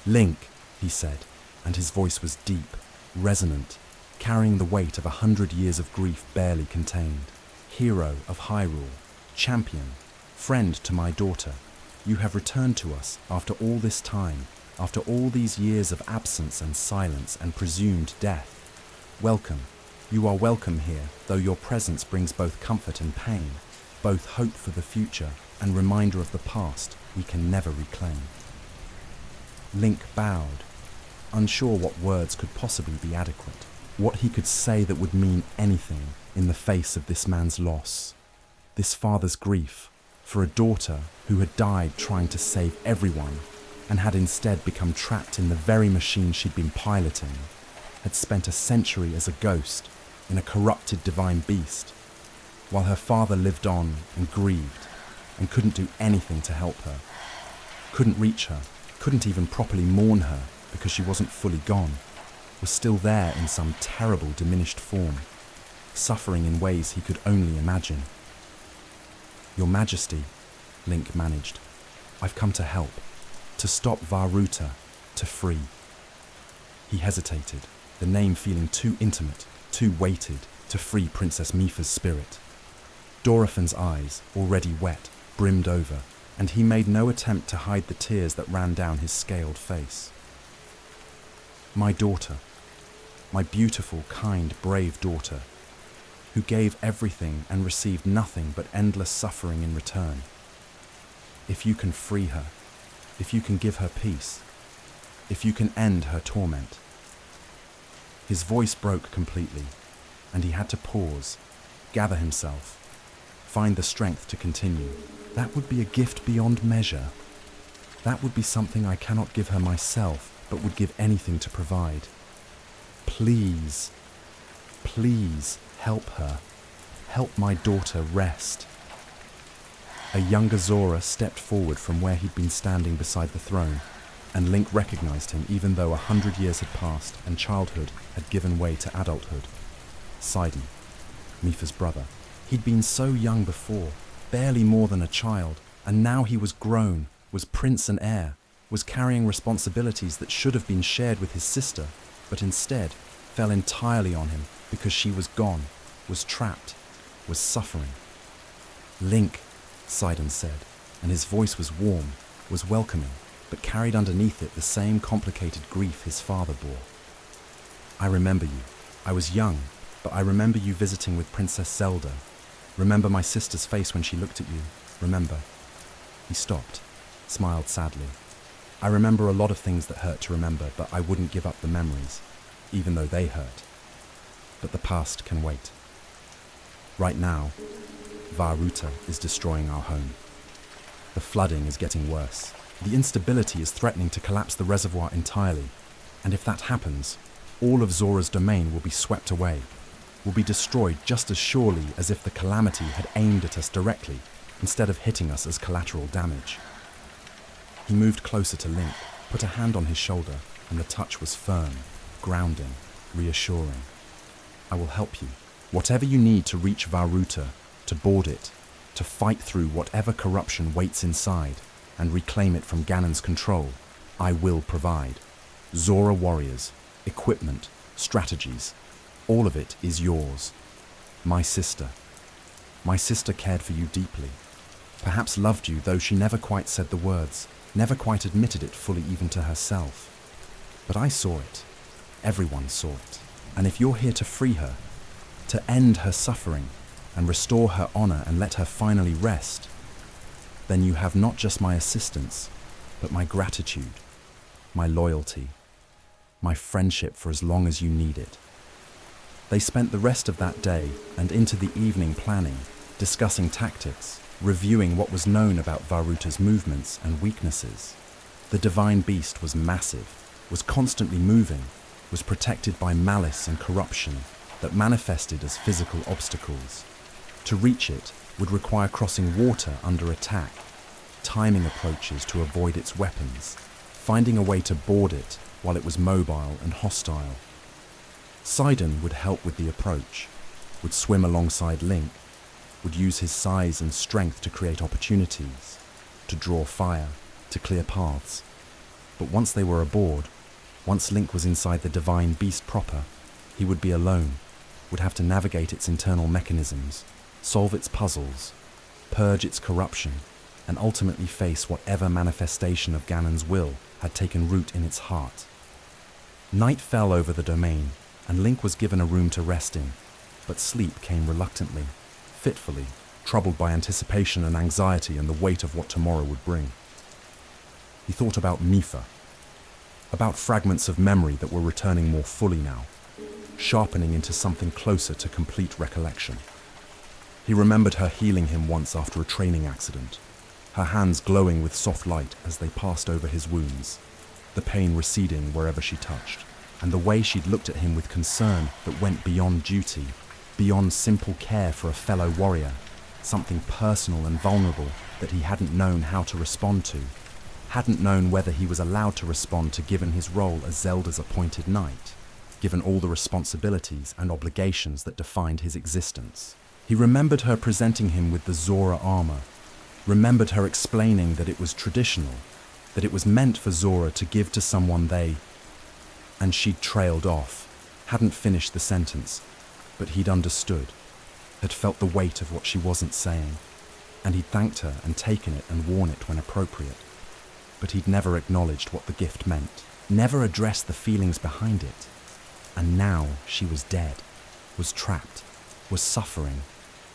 "Link," he said, and his voice was deep, resonant, carrying the weight of 100 years of grief barely contained. "Hero of Hyrule, champion, friend to my daughter, you have returned to us after all this time, after all these years of absence and silence and presumed death. Welcome, you are welcome here, though your presence brings both comfort and pain, both hope for the future and reminder of the past we can never reclaim." Link bowed, unsure what words could possibly be adequate, what he could say that would mean anything in the face of this man's loss, this father's grief for a daughter who had died trying to save everyone and had instead become trapped in the very machine she'd been piloting, had spent a century as a ghost in a corrupted divine beast, while her father lived on and grieved and couldn't do anything to help her, couldn't reach her, couldn't even properly mourn her because she wasn't fully gone, was still there in some terrible diminished form, suffering in ways he could only imagine. "Your Majesty," Link managed, "I've come to help, to stop Varuta, to free." He hesitated, the name feeling too intimate, too weighted to free Princess Mipha's spirit. Dorephan's eyes, already wet, brimmed over, and he made no attempt to hide the tears that ran down his scaled face. "My daughter, my beautiful, kind, brave daughter, who gave everything and received nothing but endless suffering in return. If you can free her, if you can give her peace, if you can end her torment." His voice broke completely, and he had to pause, gather himself, find the strength to continue. "That would be a gift beyond measure. That would be something I cannot give her myself, but would give anything to provide. Please, please Help her. Help my daughter rest. A younger Zora stepped forward from where he'd been standing beside the throne, and Link recognized him even though 100 years had passed and childhood had given way to adulthood. Sidon, Mipha's brother. He'd been so young before, barely more than a child, and now he was grown, was prince and heir, was carrying responsibilities that should have been shared with his sister, but instead fell entirely on him because she was gone, was trapped, was suffering. Link, Sidon said, and his voice was warm, was welcoming, but carried underneath it the same complicated grief his father bore. I remember you. I was young, but I remember you visiting with Princess Zelda. Remember my sister's face when she looked at you. Remember. He stopped, smiled sadly. I remember a lot of things that hurt to remember, but I wouldn't give up the memories, even though they hurt. But the past can wait. Right now, Vah Ruta is destroying our home. The flooding is getting worse. The instability is threatening to collapse the reservoir entirely, and if that happens, all of Zora's domain will be swept away, will be destroyed just as surely as if the calamity had aimed at us directly, instead of hitting us as collateral damage. He moved closer to Link, put a hand on his shoulder, and the touch was firm, grounding, reassuring. I will help you. Whatever you need to reach Vah Ruta, to board it, to fight through whatever corruption waits inside, and reclaim it from Ganon's control, I will provide. Zora warriors, equipment, strategies, all of it is yours. My sister cared for you deeply, perhaps loved you though she never quite said the words, never quite admitted it fully even to herself. But I saw it, everyone saw it, and if you're here to free her, to end her suffering, and restore her honor and let her finally rest, then you have not just my assistance, but my gratitude, my loyalty, my friendship for as long as you need it. They spent the rest of that day and into the evening planning, discussing tactics, reviewing what was known about Vah Ruta's movements and weaknesses. The divine beast was massive, was constantly moving, was protected by malice and corruption that manifested as physical obstacles. To reach it would require crossing water under attack, timing approaches to avoid its weapons, finding a way to board it while it was mobile and hostile. Sidon would help with the approach, would swim alongside Link, would use his size and strength to create opportunities, to draw fire, to clear paths. But once they were aboard, once Link was inside the divine beast proper, he would be alone, would have to navigate its internal mechanisms, solve its puzzles, purge its corruption, and ultimately face whatever manifestation of Ganon's will had taken root in its heart. Night fell over the domain, and Link was given a room to rest in, but sleep came reluctantly, fitfully, troubled by anticipation and anxiety and the weight of what tomorrow would bring. He thought about Mipha, about fragments of memory that were returning more fully now, sharpening into something closer to complete recollection. He remembered her healing him once after a training accident, her hands glowing with soft light as they passed over his wounds, the pain receding wherever she touched, and the way she'd looked at him with concern that went beyond duty, beyond simple care for a fellow warrior, something personal and vulnerable that he hadn't known how to respond to, hadn't known whether he was allowed to respond to given his role as Zelda's appointed knight, given all the responsibilities and obligations that defined his existence. He remembered her presenting him with the Zora armor, remembered her explaining that it was traditional, that it was meant for Zora to give to someone they... And she'd trailed off, hadn't finished the sentence, but he'd understood, had felt the weight of what she wasn't saying, and he'd thanked her and taken it and worn it when appropriate. But he'd never acknowledged what the gift meant, never addressed the feelings behind it. And now she was dead, was trapped, was suffering,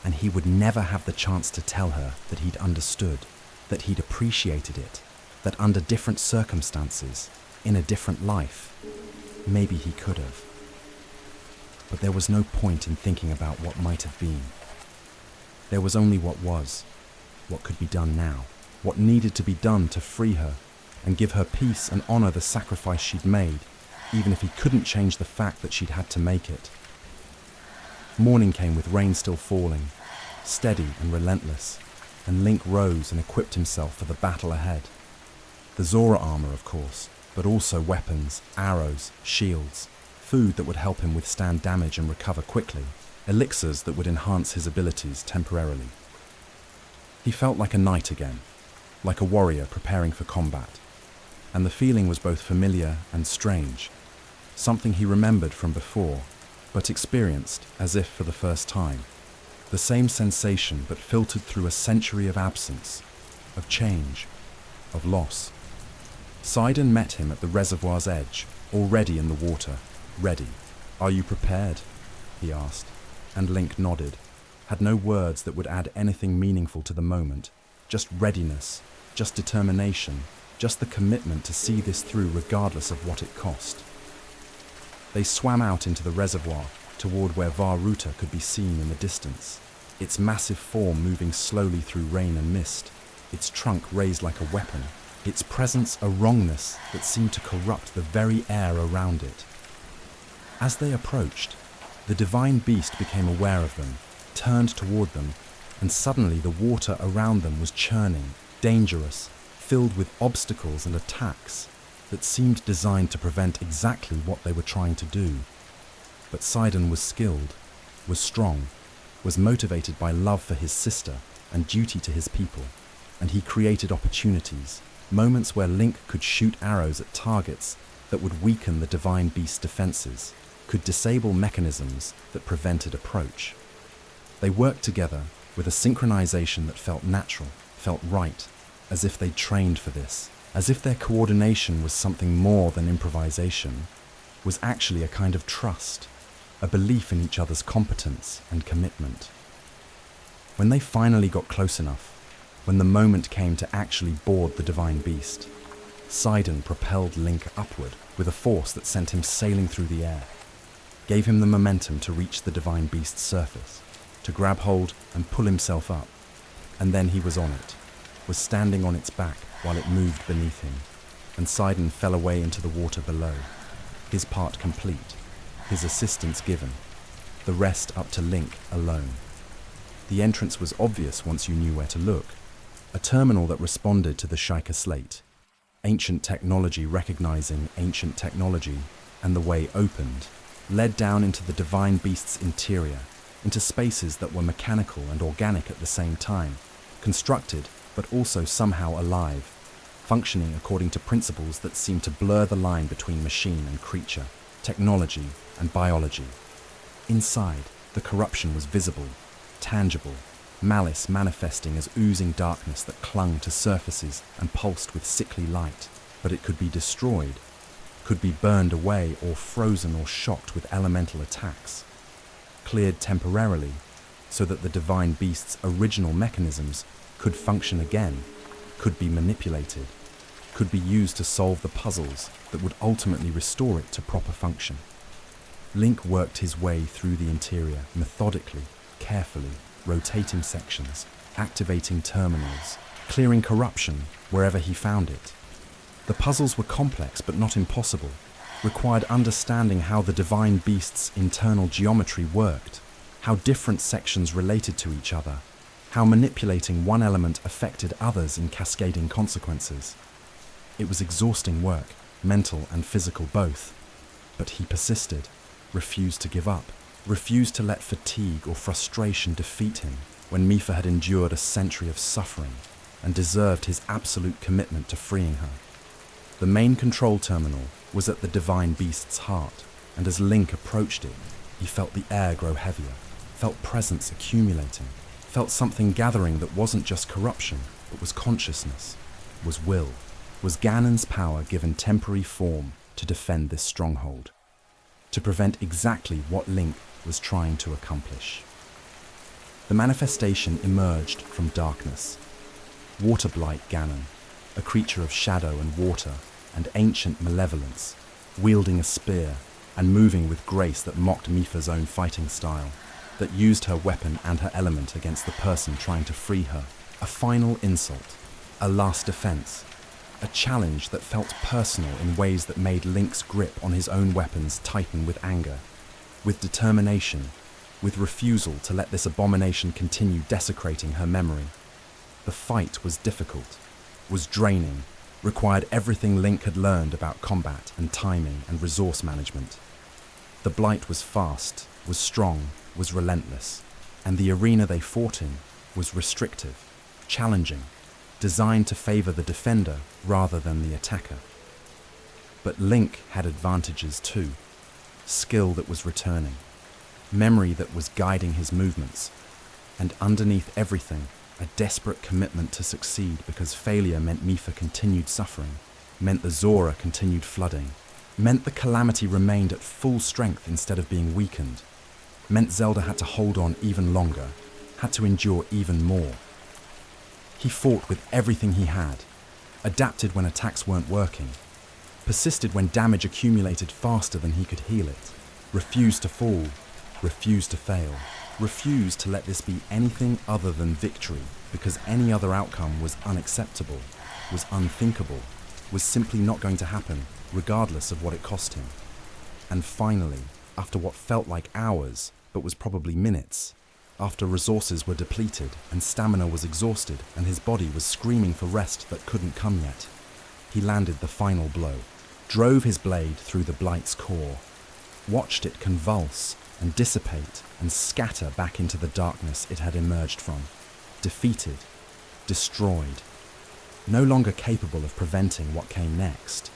and he would never have the chance to tell her that he'd understood, that he'd appreciated it, that under different circumstances, in a different life, maybe he could have. But there was no point in thinking about what might have been. There was only what was, what could be done now, what needed to be done to free her and give her peace and honor the sacrifice she'd made, even if he couldn't change the fact that she'd had to make it. Morning came with rain still falling, steady and relentless, and Link rose and equipped himself for the battle ahead. The Zora armor, of course, but also weapons, arrows, shields, food that would help him withstand damage and recover quickly, elixirs that would enhance his abilities temporarily. He felt like a knight again, like a warrior preparing for combat, and the feeling was both familiar and strange, something he remembered from before, but experienced as if for the first time. The same sensation, but filtered through a century of absence, of change, of loss. Sidon met him at the reservoir's edge, already in the water, ready. "Are you prepared?" he asked, and Link nodded, had no words that would add anything meaningful to the moment, just readiness, just determination, just the commitment to see this through regardless of what it cost. They swam out into the reservoir, toward where Vah Ruta could be seen in the distance, its massive form moving slowly through rain and mist, its trunk raised like a weapon, its presence a wrongness that seemed to corrupt the very air around it. As they approached, the divine beast became aware of them, turned toward them, and suddenly the water around them was churning, dangerous, filled with obstacles and attacks that seemed designed to prevent exactly what they were trying to do. But Sidon was skilled, was strong, was motivated by love for his sister and duty to his people, and he created opportunities, moments where Link could shoot arrows at targets that would weaken the divine beast's defenses, could disable mechanisms that prevented approach. They worked together with a synchronization that felt natural, felt right, as if they'd trained for this, as if their coordination was something more than improvisation, was actually a kind of trust, a belief in each other's competence and commitment. When they finally got close enough, when the moment came to actually board the divine beast, Sidon propelled Link upward with a force that sent him sailing through the air, gave him the momentum to reach the divine beast's surface, to grab hold and pull himself up, and then he was on it, was standing on its back while it moved beneath him, and Sidon fell away into the water below, his part complete, his assistance given, the rest up to Link alone. The entrance was obvious once you knew where to look, a terminal that responded to the Sheikah slate, ancient technology recognizing ancient technology, and the way opened, led down into the divine beast's interior, into spaces that were mechanical and organic at the same time, constructed but also somehow alive, functioning according to principles that seemed to blur the line between machine and creature, technology and biology. Inside, the corruption was visible, tangible, malice manifesting as oozing darkness that clung to surfaces and pulsed with sickly light, but it could be destroyed, could be burned away or frozen or shocked with elemental attacks, cleared temporarily so that the divine beast's original mechanisms could function again, could be manipulated, could be used to solve the puzzles that would ultimately restore it to proper function. Link worked his way through the interior methodically, carefully, rotating sections, activating terminals, clearing corruption wherever he found it. The puzzles were complex but not impossible, required understanding how the divine beast's internal geometry worked, how different sections related to each other, how manipulating one element affected others in cascading consequences. It was exhausting work, mental and physical both, but he persisted, refused to give up, refused to let fatigue or frustration defeat him when Mipha had endured a century of suffering and deserved his absolute commitment to freeing her. The main control terminal was at the divine beast's heart, and as Link approached it, he felt the air grow heavier, felt presence accumulating, felt something gathering that wasn't just corruption, but was consciousness, was will, was Ganon's power given temporary form to defend this stronghold, to prevent exactly what Link was trying to accomplish. The manifestation emerged from darkness. Water-blight Ganon, a creature of shadow and water and ancient malevolence, wielding a spear and moving with grace that mocked Mipha's own fighting style, that used her weapon and her element against the person trying to free her. A final insult, a last defense, a challenge that felt personal in ways that made Link's grip on his own weapons tighten with anger, with determination, with refusal to let this abomination continue desecrating her memory. The fight was difficult, was draining, required everything Link had learned about combat and timing and resource management. The blight was fast, was strong, was relentless, and the arena they fought in was restrictive, challenging, designed to favor the defender rather than the attacker. But Link had advantages too. Skill that was returning, memory that was guiding his movements, and underneath everything, a desperate commitment to succeed because failure meant Mipha continued suffering, meant the Zora continued flooding, meant the calamity remained at full strength instead of being weakened, meant Zelda had to hold on even longer, had to endure even more. He fought with everything he had, adapted when attacks weren't working, persisted when damage accumulated faster than he could heal it, refused to fall, refused to fail, refused to let this be anything other than victory because any other outcome was unacceptable, was unthinkable, was simply not going to happen regardless of what it cost him. And finally, after what felt like hours, but was probably minutes, after resources were depleted and stamina was exhausted and his body was screaming for rest that couldn't come yet, he landed the final blow, drove his blade through the blight's core, watched it convulse and dissipate and scatter back into the darkness it had emerged from, defeated, destroyed, no longer capable of preventing what came next.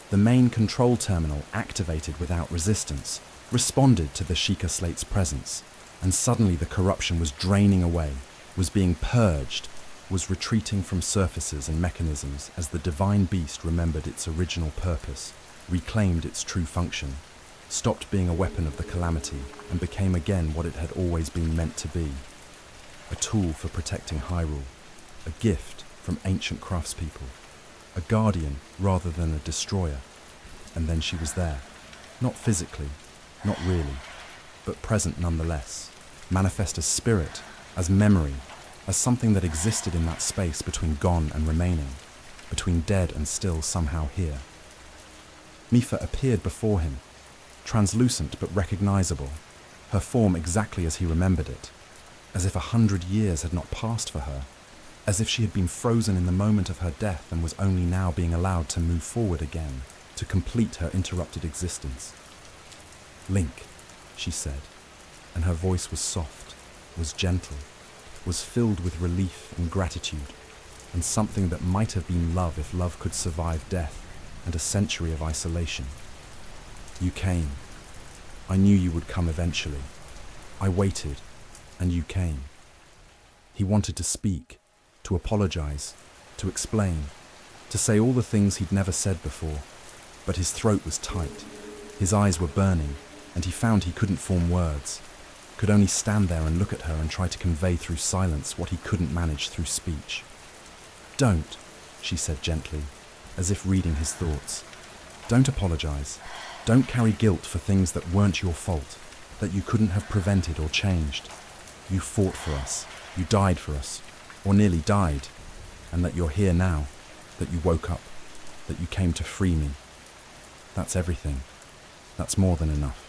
The main control terminal activated without resistance, responded to the Sheikah Slate's presence, and suddenly the corruption was draining away, was being purged, was retreating from surfaces and mechanisms as the divine beast remembered its original purpose, reclaimed its true function, stopped being a weapon of the calamity and became again what it had always been meant to be, a tool for protecting Hyrule, a gift from ancient craftspeople, a guardian rather than a destroyer. And then she was there, not physically, not really, but present nonetheless, manifest as spirit, as memory, as something that existed in that space between gone and remaining, between dead and still somehow here. Mipha appeared before him, translucent but recognizable, her form exactly as he remembered it, as if 100 years had not passed for her, as if she had been frozen in the moment of her death and was only now being allowed to move forward again, to complete her interrupted existence. "Link," she said, and her voice was soft, was gentle, was filled with relief and gratitude, and something that might have been love if love could survive death and a century of isolation. "You came. I knew you would come eventually. I waited, and you came." He wanted to speak, to apologize, to explain, to say all the things he'd never said before, but his throat was tight, his eyes were burning, and he found he couldn't form words, could only stand there and look at her and try to convey through silence what he couldn't manage through speech. "Don't," she said gently, as if reading his thoughts. "Don't apologize. Don't carry guilt for things that weren't your fault, that you couldn't have prevented or changed. You fought for us, you died for us, or nearly died, and that you're here now, that you woke up, that you came to free me. That's everything. That's more than enough."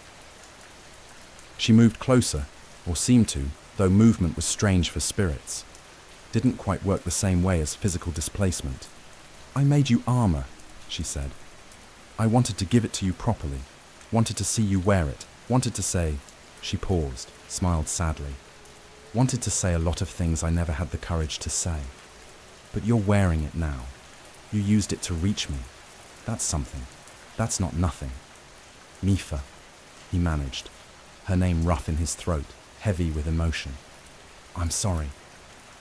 She moved closer, or seemed to, though movement was strange for spirits. Didn't quite work the same way as physical displacement. "I made you armor," she said. "I wanted to give it to you properly, wanted to see you wear it, wanted to say," she paused, smiled sadly, "wanted to say a lot of things I never had the courage to say. But you're wearing it now. You used it to reach me. That's something. That's not nothing." "Mipha," he managed, her name rough in his throat, heavy with emotion. "I'm sorry.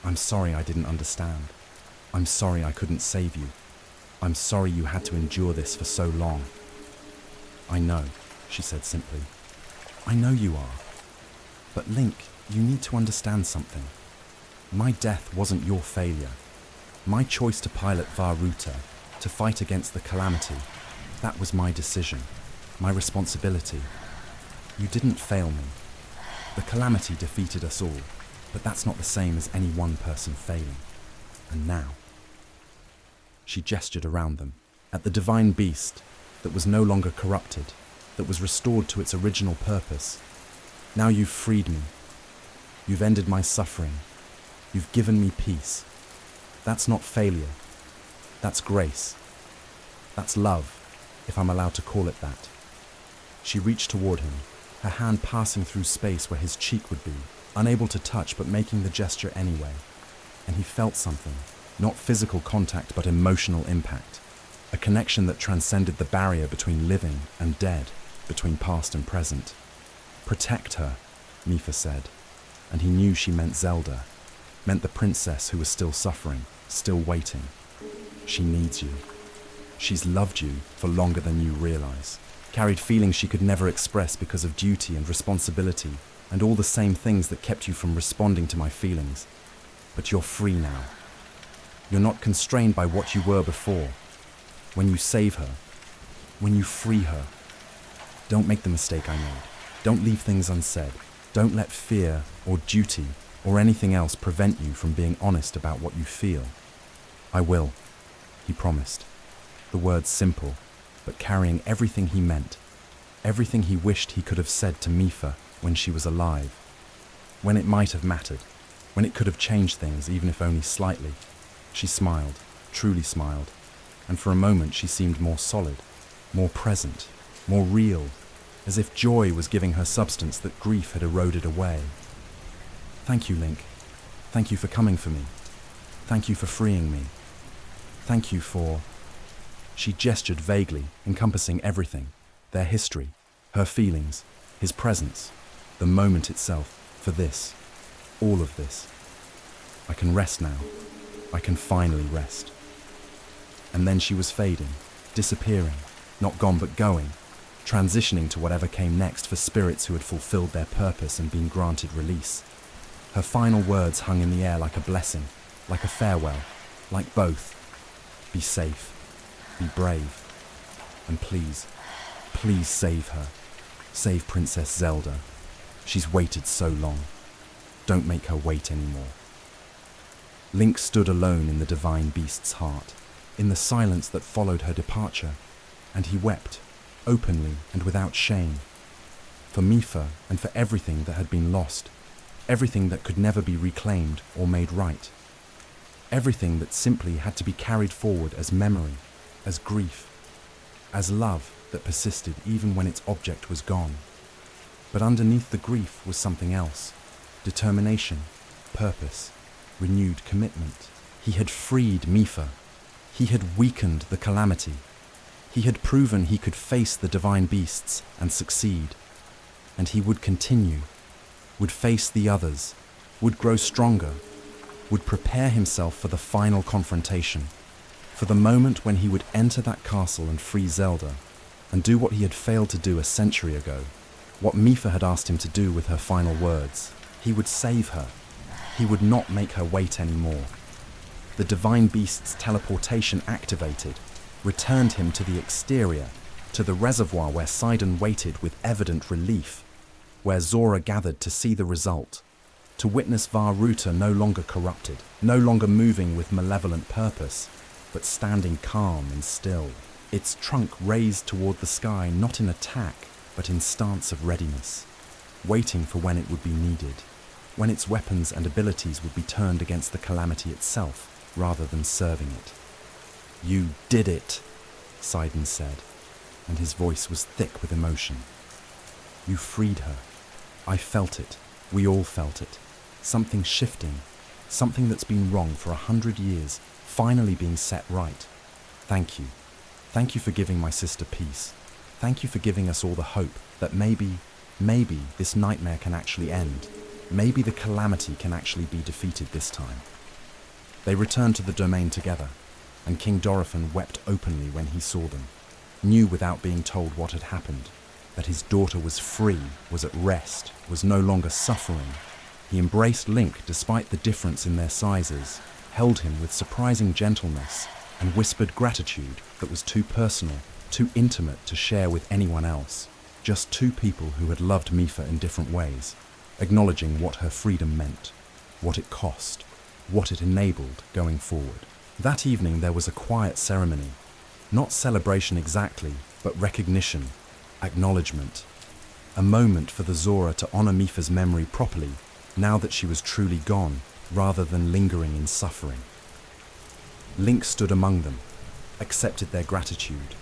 I'm sorry I didn't understand. I'm sorry I couldn't save you. I'm sorry you had to endure this for so long." "I know," she said simply. "I know you are. But Link, you need to understand something. My death wasn't your failure. My choice to pilot Vah Ruta, to fight against the calamity, that was my decision, my responsibility. You didn't fail me. The calamity defeated us all, but that's not the same as any one person failing. And now..." She gestured around them, at the divine beast that was no longer corrupted, that was restored to its original purpose. Now you've freed me. You've ended my suffering. You've given me peace. That's not failure. That's grace. That's love, if I'm allowed to call it that. She reached toward him, her hand passing through space where his cheek would be, unable to touch but making the gesture anyway. And he felt something, not physical contact but emotional impact, a connection that transcended the barrier between living and dead, between past and present. Protect her, Mipha said, and he knew she meant Zelda, meant the princess who was still suffering, still waiting. She needs you. She's loved you for longer than you realize, carried feelings she could never express because of duty and responsibility, and all the same things that kept you from responding to my feelings. But you're free now. You're not constrained by what you were before. When you save her, when you free her, don't make the mistake I made. Don't leave things unsaid. Don't let fear or duty or anything else prevent you from being honest about what you feel. I will, he promised. The words simple, but carrying everything he meant, everything he wished he could have said to Mipha when she was alive, when it might have mattered, when it could have changed things, even if only slightly. She smiled, truly smiled, and for a moment she seemed more solid, more present, more real, as if joy was giving her substance that grief had eroded away. Thank you, Link. Thank you for coming for me. Thank you for freeing me. Thank you for... She gestured vaguely, encompassing everything, their history, her feelings, his presence, the moment itself, for this, all of this. I can rest now. I can finally rest. And then she was fading, disappearing, not gone but going, transitioning to whatever came next for spirits who had fulfilled their purpose and been granted release. Her final words hung in the air like a blessing, like a farewell, like both. Be safe. Be brave. And please, please save her. Save Princess Zelda. She's waited so long. Don't make her wait anymore. Link stood alone in the divine beast's heart, in the silence that followed her departure, and he wept, openly and without shame, for Mipha and for everything that had been lost, everything that could never be reclaimed or made right, everything that simply had to be carried forward as memory, as grief, as love that persisted even when its object was gone. But underneath the grief was something else, determination, purpose, renewed commitment. He had freed Mipha. He had weakened the calamity. He had proven he could face the divine beasts and succeed. And he would continue, would face the others, would grow stronger, would prepare himself for the final confrontation, for the moment when he would enter that castle and free Zelda, and do what he had failed to do a century ago, what Mipha had asked him to do with her final words. He would save her. He would not make her wait anymore. The divine beast's teleportation activated, returned him to the exterior, to the reservoir where Sidon waited with evident relief, where Zora gathered to see the result, to witness Vah Ruta no longer corrupted, no longer moving with malevolent purpose, but standing calm and still, its trunk raised toward the sky not in attack, but in stance of readiness, waiting for when it would be needed, when its weapons and abilities would be turned against the calamity itself, rather than serving it. You did it, Sidon said, and his voice was thick with emotion. You freed her. I felt it. We all felt it. Something shifting, something that's been wrong for 100 years, finally being set right. Thank you. Thank you for giving my sister peace. Thank you for giving us all the hope that maybe this nightmare can actually end. Maybe the calamity can actually be defeated this time. They returned to the domain together, and King Dorephan wept openly when he saw them, knew without being told what had happened, that his daughter was free, was at rest, was no longer suffering. He embraced Link despite the difference in their sizes, held him with surprising gentleness, and whispered gratitude that was too personal, too intimate to share with anyone else. Just two people who had loved Mipha in different ways, acknowledging what her freedom meant, what it cost, what it enabled going forward. That evening there was a quiet ceremony, not celebration exactly, but recognition, acknowledgement. a moment for the Zora to honor Mipha's memory properly, now that she was truly gone, rather than lingering in suffering. Link stood among them, accepted their gratitude,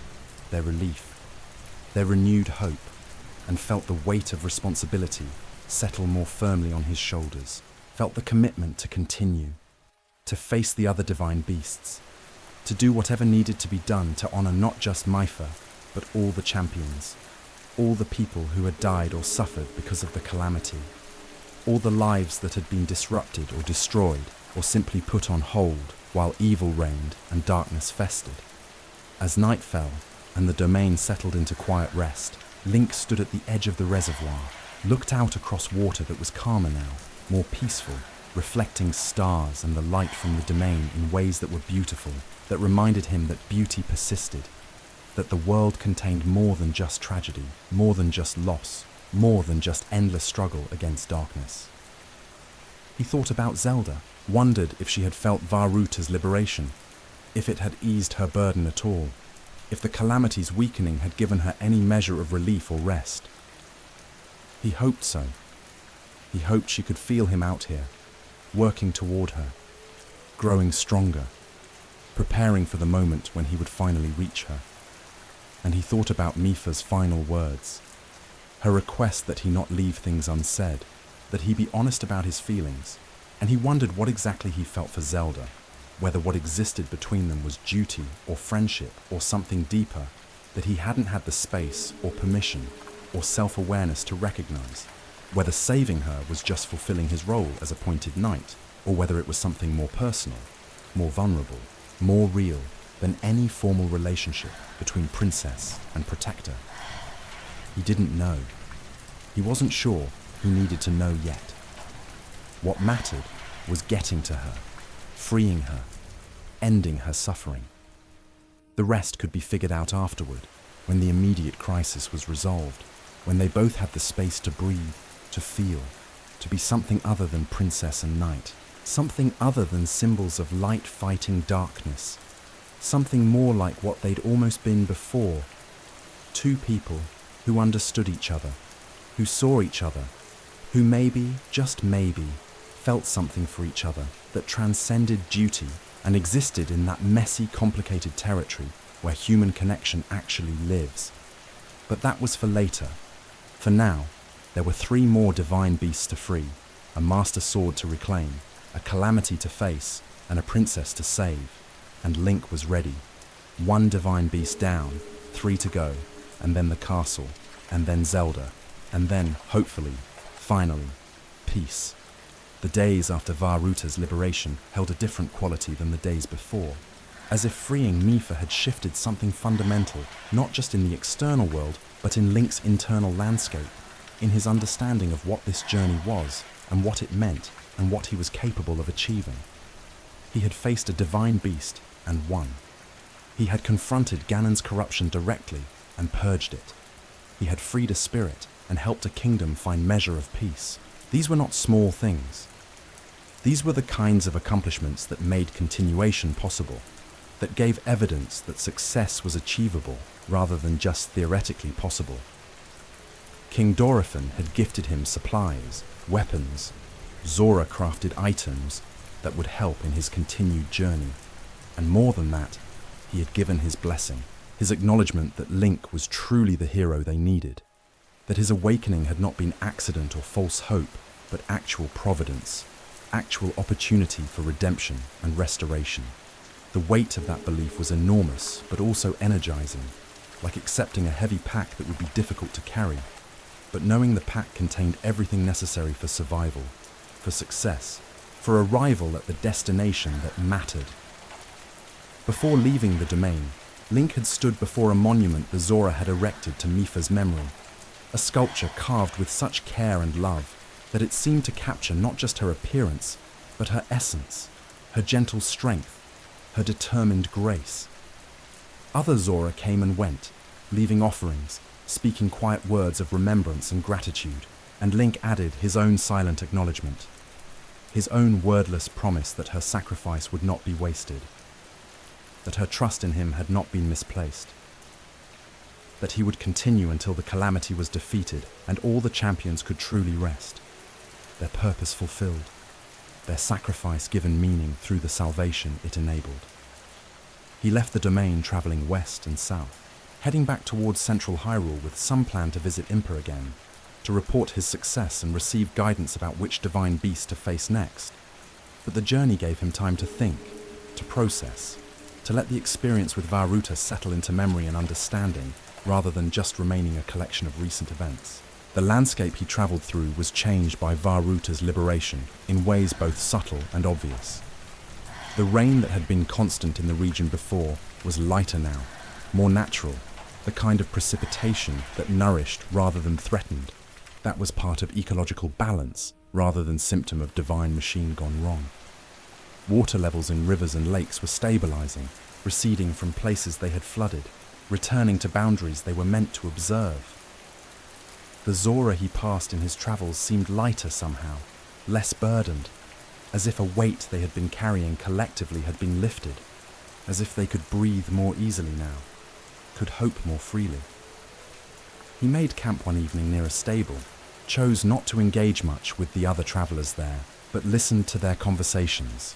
their relief, their renewed hope, and felt the weight of responsibility settle more firmly on his shoulders, felt the commitment to continue, to face the other divine beasts, to do whatever needed to be done to honor not just Mipha, but all the champions, all the people who had died or suffered because of the calamity, all the lives that had been disrupted or destroyed or simply put on hold while evil reigned and darkness festered. As night fell and the domain settled into quiet rest, Link stood at the edge of the reservoir, looked out across water that was calmer now, more peaceful, reflecting stars and the light from the domain in ways that were beautiful, that reminded him that beauty persisted, that the world contained more than just tragedy, more than just loss, more than just endless struggle against darkness. He thought about Zelda, wondered if she had felt Varuta's liberation, if it had eased her burden at all, if the calamity's weakening had given her any measure of relief or rest. He hoped so. He hoped she could feel him out here, working toward her, growing stronger, preparing for the moment when he would finally reach her. And he thought about Mipha's final words, her request that he not leave things unsaid, that he be honest about his feelings, and he wondered what exactly he felt for Zelda, whether what existed between them was duty or friendship or something deeper that he hadn't had the space or permission or self-awareness to recognize, whether saving her was just fulfilling his role as appointed knight, or whether it was something more personal, more vulnerable, more real than any formal relationship between princess and protector. He didn't know. He wasn't sure he needed to know yet. What mattered was getting to her, freeing her, ending her suffering. The rest could be figured out afterward, when the immediate crisis was resolved, when they both had the space to breathe, to feel, to be something other than princess and knight, something other than symbols of light fighting darkness, something more like what they'd almost been before. Two people who understood each other, who saw each other, who maybe, just maybe, felt something for each other that transcended duty and existed in that messy, complicated territory where human connection actually lives. But that was for later. For now, there were 3 more divine beasts to free, a master sword to reclaim, a calamity to face, and a princess to save. And Link was ready. 1 divine beast down, 3 to go, and then the castle, and then Zelda, and then, hopefully, finally, peace. The days after Varuta's liberation held a different quality than the days before, as if freeing Mipha had shifted something fundamental, not just in the external world, but in Link's internal landscape, in his understanding of what this journey was, and what it meant, and what he was capable of achieving. He had faced a divine beast and won. He had confronted Ganon's corruption directly and purged it. He had freed a spirit and helped a kingdom find measure of peace. These were not small things. These were the kinds of accomplishments that made continuation possible, that gave evidence that success was achievable rather than just theoretically possible. King Dorephan had gifted him supplies, weapons, Zora-crafted items that would help in his continued journey. And more than that, he had given his blessing, his acknowledgement that Link was truly the hero they needed, that his awakening had not been accident or false hope, but actual providence, actual opportunity for redemption and restoration. The weight of that belief was enormous, but also energizing, like accepting a heavy pack that would be difficult to carry, but knowing the pack contained everything necessary for survival, for success, for arrival at the destination that mattered. Before leaving the domain, Link had stood before a monument the Zora had erected to Mipha's memory, a sculpture carved with such care and love that it seemed to capture not just her appearance, but her essence, her gentle strength, her determined grace. Other Zora came and went, leaving offerings, speaking quiet words of remembrance and gratitude, and Link added his own silent acknowledgement, his own wordless promise that her sacrifice would not be wasted, that her trust in him had not been misplaced. that he would continue until the calamity was defeated and all the champions could truly rest, their purpose fulfilled, their sacrifice given meaning through the salvation it enabled. He left the domain traveling west and south, heading back towards central Hyrule with some plan to visit Impa again, to report his success and receive guidance about which divine beast to face next. But the journey gave him time to think, to process, to let the experience with Vah Ruta settle into memory and understanding, rather than just remaining a collection of recent events. The landscape he traveled through was changed by Vah Ruta's liberation in ways both subtle and obvious. The rain that had been constant in the region before was lighter now, more natural, the kind of precipitation that nourished rather than threatened. That was part of ecological balance rather than symptom of divine machine gone wrong. Water levels in rivers and lakes were stabilizing, receding from places they had flooded, returning to boundaries they were meant to observe. The Zora he passed in his travels seemed lighter somehow, less burdened, as if a weight they had been carrying collectively had been lifted, as if they could breathe more easily now, could hope more freely. He made camp one evening near a stable, chose not to engage much with the other travelers there, but listened to their conversations,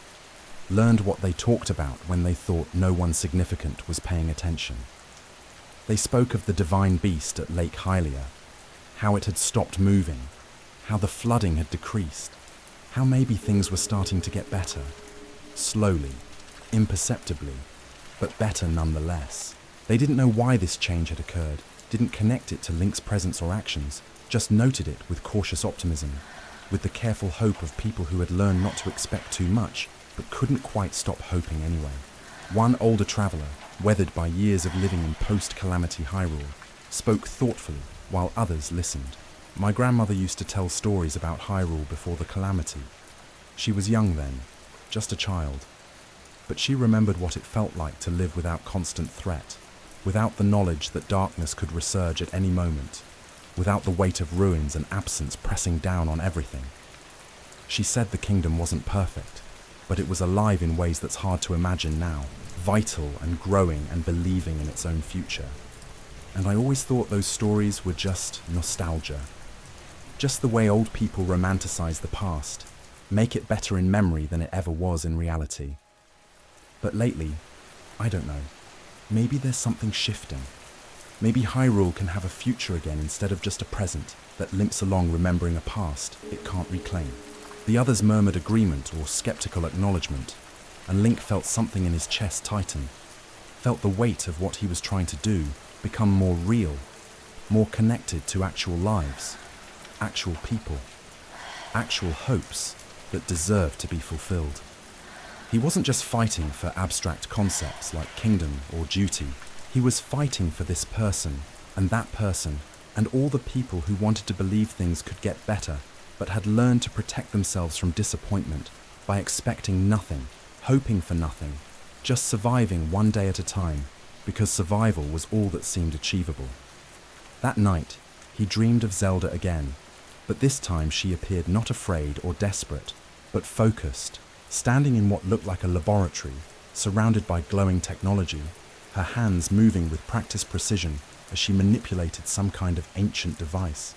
learned what they talked about when they thought no one significant was paying attention. They spoke of the divine beast at Lake Hylia, how it had stopped moving, how the flooding had decreased, how maybe things were starting to get better, slowly, imperceptibly, but better nonetheless. They didn't know why this change had occurred, didn't connect it to Link's presence or actions, just noted it with cautious optimism, with the careful hope of people who had learned not to expect too much, but couldn't quite stop hoping anyway. One older traveller, weathered by years of living in post-calamity Hyrule, spoke thoughtfully while others listened. My grandmother used to tell stories about Hyrule before the calamity. She was young then, just a child, but she remembered what it felt like to live without constant threat, without the knowledge that darkness could resurge at any moment, without the weight of ruins and absence pressing down on everything. She said the kingdom wasn't perfect, but it was alive in ways that's hard to imagine now, vital and growing and believing in its own future. And I always thought those stories were just nostalgia. Just the way old people romanticize the past, make it better in memory than it ever was in reality. But lately, I don't know, maybe there's something shifting. Maybe Hyrule can have a future again instead of just a present that limps along remembering a past it can't reclaim. The others murmured agreement or skeptical acknowledgement, and Link felt something in his chest tighten, felt the weight of what he was trying to do become more real, more connected to actual lives, actual people, actual hopes that deserve to be fulfilled. He wasn't just fighting for abstract concepts like kingdom or duty. He was fighting for this person and that person and all the people who wanted to believe things could get better but had learned to protect themselves from disappointment by expecting nothing, hoping for nothing, just surviving one day at a time because survival was all that seemed achievable. That night, he dreamed of Zelda again, but this time she appeared not afraid or desperate, but focused, standing in what looked like a laboratory, surrounded by glowing technology, her hands moving with practiced precision as she manipulated some kind of ancient device.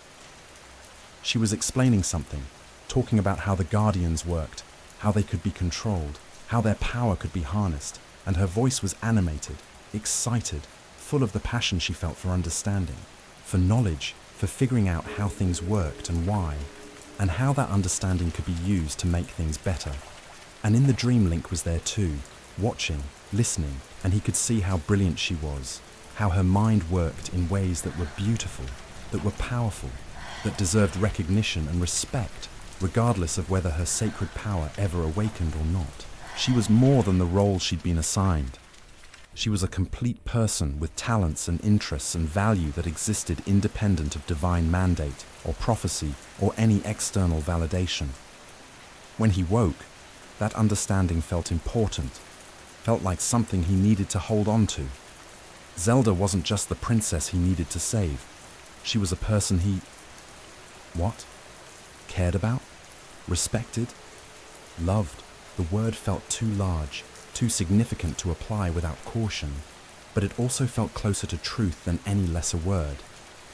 She was explaining something, talking about how the Guardians worked, how they could be controlled, how their power could be harnessed, and her voice was animated, excited, full of the passion she felt for understanding, for knowledge, for figuring out how things worked and why, and how that understanding could be used to make things better. And in the dream Link was there too, watching, listening, and he could see how brilliant she was, how her mind worked in ways that were beautiful, that were powerful, that deserved recognition and respect, regardless of whether her sacred power ever awakened or not. She was more than the role she'd been assigned. She was a complete person with talents and interests and value that existed independent of divine mandate or prophecy or any external validation. When he woke, that understanding felt important, felt like something he needed to hold on to. Zelda wasn't just the princess he needed to save. She was a person he... cared about? Respected? Loved? The word felt too large, too significant to apply without caution. but it also felt closer to truth than any lesser word.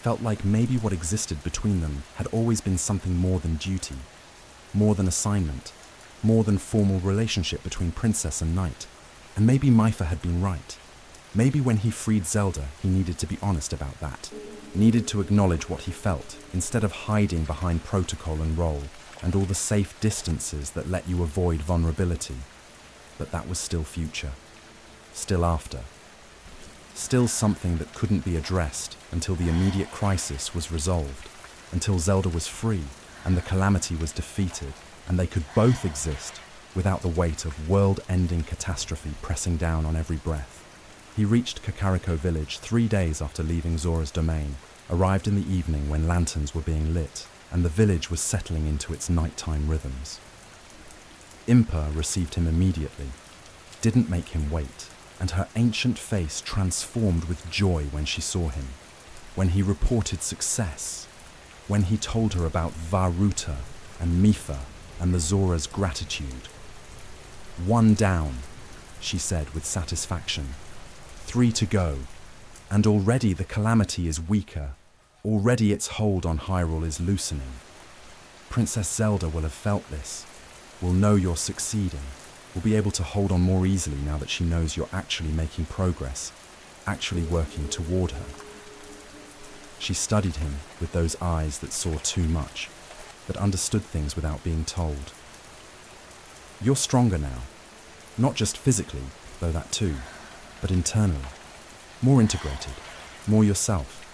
Felt like maybe what existed between them had always been something more than duty, more than assignment, more than formal relationship between princess and knight. And maybe Mipha had been right. Maybe when he freed Zelda, he needed to be honest about that. Needed to acknowledge what he felt, instead of hiding behind protocol and role, and all the safe distances that let you avoid vulnerability. But that was still future. Still after. Still something that couldn't be addressed until the immediate crisis was resolved, until Zelda was free and the calamity was defeated, and they could both exist without the weight of world-ending catastrophe pressing down on every breath. He reached Kakariko village 3 days after leaving Zora's domain, arrived in the evening when lanterns were being lit, and the village was settling into its nighttime rhythms. Impa received him immediately, didn't make him wait, and her ancient face transformed with joy when she saw him, when he reported success, when he told her about Varuta and Mipha and the Zora's gratitude. 1 down, she said with satisfaction. 3 to go, and already the calamity is weaker. Already its hold on Hyrule is loosening. Princess Zelda will have felt this, will know you're succeeding, will be able to hold on more easily now that she knows you're actually making progress, actually working toward her. She studied him with those eyes that saw too much, that understood things without being told. You're stronger now, not just physically, though that too, but internally, more integrated, more yourself.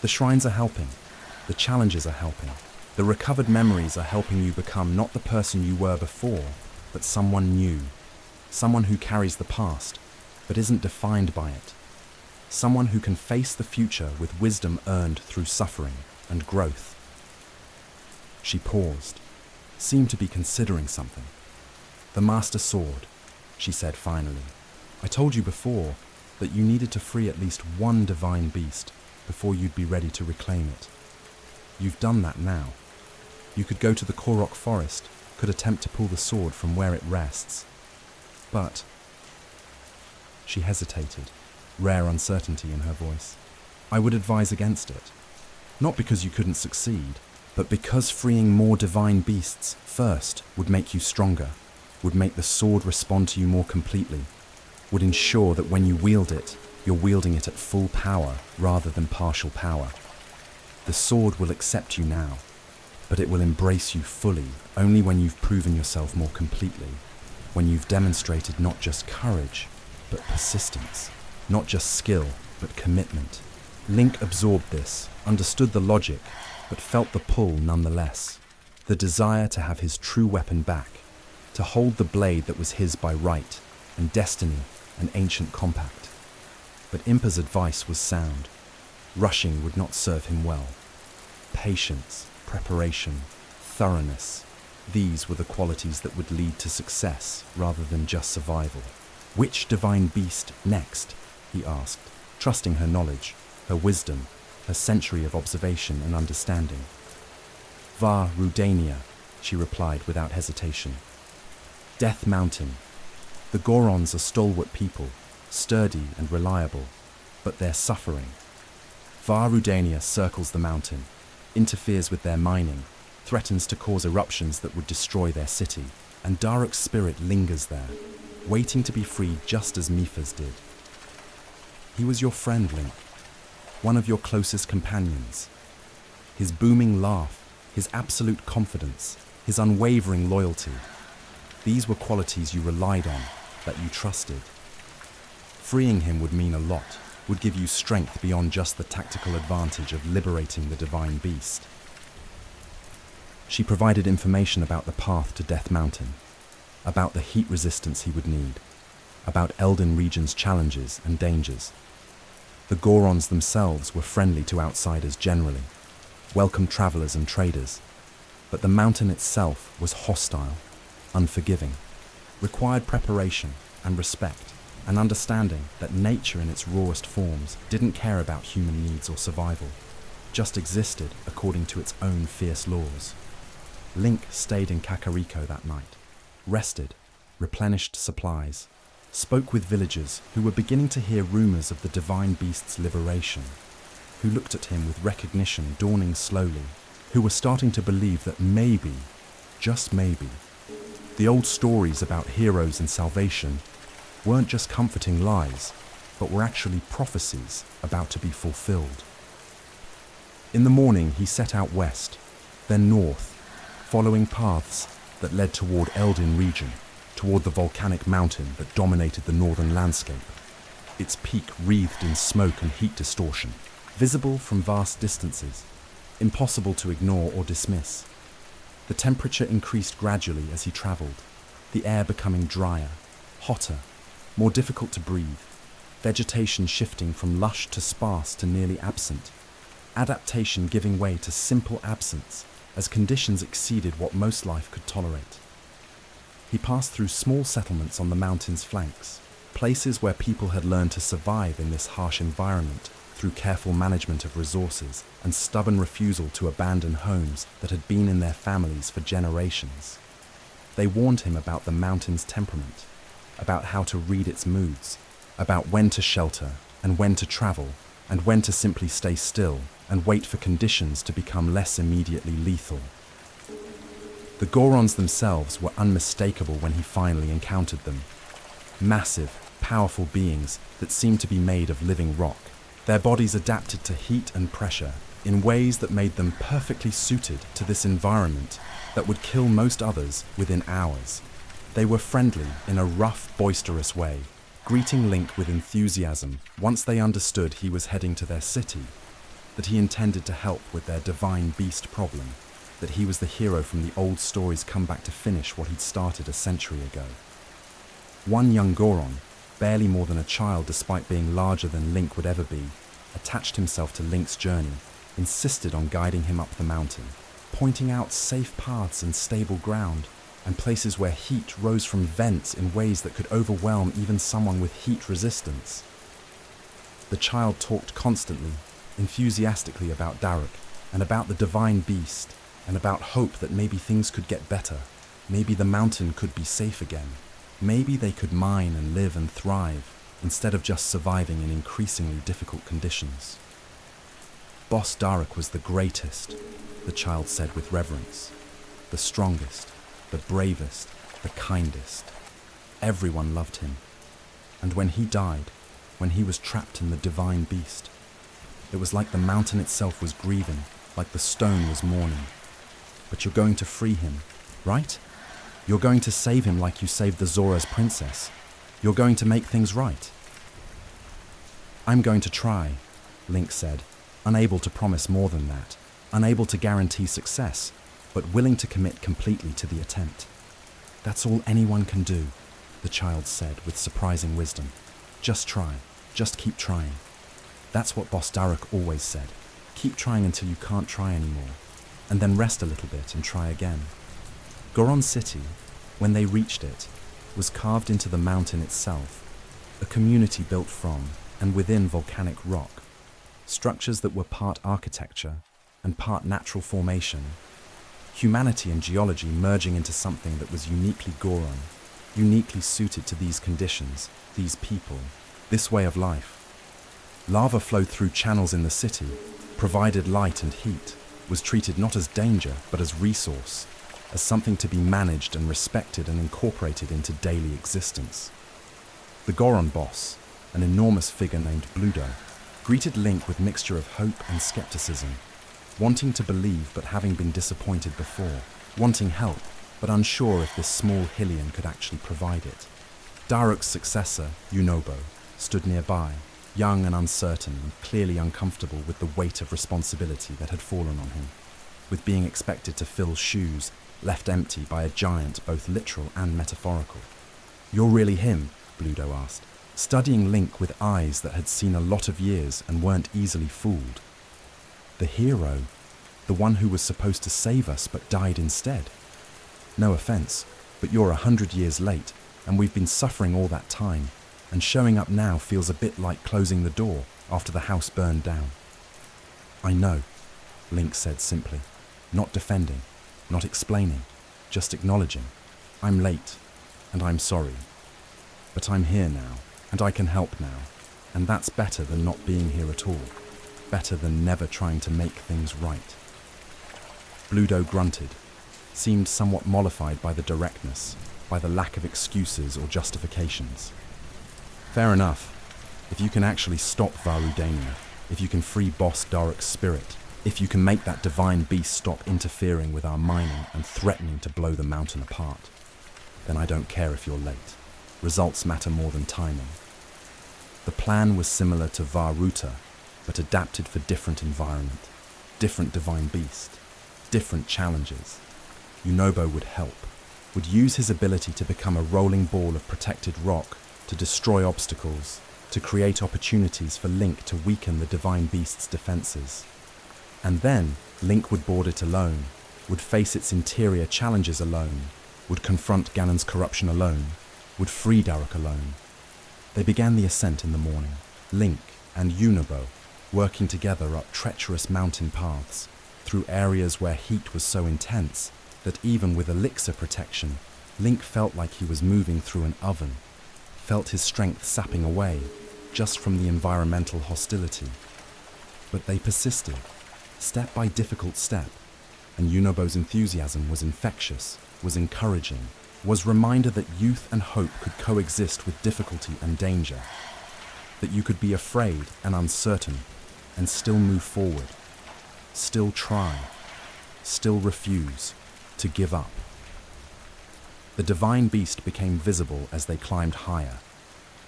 The shrines are helping, the challenges are helping, the recovered memories are helping you become not the person you were before, but someone new, someone who carries the past, but isn't defined by it, someone who can face the future with wisdom earned through suffering and growth. She paused, seemed to be considering something. The Master Sword, she said finally. I told you before that you needed to free at least one divine beast before you'd be ready to reclaim it. You've done that now. You could go to the Korok forest, could attempt to pull the sword from where it rests. But... She hesitated, rare uncertainty in her voice. I would advise against it. Not because you couldn't succeed, but because freeing more divine beasts first would make you stronger, would make the sword respond to you more completely, would ensure that when you wield it, you're wielding it at full power rather than partial power. The sword will accept you now, but it will embrace you fully only when you've proven yourself more completely, when you've demonstrated not just courage, but persistence, not just skill, but commitment. Link absorbed this, understood the logic, but felt the pull nonetheless, the desire to have his true weapon back, to hold the blade that was his by right, and destiny, an ancient compact. But Impa's advice was sound. Rushing would not serve him well. Patience, preparation, thoroughness, these were the qualities that would lead to success rather than just survival. Which divine beast next? He asked, trusting her knowledge, her wisdom, her century of observation and understanding. Vah Rudania, she replied without hesitation. Death Mountain. The Gorons are stalwart people, sturdy and reliable, but they're suffering. Vah Rudania circles the mountain, interferes with their mining, threatens to cause eruptions that would destroy their city, and Daruk's spirit lingers there, waiting to be freed just as Mipha's did. He was your friend, Link, one of your closest companions. His booming laugh, his absolute confidence, his unwavering loyalty, these were qualities you relied on, that you trusted. Freeing him would mean a lot, would give you strength beyond just the tactical advantage of liberating the divine beast. She provided information about the path to Death Mountain, about the heat resistance he would need, about Elden Region's challenges and dangers. The Gorons themselves were friendly to outsiders generally, welcomed travelers and traders, but the mountain itself was hostile, unforgiving, required preparation and respect, an understanding that nature in its rawest forms didn't care about human needs or survival, just existed according to its own fierce laws. Link stayed in Kakariko that night, rested, replenished supplies, spoke with villagers who were beginning to hear rumors of the divine beast's liberation, who looked at him with recognition dawning slowly, who were starting to believe that maybe, just maybe, the old stories about heroes and salvation weren't just comforting lies, but were actually prophecies about to be fulfilled. In the morning, he set out west, then north, following paths that led toward Eldin region, toward the volcanic mountain that dominated the northern landscape, its peak wreathed in smoke and heat distortion, visible from vast distances, impossible to ignore or dismiss. The temperature increased gradually as he traveled, the air becoming drier, hotter, more difficult to breathe, vegetation shifting from lush to sparse to nearly absent, adaptation giving way to simple absence as conditions exceeded what most life could tolerate. He passed through small settlements on the mountain's flanks, places where people had learned to survive in this harsh environment through careful management of resources and stubborn refusal to abandon homes that had been in their families for generations. They warned him about the mountain's temperament, about how to read its moods, about when to shelter and when to travel, and when to simply stay still and wait for conditions to become less immediately lethal. The Gorons themselves were unmistakable when he finally encountered them. Massive, powerful beings that seemed to be made of living rock, their bodies adapted to heat and pressure in ways that made them perfectly suited to this environment that would kill most others within hours. They were friendly in a rough, boisterous way, greeting Link with enthusiasm once they understood he was heading to their city, that he intended to help with their divine beast problem, that he was the hero from the old stories come back to finish what he'd started a century ago. One young Goron, barely more than a child despite being larger than Link would ever be, attached himself to Link's journey, insisted on guiding him up the mountain, pointing out safe paths and stable ground, and places where heat rose from vents in ways that could overwhelm even someone with heat resistance. The child talked constantly, enthusiastically about Daruk, and about the divine beast, and about hope that maybe things could get better, maybe the mountain could be safe again, maybe they could mine and live and thrive, instead of just surviving in increasingly difficult conditions. Boss Daruk was the greatest, the child said with reverence, the strongest, the bravest, the kindest. Everyone loved him. And when he died, when he was trapped in the divine beast, it was like the mountain itself was grieving, like the stone was mourning. But you're going to free him, right? You're going to save him like you saved the Zora's princess. You're going to make things right. I'm going to try, Link said, unable to promise more than that, unable to guarantee success, but willing to commit completely to the attempt. That's all anyone can do, the child said with surprising wisdom. Just try, just keep trying. That's what Boss Daruk always said. Keep trying until you can't try anymore, and then rest a little bit and try again. Goron City, when they reached it, was carved into the mountain itself, a community built from and within volcanic rock, structures that were part architecture and part natural formation, humanity and geology merging into something that was uniquely Goron, uniquely suited to these conditions, these people, this way of life. Lava flowed through channels in the city, provided light and heat, was treated not as danger but as resource, as something to be managed and respected and incorporated into daily existence. The Goron boss, an enormous figure named Bludo, greeted Link with mixture of hope and skepticism, wanting to believe but having been disappointed before, wanting help but unsure if this small Hylian could actually provide it. Daruk's successor, Yunobo, stood nearby, young and uncertain and clearly uncomfortable with the weight of responsibility that had fallen on him, with being expected to fill shoes left empty by a giant both literal and metaphorical. "You're really him?" Bludo asked, studying Link with eyes that had seen a lot of years and weren't easily fooled. "The hero? The one who was supposed to save us but died instead? No offense, but you're 100 years late, and we've been suffering all that time, and showing up now feels a bit like closing the door after the house burned down." "I know," Link said simply, not defending, not explaining, just acknowledging. "I'm late, and I'm sorry." But I'm here now, and I can help now. And that's better than not being here at all. Better than never trying to make things right. Bludo grunted, seemed somewhat mollified by the directness, by the lack of excuses or justifications. Fair enough. If you can actually stop Varudania, if you can free Boss Daruk's spirit, if you can make that divine beast stop interfering with our mining and threatening to blow the mountain apart, then I don't care if you're late. Results matter more than timing. The plan was similar to Varuta, but adapted for different environment, different divine beast, different challenges. Yunobo would help, would use his ability to become a rolling ball of protected rock, to destroy obstacles, to create opportunities for Link to weaken the divine beast's defenses. And then Link would board it alone, would face its interior challenges alone, would confront Ganon's corruption alone, would free Daruk alone. They began the ascent in the morning, Link and Yunobo working together up treacherous mountain paths, through areas where heat was so intense that even with elixir protection, Link felt like he was moving through an oven, felt his strength sapping away just from the environmental hostility. But they persisted, step by difficult step, and Yunobo's enthusiasm was infectious, was encouraging, was reminder that youth and hope could coexist with difficulty and danger, that you could be afraid and uncertain and still move forward, still try, still refuse to give up. The divine beast became visible as they climbed higher,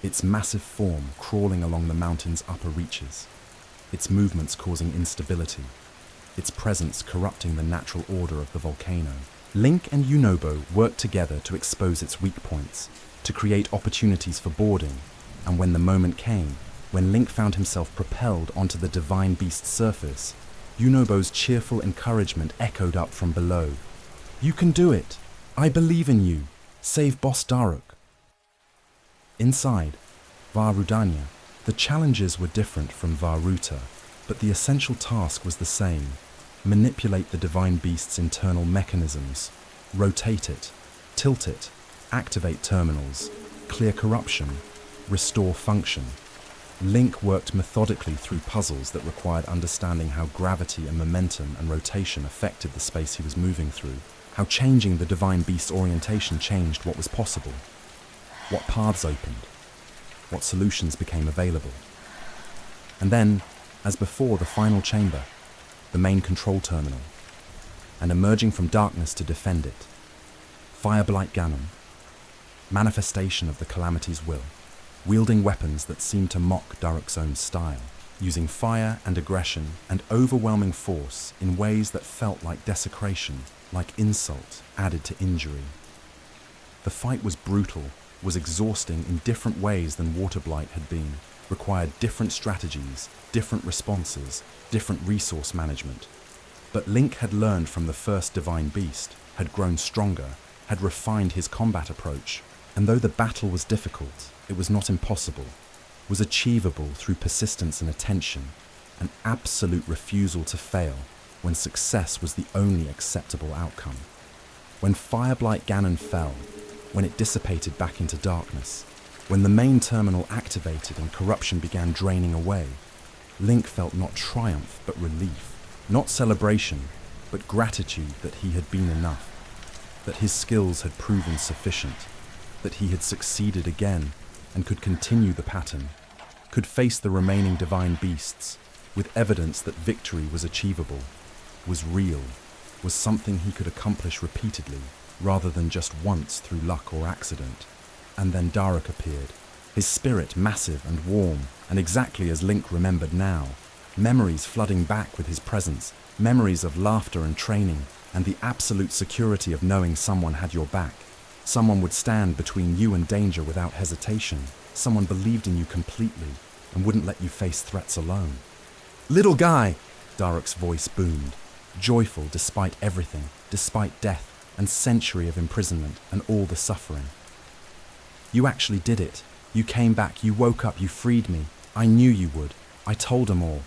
its massive form crawling along the mountain's upper reaches, its movements causing instability, its presence corrupting the natural order of the volcano. Link and Yunobo worked together to expose its weak points, to create opportunities for boarding, and when the moment came, when Link found himself propelled onto the divine beast's surface, Yunobo's cheerful encouragement echoed up from below. "You can do it! I believe in you! Save Boss Daruk!" Inside, Varudania, the challenges were different from Varuta, but the essential task was the same. Manipulate the divine beast's internal mechanisms, rotate it, tilt it, activate terminals, clear corruption, restore function. Link worked methodically through puzzles that required understanding how gravity and momentum and rotation affected the space he was moving through, how changing the divine beast's orientation changed what was possible, what paths opened, what solutions became available. And then, as before, the final chamber, the main control terminal, and emerging from darkness to defend it, Fireblight Ganon, manifestation of the Calamity's will, wielding weapons that seemed to mock Daruk's own style, using fire and aggression and overwhelming force in ways that felt like desecration, like insult added to injury. The fight was brutal, was exhausting in different ways than Waterblight had been, required different strategies, different responses, different resource management. But Link had learned from the first divine beast, had grown stronger, had refined his combat approach, and though the battle was difficult, it was not impossible, was achievable through persistence and attention, an absolute refusal to fail when success was the only acceptable outcome. When Fireblight Ganon fell, when it dissipated back into darkness, when the main terminal activated and corruption began draining away, Link felt not triumph but relief, not celebration but gratitude that he had been enough, that his skills had proven sufficient, that he had succeeded again and could continue the pattern, could face the remaining divine beasts with evidence that victory was achievable, was real, was something he could accomplish repeatedly rather than just once through luck or accident. And then Daruk appeared, his spirit massive and warm, and exactly as Link remembered now, memories flooding back with his presence, memories of laughter and training, and the absolute security of knowing someone had your back. Someone would stand between you and danger without hesitation. Someone believed in you completely and wouldn't let you face threats alone. "Little guy!" Daruk's voice boomed, joyful despite everything, despite death and century of imprisonment and all the suffering. "You actually did it. You came back, you woke up, you freed me. I knew you would. I told them all.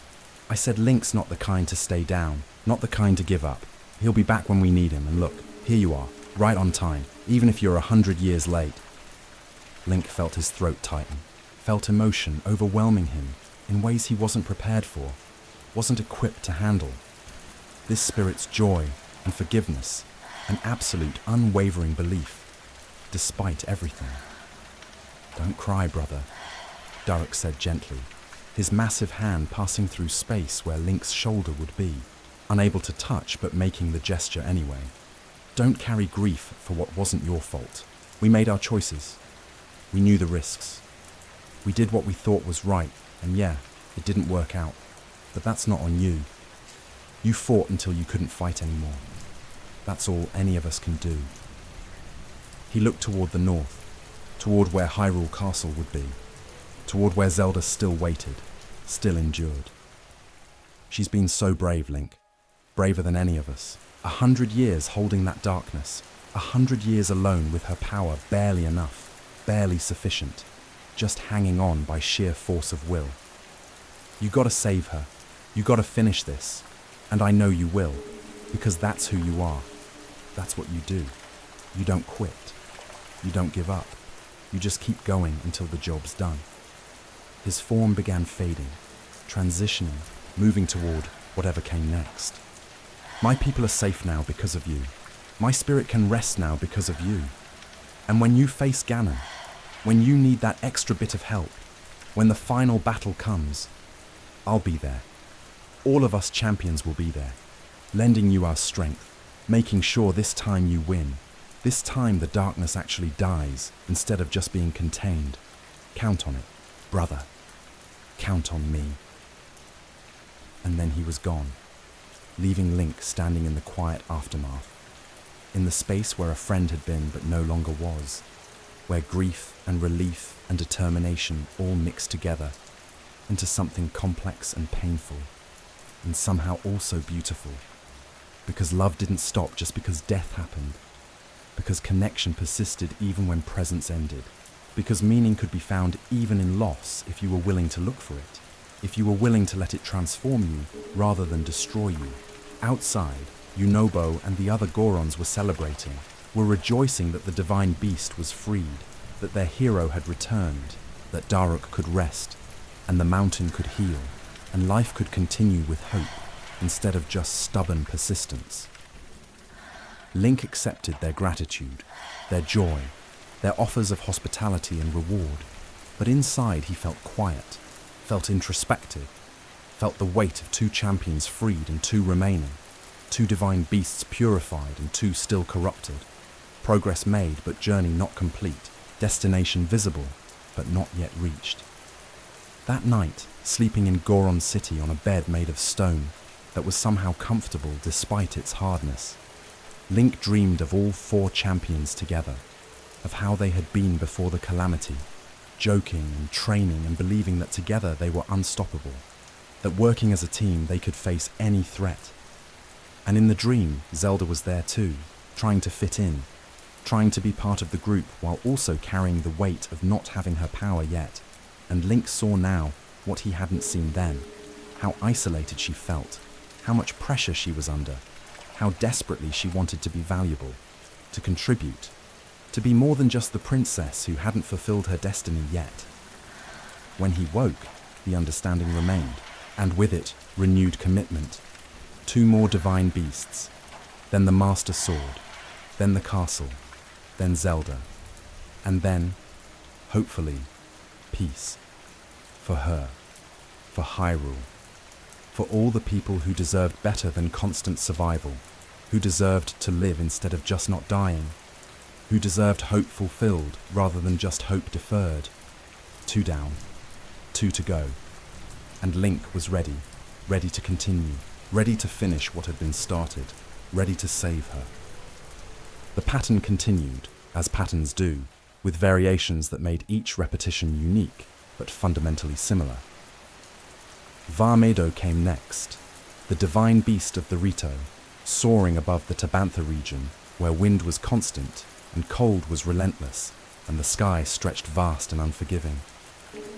I said Link's not the kind to stay down, not the kind to give up. He'll be back when we need him, and look, here you are, right on time, even if you're 100 years late." Link felt his throat tighten, felt emotion overwhelming him in ways he wasn't prepared for, wasn't equipped to handle. This spirit's joy and forgiveness, an absolute unwavering belief, despite everything. "Don't cry, brother," Daruk said gently, his massive hand passing through space where Link's shoulder would be, unable to touch but making the gesture anyway. "Don't carry grief for what wasn't your fault. We made our choices. We knew the risks. We did what we thought was right, and yeah, it didn't work out. But that's not on you. You fought until you couldn't fight anymore. That's all any of us can do." He looked toward the north, toward where Hyrule Castle would be, toward where Zelda still waited, still endured. "She's been so brave, Link. Braver than any of us. 100 years holding that darkness, 100 years alone with her power barely enough, barely sufficient, just hanging on by sheer force of will. You gotta save her. You gotta finish this. And I know you will, because that's who you are. That's what you do. You don't quit. You don't give up. You just keep going until the job's done." His form began fading, transitioning, moving toward whatever came next. "My people are safe now because of you. My spirit can rest now because of you. And when you face Ganon, when you need that extra bit of help, when the final battle comes, I'll be there. All of us champions will be there, lending you our strength, making sure this time you win. This time the darkness actually dies instead of just being contained. Count on it, brother. Count on me." And then he was gone, leaving Link standing in the quiet aftermath, in the space where a friend had been but no longer was, where grief and relief and determination all mixed together into something complex and painful, and somehow also beautiful, because love didn't stop just because death happened, because connection persisted even when presence ended, because meaning could be found even in loss if you were willing to look for it, if you were willing to let it transform you rather than destroy you. Outside, Yunobo and the other Gorons were celebrating, were rejoicing that the divine beast was freed, that their hero had returned, that Daruk could rest, and the mountain could heal, and life could continue with hope instead of just stubborn persistence. Link accepted their gratitude, their joy, their offers of hospitality and reward, but inside he felt quiet, felt introspective, felt the weight of 2 champions freed and 2 remaining, 2 divine beasts purified and 2 still corrupted, progress made but journey not complete, destination visible but not yet reached. That night, sleeping in Goron City on a bed made of stone that was somehow comfortable despite its hardness, Link dreamed of all 4 champions together, of how they had been before the calamity, joking and training and believing that together they were unstoppable, that working as a team they could face any threat. And in the dream, Zelda was there too, trying to fit in, trying to be part of the group while also carrying the weight of not having her power yet. And Link saw now what he hadn't seen then, how isolated she felt, how much pressure she was under, how desperately she wanted to be valuable, to contribute, to be more than just the princess who hadn't fulfilled her destiny yet. When he woke, the understanding remained, and with it, renewed commitment. 2 more divine beasts, then the Master Sword, then the castle, then Zelda, and then, hopefully, peace. For her, for Hyrule, for all the people who deserved better than constant survival, who deserved to live instead of just not dying, who deserved hope fulfilled rather than just hope deferred. 2 down, 2 to go, and Link was ready, ready to continue, ready to finish what had been started, ready to save her. The pattern continued, as patterns do, with variations that made each repetition unique, but fundamentally similar. Varmedo came next, the divine beast of the Rito, soaring above the Tabantha region, where wind was constant and cold was relentless, and the sky stretched vast and unforgiving.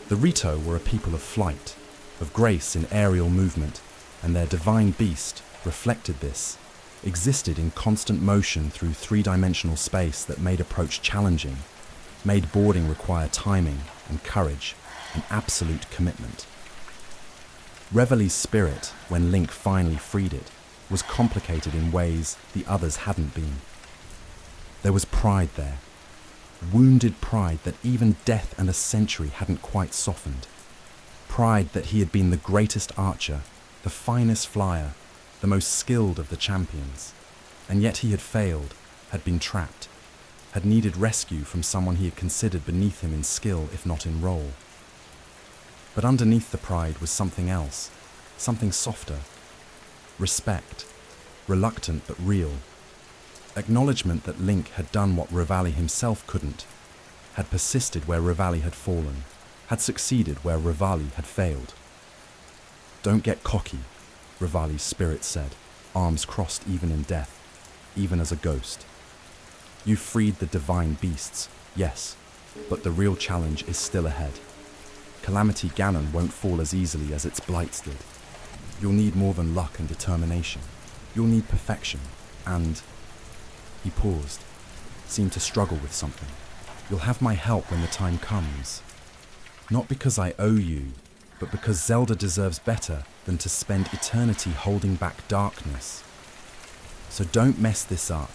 The Rito were a people of flight, of grace in aerial movement, and their divine beast reflected this, existed in constant motion through 3-dimensional space that made approach challenging, made boarding require timing and courage and absolute commitment. Revali's spirit, when Link finally freed it, was complicated in ways the others hadn't been. There was pride there, wounded pride that even death and a century hadn't quite softened. Pride that he had been the greatest archer, the finest flyer, the most skilled of the champions, and yet he had failed, had been trapped, had needed rescue from someone he had considered beneath him in skill if not in role. But underneath the pride was something else, something softer. Respect, reluctant but real. Acknowledgement that Link had done what Revali himself couldn't, had persisted where Revali had fallen, had succeeded where Revali had failed. "Don't get cocky," Revali's spirit said, arms crossed even in death, even as a ghost. "You freed the divine beasts, yes, but the real challenge is still ahead. Calamity Ganon won't fall as easily as its blights did. You'll need more than luck and determination. You'll need perfection, and..." He paused, seemed to struggle with something. "You'll have my help when the time comes. Not because I owe you, but because Zelda deserves better than to spend eternity holding back darkness. So don't mess this up.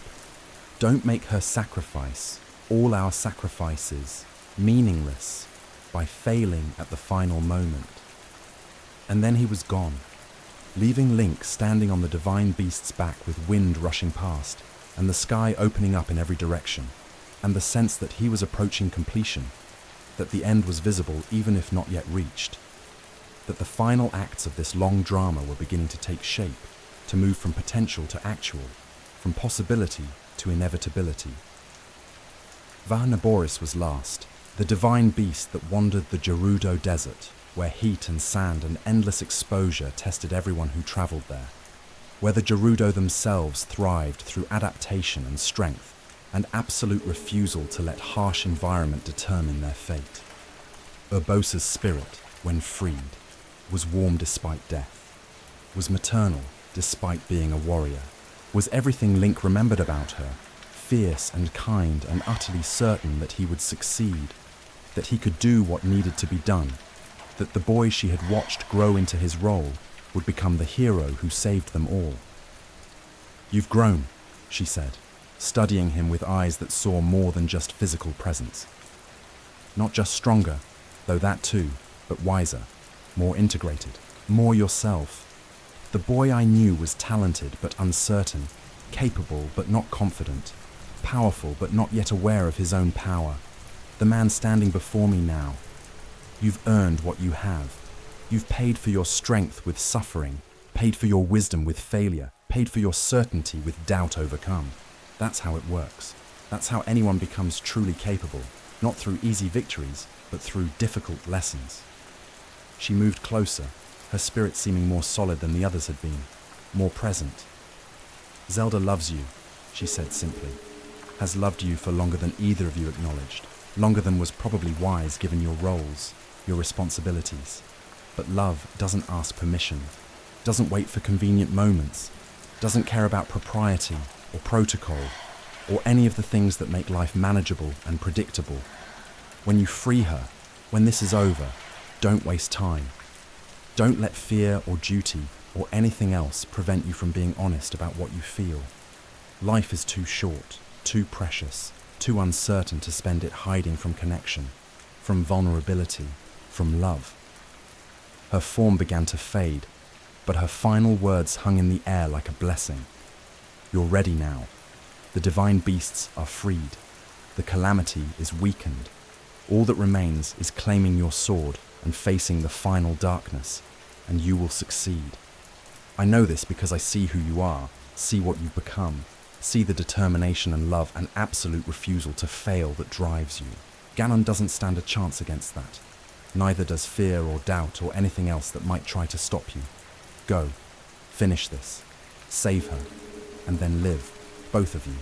Don't make her sacrifice, all our sacrifices, meaningless by failing at the final moment." And then he was gone, leaving Link standing on the divine beast's back with wind rushing past and the sky opening up in every direction, and the sense that he was approaching completion, that the end was visible even if not yet reached, that the final acts of this long drama were beginning to take shape, to move from potential to actual, from possibility to inevitability. Varnaboris was last, the divine beast that wandered the Gerudo Desert, where heat and sand and endless exposure tested everyone who travelled there, where the Gerudo themselves thrived through adaptation and strength, and absolute refusal to let harsh environment determine their fate. Urbosa's spirit, when freed, was warm despite death, was maternal despite being a warrior, was everything Link remembered about her, fierce and kind and utterly certain that he would succeed, that he could do what needed to be done, that the boy she had watched grow into his role would become the hero who saved them all. "You've grown," she said, studying him with eyes that saw more than just physical presence. "Not just stronger, though that too, but wiser, more integrated, more yourself. The boy I knew was talented but uncertain, capable but not confident, powerful but not yet aware of his own power. The man standing before me now. You've earned what you have. You've paid for your strength with suffering, paid for your wisdom with failure, paid for your certainty with doubt overcome. That's how it works. That's how anyone becomes truly capable, not through easy victories, but through difficult lessons." She moved closer, her spirit seeming more solid than the others had been, more present. "Zelda loves you," she said simply, "has loved you for longer than either of you acknowledged, longer than was probably wise given your roles, your responsibilities. But love doesn't ask permission, doesn't wait for convenient moments, doesn't care about propriety or protocol or any of the things that make life manageable and predictable. When you free her, when this is over, don't waste time. Don't let fear or duty or anything else prevent you from being honest about what you feel. Life is too short, too precious, too uncertain to spend it hiding from connection, from vulnerability, from love." Her form began to fade, but her final words hung in the air like a blessing. "You're ready now. The divine beasts are freed. The calamity is weakened. All that remains is claiming your sword and facing the final darkness, and you will succeed. I know this because I see who you are, see what you've become, see the determination and love and absolute refusal to fail that drives you. Ganon doesn't stand a chance against that. Neither does fear or doubt or anything else that might try to stop you. Go, finish this, save her, and then live, both of you.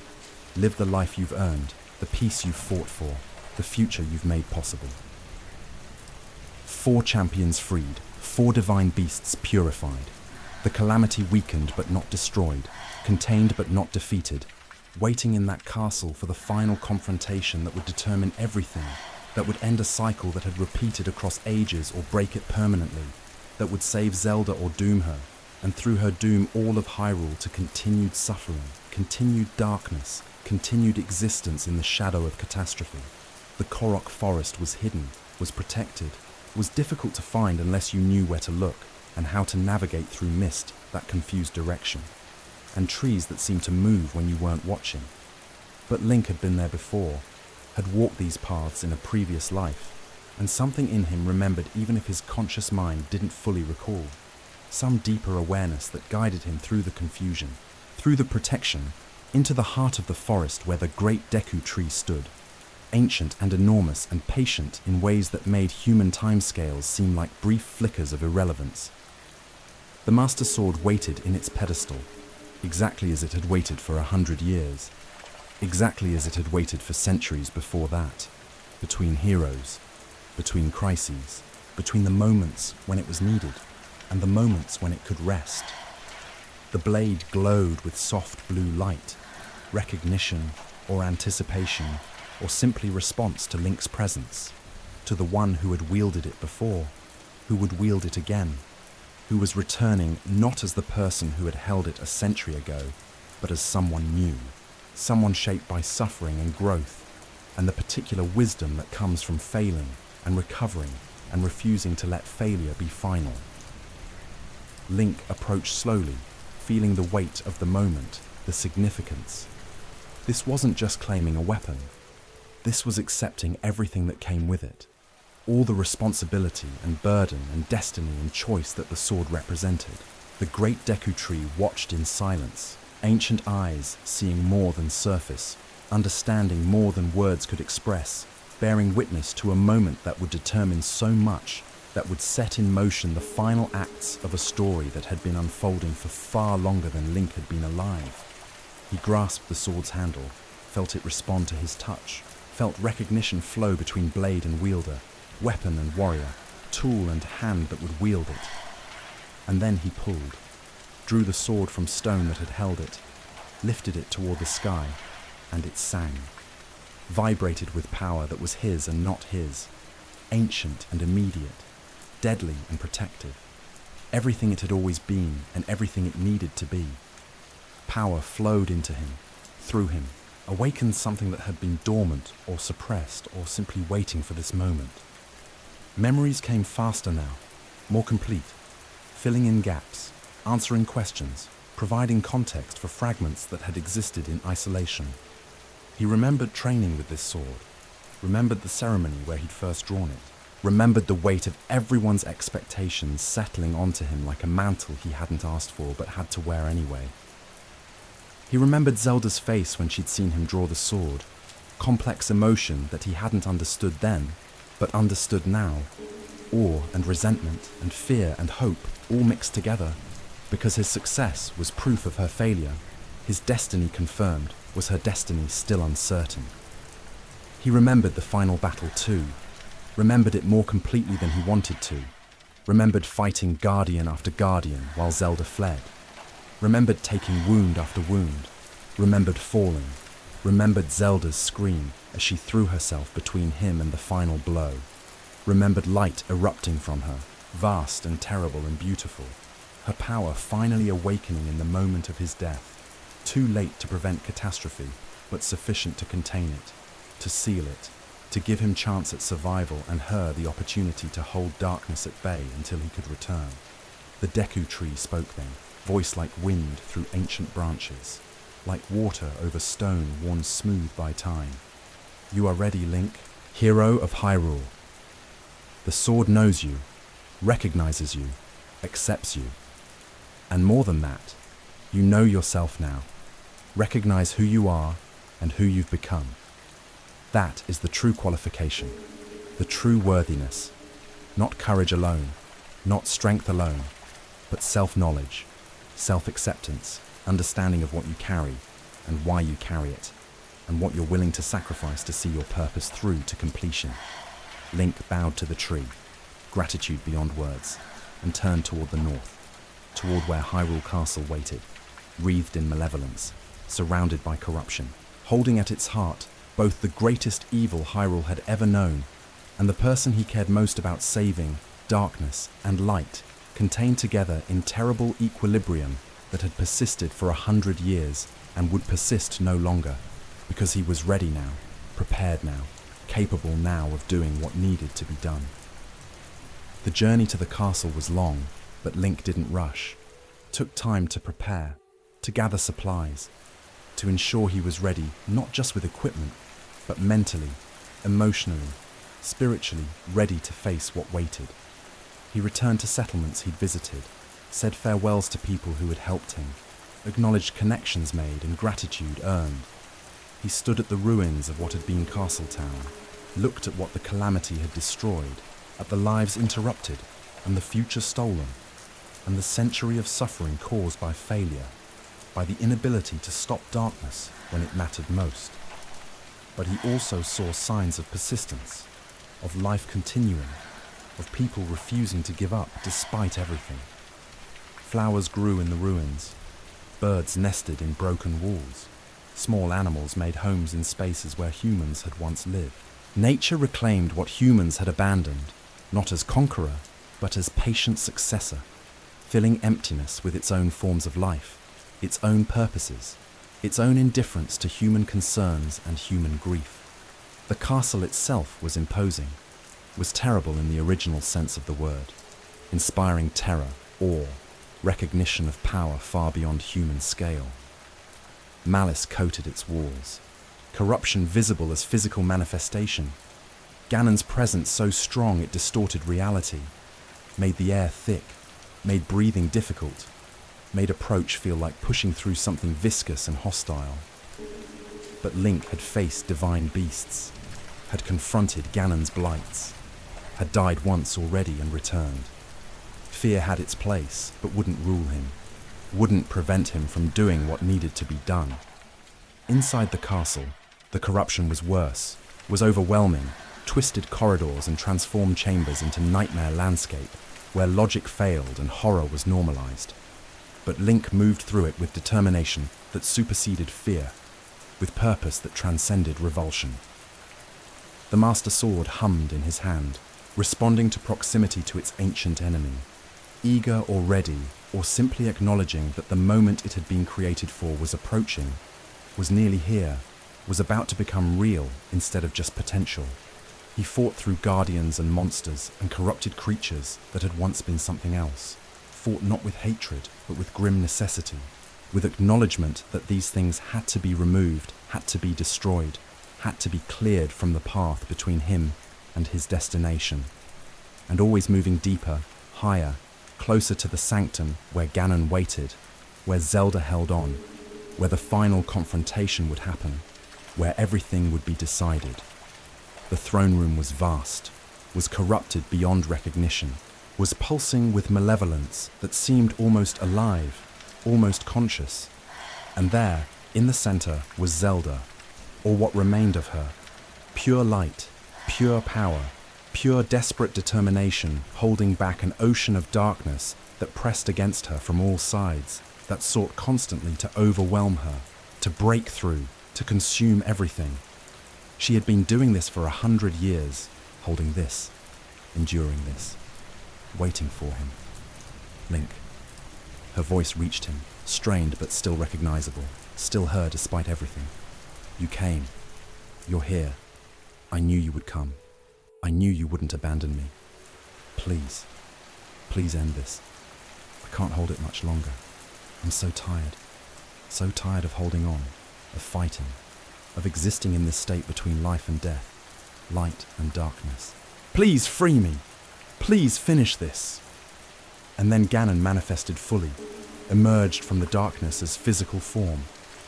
Live the life you've earned, the peace you've fought for, the future you've made possible." 4 champions freed, 4 divine beasts purified. The calamity weakened but not destroyed, contained but not defeated. waiting in that castle for the final confrontation that would determine everything, that would end a cycle that had repeated across ages or break it permanently, that would save Zelda or doom her, and through her doom all of Hyrule to continued suffering, continued darkness, continued existence in the shadow of catastrophe. The Korok forest was hidden, was protected, was difficult to find unless you knew where to look and how to navigate through mist that confused direction, and trees that seemed to move when you weren't watching. But Link had been there before, had walked these paths in a previous life, and something in him remembered even if his conscious mind didn't fully recall. Some deeper awareness that guided him through the confusion, through the protection, into the heart of the forest where the great Deku tree stood, ancient and enormous and patient in ways that made human timescales seem like brief flickers of irrelevance. The Master Sword waited in its pedestal, exactly as it had waited for 100 years, exactly as it had waited for centuries before that, between heroes, between crises, between the moments when it was needed and the moments when it could rest. The blade glowed with soft blue light, recognition or anticipation, or simply response to Link's presence, to the one who had wielded it before, who would wield it again, who was returning not as the person who had held it a century ago, but as someone new, someone shaped by suffering and growth, and the particular wisdom that comes from failing and recovering and refusing to let failure be final. Link approached slowly, feeling the weight of the moment, the significance. This wasn't just claiming a weapon. This was accepting everything that came with it, all the responsibility and burden and destiny and choice that the sword represented. The great Deku tree watched in silence, ancient eyes seeing more than surface, understanding more than words could express, bearing witness to a moment that would determine so much, that would set in motion the final acts of a story that had been unfolding for far longer than Link had been alive. He grasped the sword's handle, felt it respond to his touch, felt recognition flow between blade and wielder, weapon and warrior, tool and hand that would wield it. And then he pulled, drew the sword from stone that had held it, lifted it toward the sky, and it sang, vibrated with power that was his and not his, ancient and immediate, deadly and protective, everything it had always been and everything it needed to be. Power flowed into him, through him, awakened something that had been dormant or suppressed or simply waiting for this moment. Memories came faster now, more complete, filling in gaps, answering questions, providing context for fragments that had existed in isolation. He remembered training with this sword, remembered the ceremony where he'd first drawn it, remembered the weight of everyone's expectations settling onto him like a mantle he hadn't asked for but had to wear anyway. He remembered Zelda's face when she'd seen him draw the sword, complex emotion that he hadn't understood then, but understood now, awe and resentment and fear and hope all mixed together, because his success was proof of her failure, his destiny confirmed, was her destiny still uncertain. He remembered the final battle too, remembered it more completely than he wanted to, remembered fighting guardian after guardian while Zelda fled, remembered taking wound after wound, remembered falling, remembered Zelda's scream as she threw herself between him and the final blow, remembered light erupting from her, vast and terrible and beautiful, her power finally awakening in the moment of his death, too late to prevent catastrophe, but sufficient to contain it, to seal it, to give him chance at survival and her the opportunity to hold darkness at bay until he could return. The Deku tree spoke then, voice like wind through ancient branches, like water over stone worn smooth by time. You are ready, Link, hero of Hyrule. The sword knows you, recognizes you, accepts you. And more than that, you know yourself now. Recognize who you are and who you've become. That is the true qualification, the true worthiness. Not courage alone, not strength alone, but self-knowledge, self-acceptance, understanding of what you carry and why you carry it, and what you're willing to sacrifice to see your purpose through to completion. Link bowed to the tree, gratitude beyond words, and turned toward the north, toward where Hyrule Castle waited, wreathed in malevolence, surrounded by corruption, holding at its heart both the greatest evil Hyrule had ever known and the person he cared most about saving, darkness and light, contained together in terrible equilibrium that had persisted for 100 years and would persist no longer, because he was ready now, prepared now, capable now of doing what needed to be done. The journey to the castle was long, but Link didn't rush. Took time to prepare, to gather supplies, to ensure he was ready not just with equipment, but mentally, emotionally, spiritually ready to face what waited. He returned to settlements he'd visited, said farewells to people who had helped him, acknowledged connections made and gratitude earned. He stood at the ruins of what had been Castletown, looked at what the calamity had destroyed, at the lives interrupted and the future stolen, and the century of suffering caused by failure, by the inability to stop darkness when it mattered most. But he also saw signs of persistence, of life continuing, of people refusing to give up despite everything. Flowers grew in the ruins, birds nested in broken walls, small animals made homes in spaces where humans had once lived. Nature reclaimed what humans had abandoned, not as conqueror, but as patient successor, filling emptiness with its own forms of life, its own purposes, its own indifference to human concerns and human grief. The castle itself was imposing, was terrible in the original sense of the word, inspiring terror, awe, recognition of power far beyond human scale. Malice coated its walls, corruption visible as physical manifestation, Ganon's presence so strong it distorted reality, made the air thick, made breathing difficult, made approach feel like pushing through something viscous and hostile. But Link had faced divine beasts, had confronted Ganon's blights, had died once already and returned. Fear had its place, but wouldn't rule him, wouldn't prevent him from doing what needed to be done. Inside the castle, the corruption was worse, was overwhelming, twisted corridors and transformed chambers into nightmare landscape, where logic failed and horror was normalized. But Link moved through it with determination that superseded fear, with purpose that transcended revulsion. The Master Sword hummed in his hand, responding to proximity to its ancient enemy, eager or ready, or simply acknowledging that the moment it had been created for was approaching, was nearly here, was about to become real instead of just potential. He fought through guardians and monsters and corrupted creatures that had once been something else, fought not with hatred, but with grim necessity, with acknowledgement that these things had to be removed, had to be destroyed, had to be cleared from the path between him and his destination, and always moving deeper, higher, closer to the sanctum where Ganon waited, where Zelda held on, where the final confrontation would happen, where everything would be decided. The throne room was vast, was corrupted beyond recognition, was pulsing with malevolence that seemed almost alive, almost conscious. And there, in the center, was Zelda, or what remained of her, pure light, pure power, pure desperate determination, holding back an ocean of darkness that pressed against her from all sides, that sought constantly to overwhelm her, to break through, to consume everything. She had been doing this for 100 years, holding this, enduring this, waiting for him. Link. Her voice reached him, strained but still recognizable, still her despite everything. You came. You're here. I knew you would come. I knew you wouldn't abandon me. Please, please end this. I can't hold it much longer. I'm so tired of holding on, of fighting, of existing in this state between life and death, light and darkness. Please free me. Please finish this. And then Ganon manifested fully, emerged from the darkness as physical form,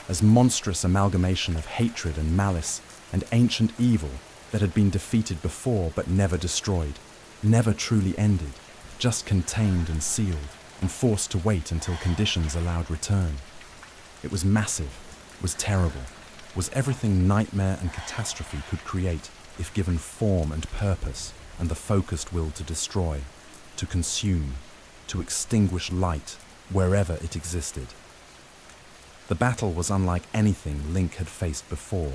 as monstrous amalgamation of hatred and malice and ancient evil that had been defeated before but never destroyed, never truly ended, just contained and sealed, and forced to wait until conditions allowed return. It was massive, was terrible, was everything nightmare and catastrophe could create if given form and purpose and the focused will to destroy, to consume, to extinguish light wherever it existed. The battle was unlike anything Link had faced before,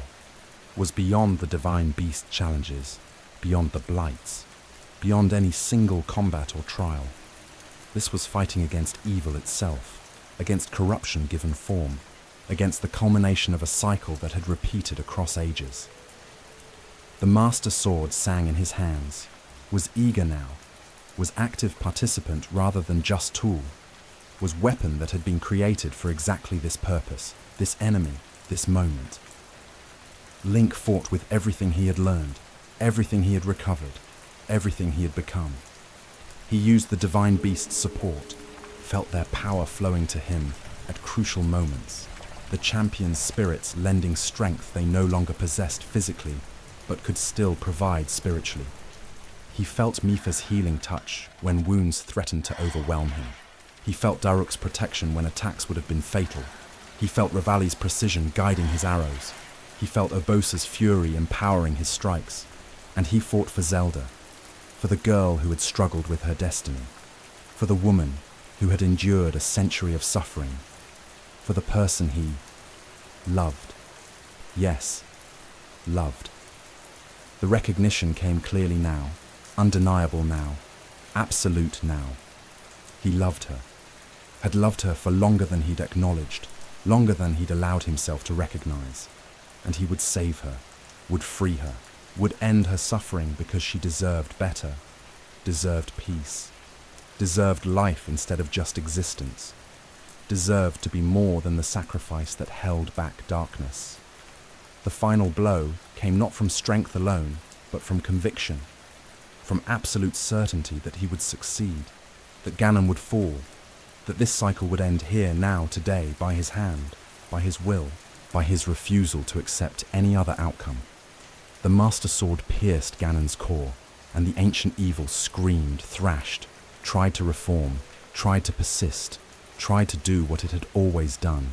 was beyond the divine beast challenges, beyond the blights, beyond any single combat or trial. This was fighting against evil itself, against corruption given form, against the culmination of a cycle that had repeated across ages. The Master Sword sang in his hands, was eager now, was active participant rather than just tool, was weapon that had been created for exactly this purpose, this enemy, this moment. Link fought with everything he had learned, everything he had recovered, everything he had become. He used the divine beast's support, felt their power flowing to him at crucial moments, the champion's spirits lending strength they no longer possessed physically, but could still provide spiritually. He felt Mipha's healing touch when wounds threatened to overwhelm him. He felt Daruk's protection when attacks would have been fatal. He felt Revali's precision guiding his arrows. He felt Urbosa's fury empowering his strikes. And he fought for Zelda, for the girl who had struggled with her destiny, for the woman who had endured a century of suffering, for the person he loved. Yes, loved. The recognition came clearly now, undeniable now, absolute now. He loved her, had loved her for longer than he'd acknowledged, longer than he'd allowed himself to recognize. And he would save her, would free her, would end her suffering because she deserved better, deserved peace, deserved life instead of just existence, deserved to be more than the sacrifice that held back darkness. The final blow came not from strength alone, but from conviction, from absolute certainty that he would succeed, that Ganon would fall, that this cycle would end here, now, today, by his hand, by his will, by his refusal to accept any other outcome. The Master Sword pierced Ganon's core, and the ancient evil screamed, thrashed, tried to reform, tried to persist, tried to do what it had always done: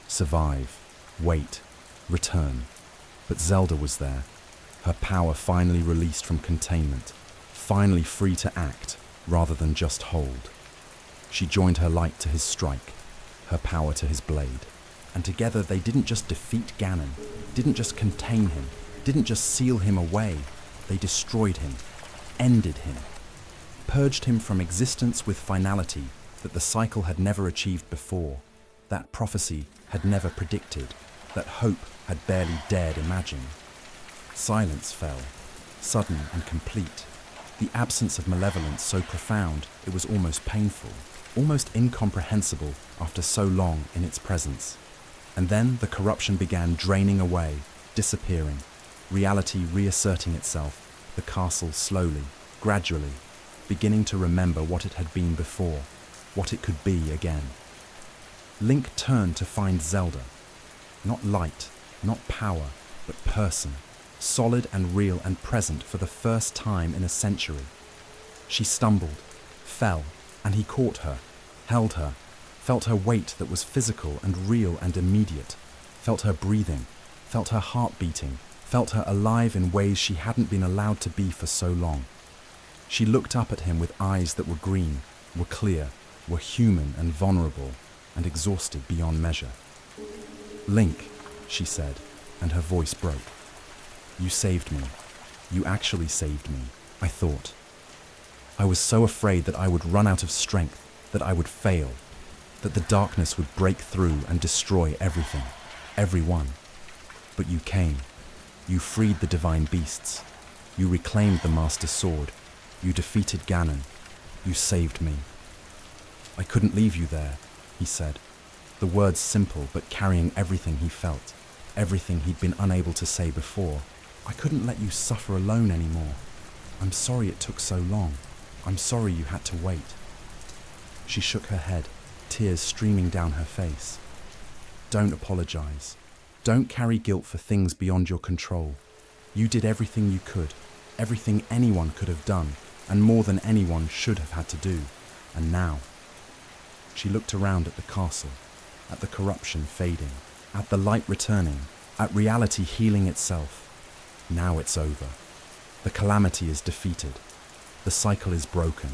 survive, wait, return. But Zelda was there, her power finally released from containment, finally free to act rather than just hold. She joined her light to his strike, her power to his blade, and together they didn't just defeat Ganon, didn't just contain him, didn't just seal him away, they destroyed him, ended him, purged him from existence with finality that the cycle had never achieved before, that prophecy had never predicted, that hope had barely dared imagine. Silence fell, sudden and complete, the absence of malevolence so profound it was almost painful, almost incomprehensible after so long in its presence. And then the corruption began draining away, disappearing, reality reasserting itself, the castle slowly, gradually, beginning to remember what it had been before, what it could be again. Link turned to find Zelda. Not light, not power, but person, solid and real and present for the first time in a century. She stumbled, fell, and he caught her, held her, felt her weight that was physical and real and immediate, felt her breathing, felt her heart beating, felt her alive in ways she hadn't been allowed to be for so long. She looked up at him with eyes that were green, were clear, were human and vulnerable, and exhausted beyond measure. "Link," she said, and her voice broke. "You saved me. You actually saved me, I thought. I was so afraid that I would run out of strength, that I would fail, that the darkness would break through and destroy everything, everyone. But you came. You freed the divine beasts. You reclaimed the Master Sword. You defeated Ganon. You saved me." "I couldn't leave you there," he said, the words simple but carrying everything he felt, everything he'd been unable to say before. "I couldn't let you suffer alone anymore. I'm sorry it took so long. I'm sorry you had to wait." She shook her head, tears streaming down her face. "Don't apologize. Don't carry guilt for things beyond your control. You did everything you could, everything anyone could have done, and more than anyone should have had to do. And now..." She looked around at the castle, at the corruption fading, at the light returning, at reality healing itself. Now it's over. The calamity is defeated. The cycle is broken.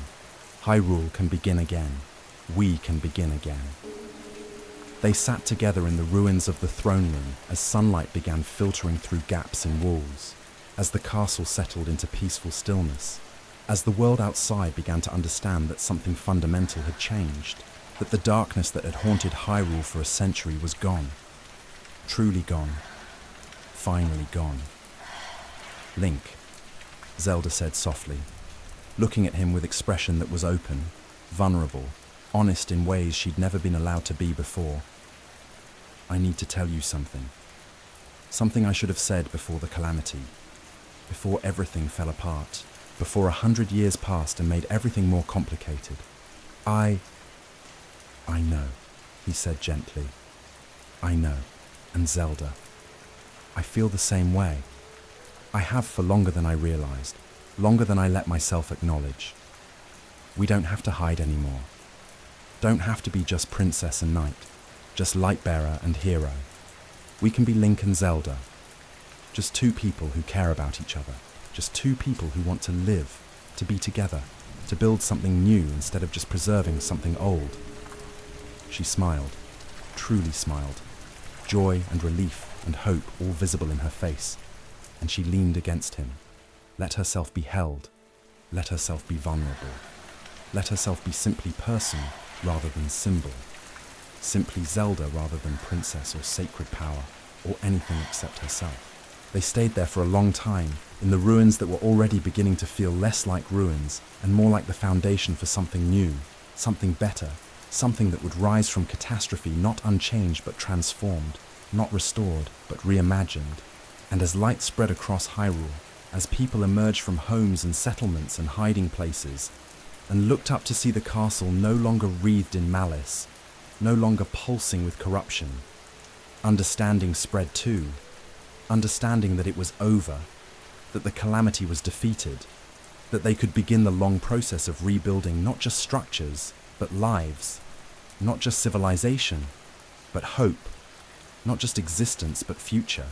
Hyrule can begin again. We can begin again. They sat together in the ruins of the throne room as sunlight began filtering through gaps in walls, as the castle settled into peaceful stillness, as the world outside began to understand that something fundamental had changed, that the darkness that had haunted Hyrule for a century was gone. Truly gone. Finally gone. Link, Zelda said softly, looking at him with expression that was open, vulnerable, honest in ways she'd never been allowed to be before. I need to tell you something. Something I should have said before the calamity, before everything fell apart, before 100 years passed and made everything more complicated. I know, he said gently. I know. And Zelda, I feel the same way. I have for longer than I realized, longer than I let myself acknowledge. We don't have to hide anymore. Don't have to be just princess and knight, just light-bearer and hero. We can be Link and Zelda, just two people who care about each other, just two people who want to live, to be together, to build something new instead of just preserving something old. She smiled, truly smiled, joy and relief and hope all visible in her face, and she leaned against him, let herself be held, let herself be vulnerable, let herself be simply person rather than symbol, simply Zelda rather than princess or sacred power, or anything except herself. They stayed there for a long time, in the ruins that were already beginning to feel less like ruins and more like the foundation for something new, something better, something that would rise from catastrophe not unchanged but transformed, not restored but reimagined. And as light spread across Hyrule, as people emerged from homes and settlements and hiding places, and looked up to see the castle no longer wreathed in malice, no longer pulsing with corruption, understanding spread too, understanding that it was over, that the calamity was defeated, that they could begin the long process of rebuilding not just structures, but lives, not just civilization, but hope, not just existence, but future.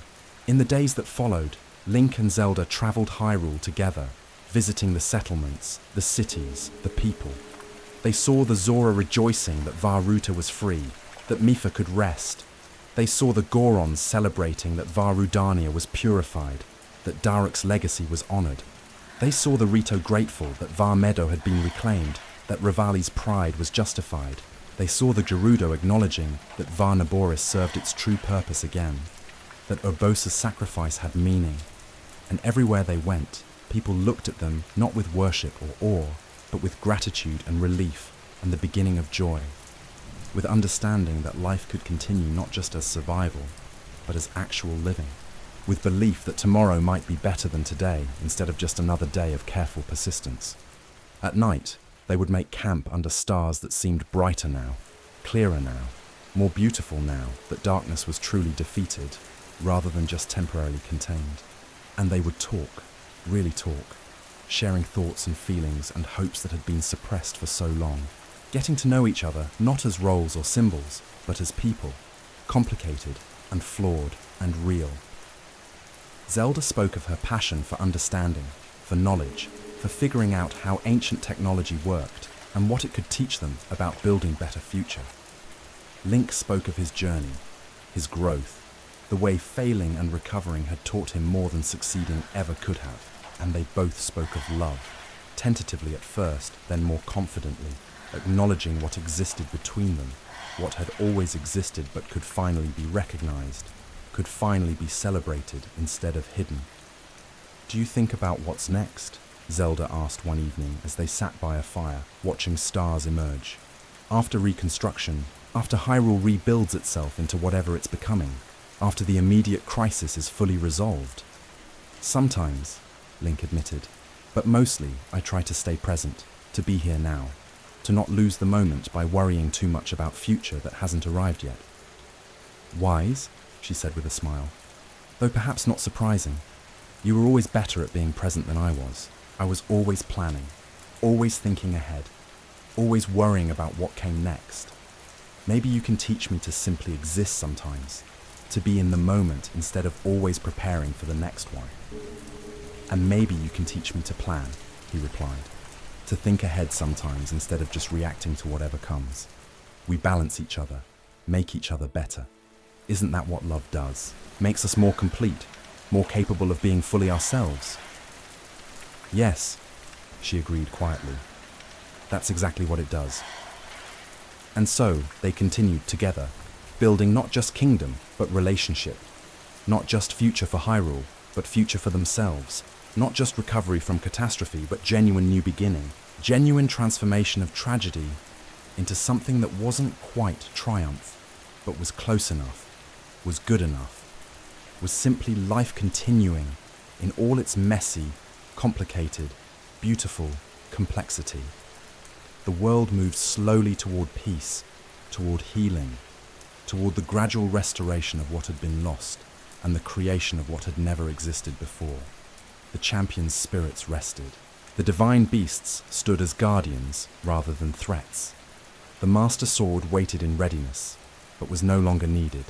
In the days that followed, Link and Zelda traveled Hyrule together, visiting the settlements, the cities, the people. They saw the Zora rejoicing that Vah Ruta was free, that Mipha could rest. They saw the Gorons celebrating that Vah Rudania was purified, that Daruk's legacy was honored. They saw the Rito grateful that Vah Meadow had been reclaimed, that Rivali's pride was justified. They saw the Gerudo acknowledging that Vah Naboris served its true purpose again, that Urbosa's sacrifice had meaning. And everywhere they went, people looked at them not with worship or awe, but with gratitude and relief and the beginning of joy, with understanding that life could continue not just as survival, but as actual living, with belief that tomorrow might be better than today instead of just another day of careful persistence. At night, they would make camp under stars that seemed brighter now, clearer now, more beautiful now that darkness was truly defeated, rather than just temporarily contained. And they would talk, really talk, sharing thoughts and feelings and hopes that had been suppressed for so long, getting to know each other not as roles or symbols, but as people, complicated and flawed and real. Zelda spoke of her passion for understanding, for knowledge, for figuring out how ancient technology worked and what it could teach them about building better future. Link spoke of his journey, his growth, the way failing and recovering had taught him more than succeeding ever could have, and they both spoke of love, tentatively at first, then more confidently, acknowledging what existed between them, what had always existed but could finally be recognized, could finally be celebrated instead of hidden. "Do you think about what's next?" Zelda asked one evening as they sat by a fire, watching stars emerge. After reconstruction, after Hyrule rebuilds itself into whatever it's becoming, after the immediate crisis is fully resolved. "Sometimes," Link admitted, "but mostly I try to stay present, to be here now, to not lose the moment by worrying too much about future that hasn't arrived yet." "Wise," she said with a smile, "though perhaps not surprising. You were always better at being present than I was. I was always planning, always thinking ahead, always worrying about what came next. Maybe you can teach me to simply exist sometimes, to be in the moment instead of always preparing for the next one. And maybe you can teach me to plan," he replied, "to think ahead sometimes instead of just reacting to whatever comes. We balance each other, make each other better. Isn't that what love does? Makes us more complete, more capable of being fully ourselves. Yes, she agreed quietly. That's exactly what it does. And so they continued together, building not just kingdom, but relationship. Not just future for Hyrule, but future for themselves. Not just recovery from catastrophe, but genuine new beginning. Genuine transformation of tragedy into something that wasn't quite triumph, but was close enough, was good enough, was simply life continuing in all its messy, complicated, beautiful complexity. The world moved slowly toward peace, toward healing, toward the gradual restoration of what had been lost and the creation of what had never existed before. The champion's spirits rested. The divine beasts stood as guardians rather than threats. The master sword waited in readiness, but was no longer needed,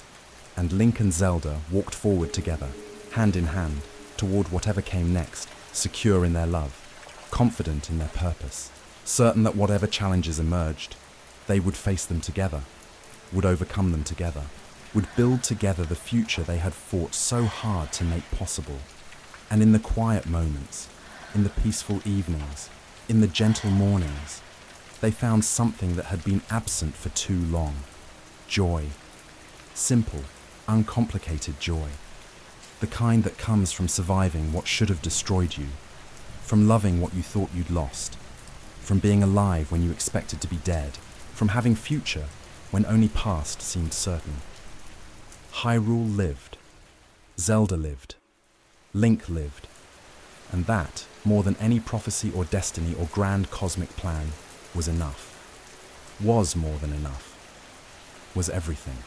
and Link and Zelda walked forward together, hand in hand, toward whatever came next, secure in their love, confident in their purpose, certain that whatever challenges emerged, they would face them together, would overcome them together, would build together the future they had fought so hard to make possible. And in the quiet moments, in the peaceful evenings, in the gentle mornings, they found something that had been absent for too long. Joy. Simple, uncomplicated joy. The kind that comes from surviving what should have destroyed you, from loving what you thought you'd lost, from being alive when you expected to be dead, from having future when only past seemed certain. Hyrule lived. Zelda lived. Link lived. And that, more than any prophecy or destiny or grand cosmic plan, was enough. Was more than enough. Was everything.